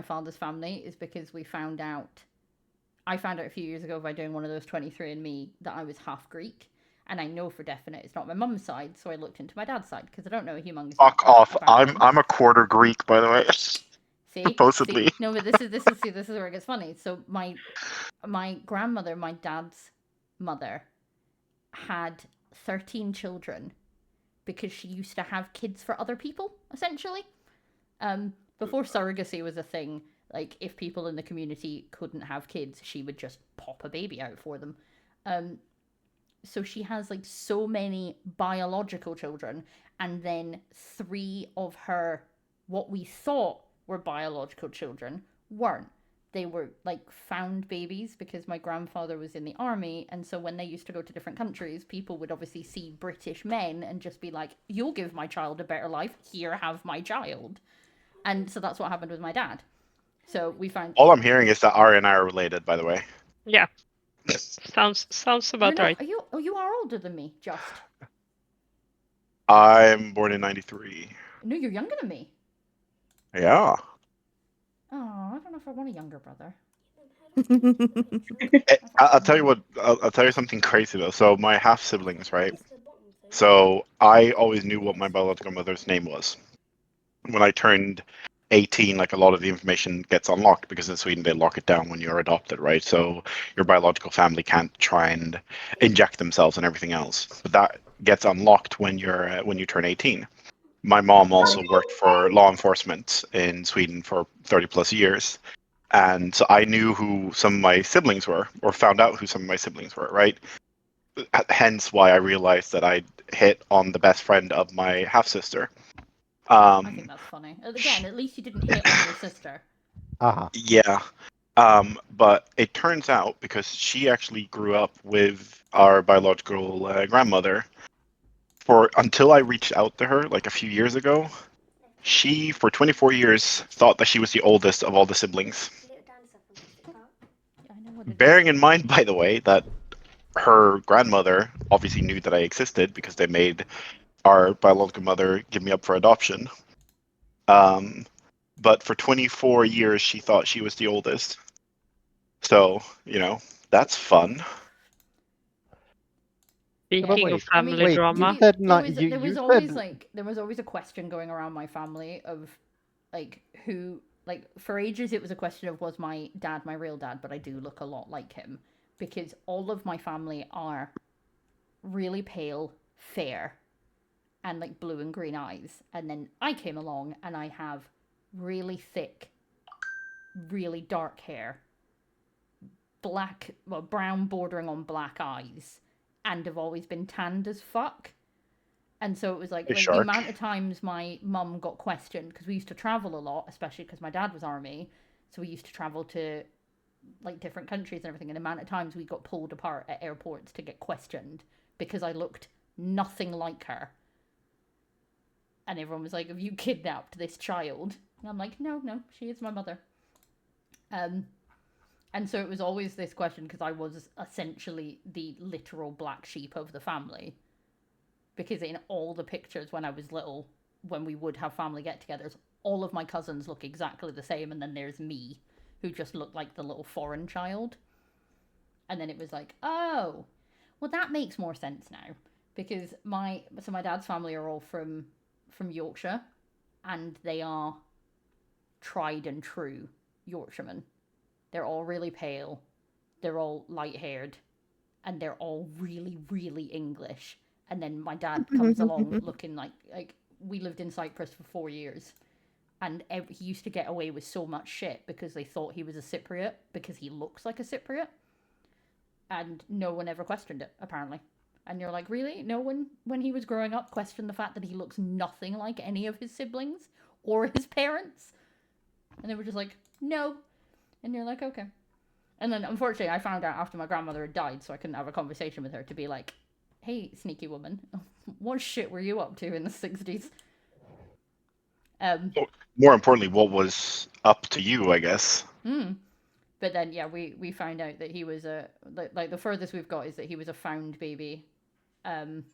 B: father's family is because I found out a few years ago by doing one of those 23andMe that I was half Greek, and I know for definite it's not my mum's side, so I looked into my dad's side because I don't know a humongous
F: fuck
B: amount
F: off.
B: about him.
F: I'm a quarter Greek, by the way. Supposedly.
B: See? No, but this is where it gets funny. So my grandmother, my dad's mother, had 13 children because she used to have kids for other people, essentially. Before surrogacy was a thing, like if people in the community couldn't have kids, she would just pop a baby out for them. So she has like so many biological children, and then 3 of her what we thought were biological children weren't. They were like found babies because my grandfather was in the army, and so when they used to go to different countries, people would obviously see British men and just be like, you'll give my child a better life, here, have my child. And so that's what happened with my dad. So we found
F: All I'm hearing is that Ari and I are related, by the way.
A: Yeah. Sounds about right.
B: You are older than me, just.
F: I'm born in 93.
B: No, you're younger than me.
F: Yeah.
B: Oh, I don't know if I want a younger brother.
F: I'll tell you what. I'll tell you something crazy though. So my half siblings, right? So I always knew what my biological mother's name was. When I turned 18, like a lot of the information gets unlocked because in Sweden they lock it down when you're adopted, right? So your biological family can't try and inject themselves and everything else. But that gets unlocked when you turn 18. My mom also worked for law enforcement in Sweden for 30 plus years. And so I knew who some of my siblings were, or found out who some of my siblings were, right? Hence why I realized that I'd hit on the best friend of my half sister.
B: I think that's funny. Again, at least you didn't hit on your sister.
F: Yeah. But it turns out because she actually grew up with our biological grandmother, until I reached out to her like a few years ago, she for 24 years thought that she was the oldest of all the siblings. Bearing in mind, by the way, that her grandmother obviously knew that I existed because they made our biological mother give me up for adoption. But for 24 years, she thought she was the oldest. So, that's fun.
A: Speaking of family drama,
B: there was always a question going around my family of like who, like for ages it was a question of was my dad my real dad, but I do look a lot like him because all of my family are really pale, fair, and like blue and green eyes. And then I came along and I have really thick, really dark hair, brown bordering on black eyes, and have always been tanned as fuck. And so it was like the amount of times my mum got questioned, because we used to travel a lot, especially because my dad was army, so we used to travel to like different countries and everything, and the amount of times we got pulled apart at airports to get questioned because I looked nothing like her. And everyone was like, have you kidnapped this child? And I'm like, no, she is my mother. And so it was always this question, because I was essentially the literal black sheep of the family. Because in all the pictures when I was little, when we would have family get-togethers, all of my cousins look exactly the same, and then there's me, who just looked like the little foreign child. And then it was like, oh, well, that makes more sense now. Because my dad's family are all from Yorkshire, and they are tried and true Yorkshiremen. They're all really pale, they're all light-haired, and they're all really, really English. And then my dad comes along looking like we lived in Cyprus for 4 years, and he used to get away with so much shit because they thought he was a Cypriot because he looks like a Cypriot, and no one ever questioned it, apparently. And you're like, really? No one, when he was growing up, questioned the fact that he looks nothing like any of his siblings or his parents? And they were just like, no. And you're like, okay. And then, unfortunately, I found out after my grandmother had died, so I couldn't have a conversation with her to be like, hey, sneaky woman, what shit were you up to in the 60s?
F: More importantly, what was up to you, I guess.
B: But then, yeah, we found out that he was like the furthest we've got is that he was a found baby, and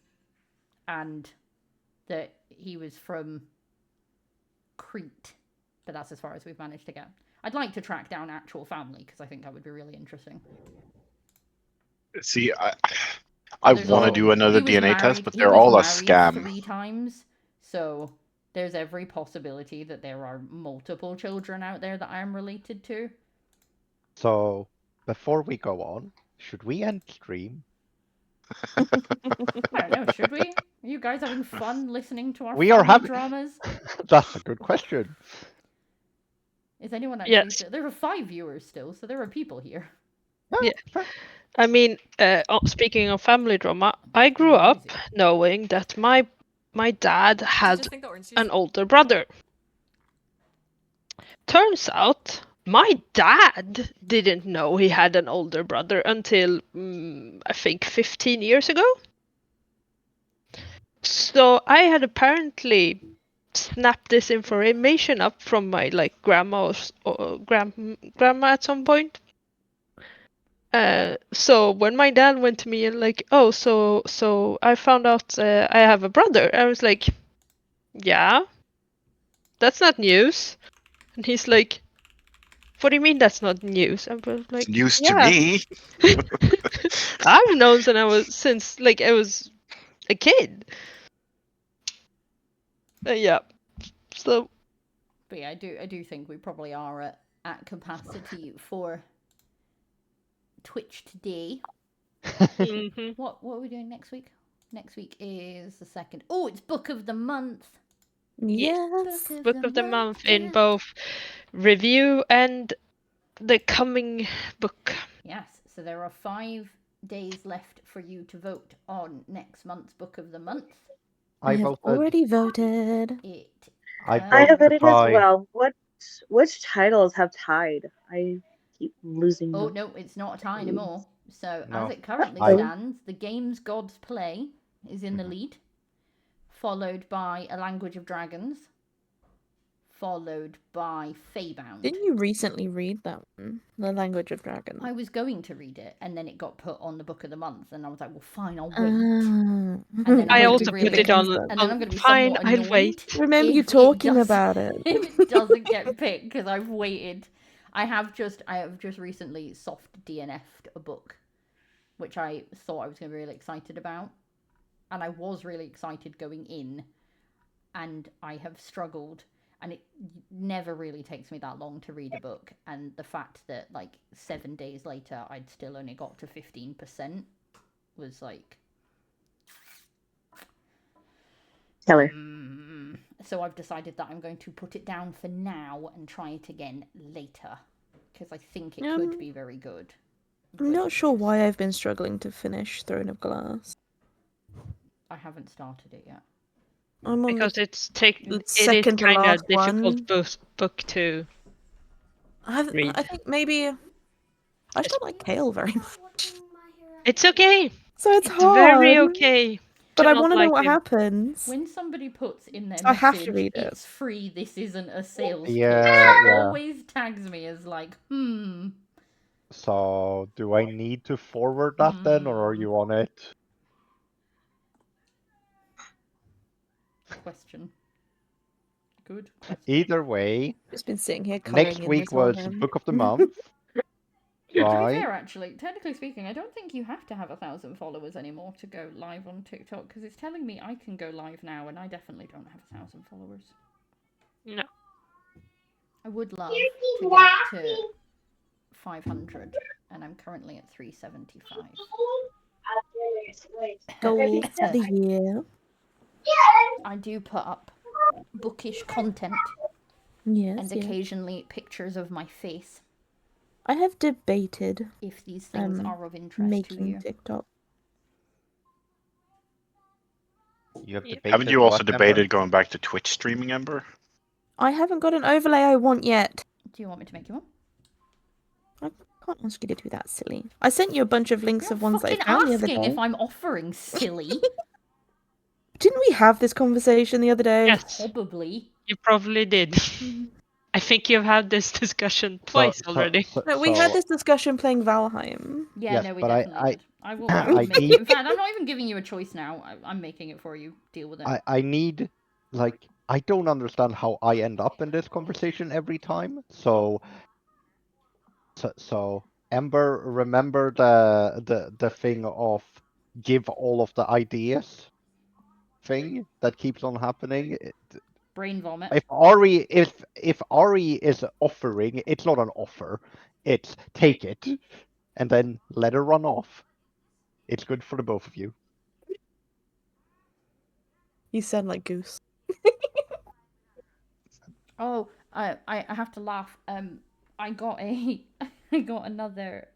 B: that he was from Crete, but that's as far as we've managed to get. I'd like to track down actual family, because I think that would be really interesting.
F: See, I want to do another DNA test, but they're all a scam.
B: 3 times, so there's every possibility that there are multiple children out there that I'm related to.
C: So, before we go on, should we end stream?
B: I don't know, should we? Are you guys having fun listening to our family dramas?
C: That's a good question.
B: Is anyone actually... Yes. There are 5 viewers still, so there are people here.
A: Yeah. I mean, speaking of family drama, I grew up knowing that my dad had an older brother. Turns out my dad didn't know he had an older brother until I think 15 years ago. So I had apparently snapped this information up from my grandma at some point. So when my dad went to me and oh, so I found out I have a brother, I was like, yeah, that's not news. And he's like, what do you mean that's not news? I was like,
F: news to me.
A: I've known since I was a kid. Yeah. So.
B: But yeah, I do think we probably are at capacity for Twitch today.
A: Mm-hmm.
B: What are we doing next week? Next week is the 2nd. Oh, it's Book of the Month.
H: Yes.
A: Book of the month in both review and the coming book.
B: Yes. So there are 5 days left for you to vote on next month's Book of the Month.
H: I have already voted.
J: I have voted as well. Which titles have tied? I keep losing.
B: Oh no, it's not a tie anymore. So as it currently stands, The Games Gods Play is in the lead, followed by A Language of Dragons, followed by Feybound.
H: Didn't you recently read that one, The Language of Dragons?
B: I was going to read it, and then it got put on the Book of the Month, and I was like, well, fine, I'll wait. And
A: then I also put it on,
B: and then I'm going to be
A: fine,
B: somewhat annoyed.
A: I'll wait.
H: I remember you talking about it.
B: If it doesn't get picked, because I've waited. I have just recently soft DNF'd a book, which I thought I was going to be really excited about. And I was really excited going in, and I have struggled. And it never really takes me that long to read a book. And the fact that 7 days later I'd still only got to 15% was
J: Tell her.
B: So I've decided that I'm going to put it down for now and try it again later. Because I think it could be very good.
H: I'm not sure why I've been struggling to finish Throne of Glass.
B: I haven't started it yet.
H: I'm on
A: Because
H: the
A: it is
H: second to
A: kind
H: last
A: of difficult
H: one.
A: book to read.
H: I think maybe I just don't like Kale very much.
A: It's okay.
H: So it's hard.
A: Very okay.
H: But
A: to
H: I
A: not
H: want to know
A: like
H: what
A: him.
H: happens.
B: When somebody puts in their
H: So I have to
B: message,
H: read it.
B: it's free, this isn't a sales pitch,
C: Yeah,
B: it
C: yeah.
B: always tags me as like,
C: So, do I need to forward that then, or are you on it?
B: Question. Good question.
C: Either way,
H: Just been sitting here coloring
C: next
H: in
C: week
H: this
C: was
H: on him.
C: Book of the Month.
B: To be
C: Right?
B: fair, actually, technically speaking, I don't think you have to have 1,000 followers anymore to go live on TikTok, because it's telling me I can go live now, and I definitely don't have 1,000 followers.
A: No.
B: I would love to get to 500, and I'm currently at 375.
H: Goal for the year.
B: I do put up bookish content
H: Yes,
B: and occasionally pictures of my face.
H: I have debated
B: if these things are of interest to
H: making
B: you.
H: TikTok.
C: You have debated.
F: Haven't you also
C: what,
F: debated
C: Ember?
F: going back to Twitch streaming, Ember?
H: I haven't got an overlay I want yet.
B: Do you want me to make you one?
H: I can't ask you to do that, silly. I sent you a bunch of links
B: You're
H: of ones that I
B: fucking
H: found the other
B: asking
H: day.
B: if I'm offering, silly.
H: Didn't we have this conversation the other day?
A: Yes.
B: Probably.
A: You probably did. I think you've had this discussion twice already.
H: No, we had this discussion playing Valheim.
B: Yeah,
C: Yes,
B: no, we
C: but
B: definitely did. I will
C: I
B: make
C: need-
B: it. In fact, I'm not even giving you a choice now. I'm making it for you. Deal with it.
C: I need, like, I don't understand how I end up in this conversation every time. So Ember, remember the thing of give all of the ideas thing that keeps on happening.
B: Brain vomit.
C: If Ari is offering, it's not an offer. It's take it and then let her run off. It's good for the both of you.
H: You sound like Goose.
B: Oh, I have to laugh. I got I got another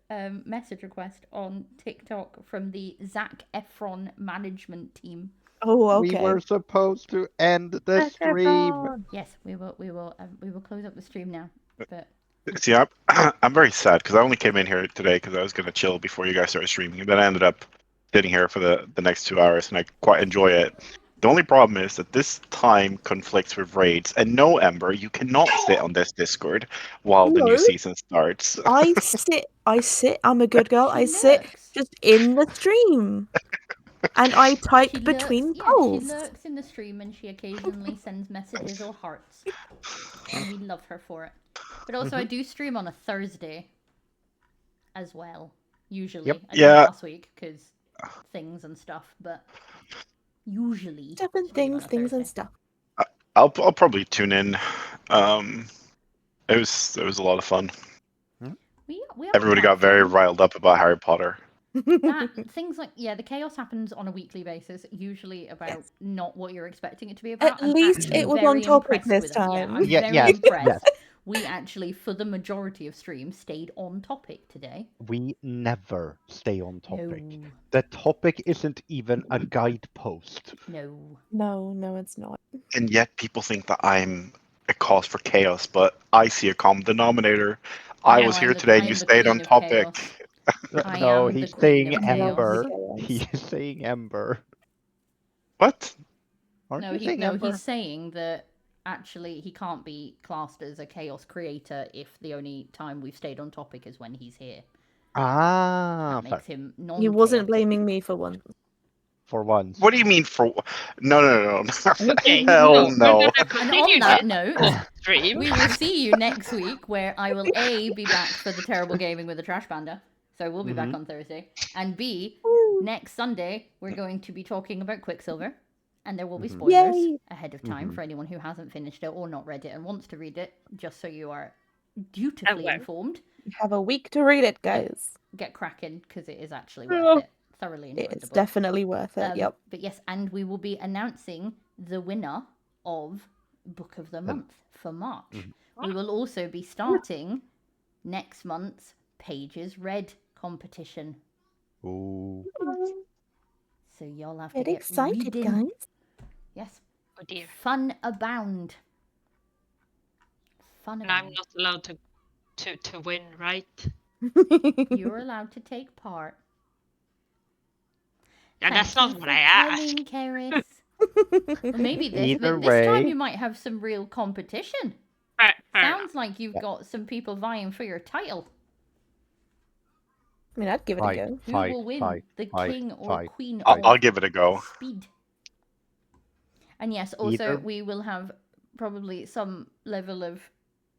B: message request on TikTok from the Zac Efron management team.
H: Oh, okay.
C: We were supposed to end the stream.
B: Yes, we will close up the stream now. But
F: See, I'm very sad because I only came in here today because I was going to chill before you guys started streaming, and then I ended up sitting here for the next 2 hours, and I quite enjoy it. The only problem is that this time conflicts with raids, and no, Ember, you cannot sit on this Discord while the new season starts.
H: I sit. I'm a good girl. I sit just in the stream. And I type between polls.
B: She lurks in the stream and she occasionally sends messages or hearts. And we love her for it. But also, I do stream on a Thursday as well. Usually.
C: Yep.
B: I did last week because things and stuff, but usually.
H: Different things and stuff.
F: I'll probably tune in. It was a lot of fun. Everybody got very riled up about Harry Potter.
B: Things like the chaos happens on a weekly basis, usually about not what you're expecting it to be about.
H: At least it was on topic this time.
B: I'm very impressed. We actually, for the majority of streams, stayed on topic today.
C: We never stay on topic.
B: No.
C: The topic isn't even a guidepost.
H: No, it's not.
F: And yet people think that I'm a cause for chaos, but I see a common denominator. I was here today and you stayed on topic.
C: No, he's saying Ember. He's saying Ember.
F: What?
B: He's saying that actually he can't be classed as a chaos creator if the only time we've stayed on topic is when he's here.
C: That
B: makes him non-chaotic.
H: He wasn't blaming me for once.
C: For once.
F: What do you mean for? No.
A: Okay.
F: Hell no.
B: And on that note, we will see you next week, where I will A, be back for the terrible gaming with the Trash Panda. So we'll be back on Thursday. And B, next Sunday, we're going to be talking about Quicksilver. And there will be spoilers ahead of time for anyone who hasn't finished it or not read it and wants to read it, just so you are dutifully informed.
H: You have a week to read it, guys.
B: Get cracking, because it is actually worth it. Thoroughly enjoyed the book.
H: It's definitely worth it, yep.
B: But yes, and we will be announcing the winner of Book of the Month for March.
C: Mm-hmm.
B: We will also be starting next month's Pages Read competition.
C: Ooh.
B: So y'all have to
H: Get
B: get
H: excited,
B: reading.
H: guys.
B: Yes.
A: Oh dear.
B: Fun abound. Fun
A: And I'm
B: abound.
A: not allowed to win, right?
B: You're allowed to take part.
A: Yeah, that's
B: Thank
A: not
B: you
A: what
B: for
A: I asked.
B: coming, Karis. Well, maybe this
C: Either
B: this time
C: way.
B: you might have some real competition.
A: Fair
B: Sounds
A: enough.
B: like you've got some people vying for your title.
H: I mean, I'd give it a go.
B: Who will win, the king or queen
F: I'll
B: of
F: give it a go.
B: speed? And yes, also
C: Either-
B: we will have probably some level of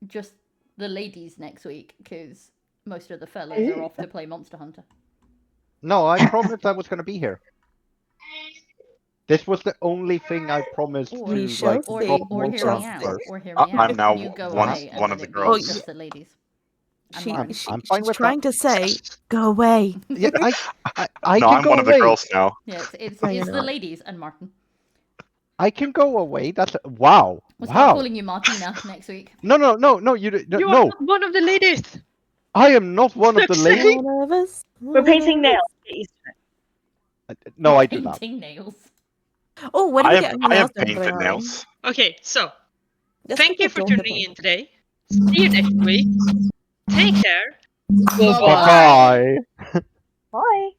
B: just the ladies next week because most of the fellas are off to play Monster Hunter.
C: No, I promised I was going to be here. This was the only thing I promised
B: Or,
C: to
H: We shall
C: like
H: see.
C: drop
B: or
C: Monster
B: hear me
C: Hunter
B: out.
C: first.
B: Or hear me out.
F: I'm now
B: You go
F: one
B: away and
F: of
B: then
F: the
B: it
F: girls.
B: be just the ladies. And
H: She,
B: Martin.
C: I'm fine
H: she's
C: with
H: trying to say, go away.
C: Yeah, I
F: No,
C: can
F: I'm
C: go
F: one of the
C: away.
F: girls now.
B: Yeah, it's
H: No, you're
B: the
H: not.
B: ladies and Martin.
C: I can go away. That's wow.
B: We'll start
C: Wow.
B: calling you Martina next week.
C: No, you
A: You
C: no.
A: are not one of the ladies.
C: I am not one of the
A: Fuck's
C: ladies.
A: sake.
H: One of us.
J: We're painting nails. Get used to it.
C: No, I do not.
B: Painting nails.
H: Oh, when are
F: I
H: we
F: have,
H: getting
F: I
H: nails
F: have
H: done,
F: painted
H: Blair?
F: nails.
A: Okay, so
H: Just
A: thank
H: like
A: you
H: a
A: for
H: daughter
A: tuning
H: boy.
A: in today. See you next week. Take care.
C: Bye bye.
J: Bye.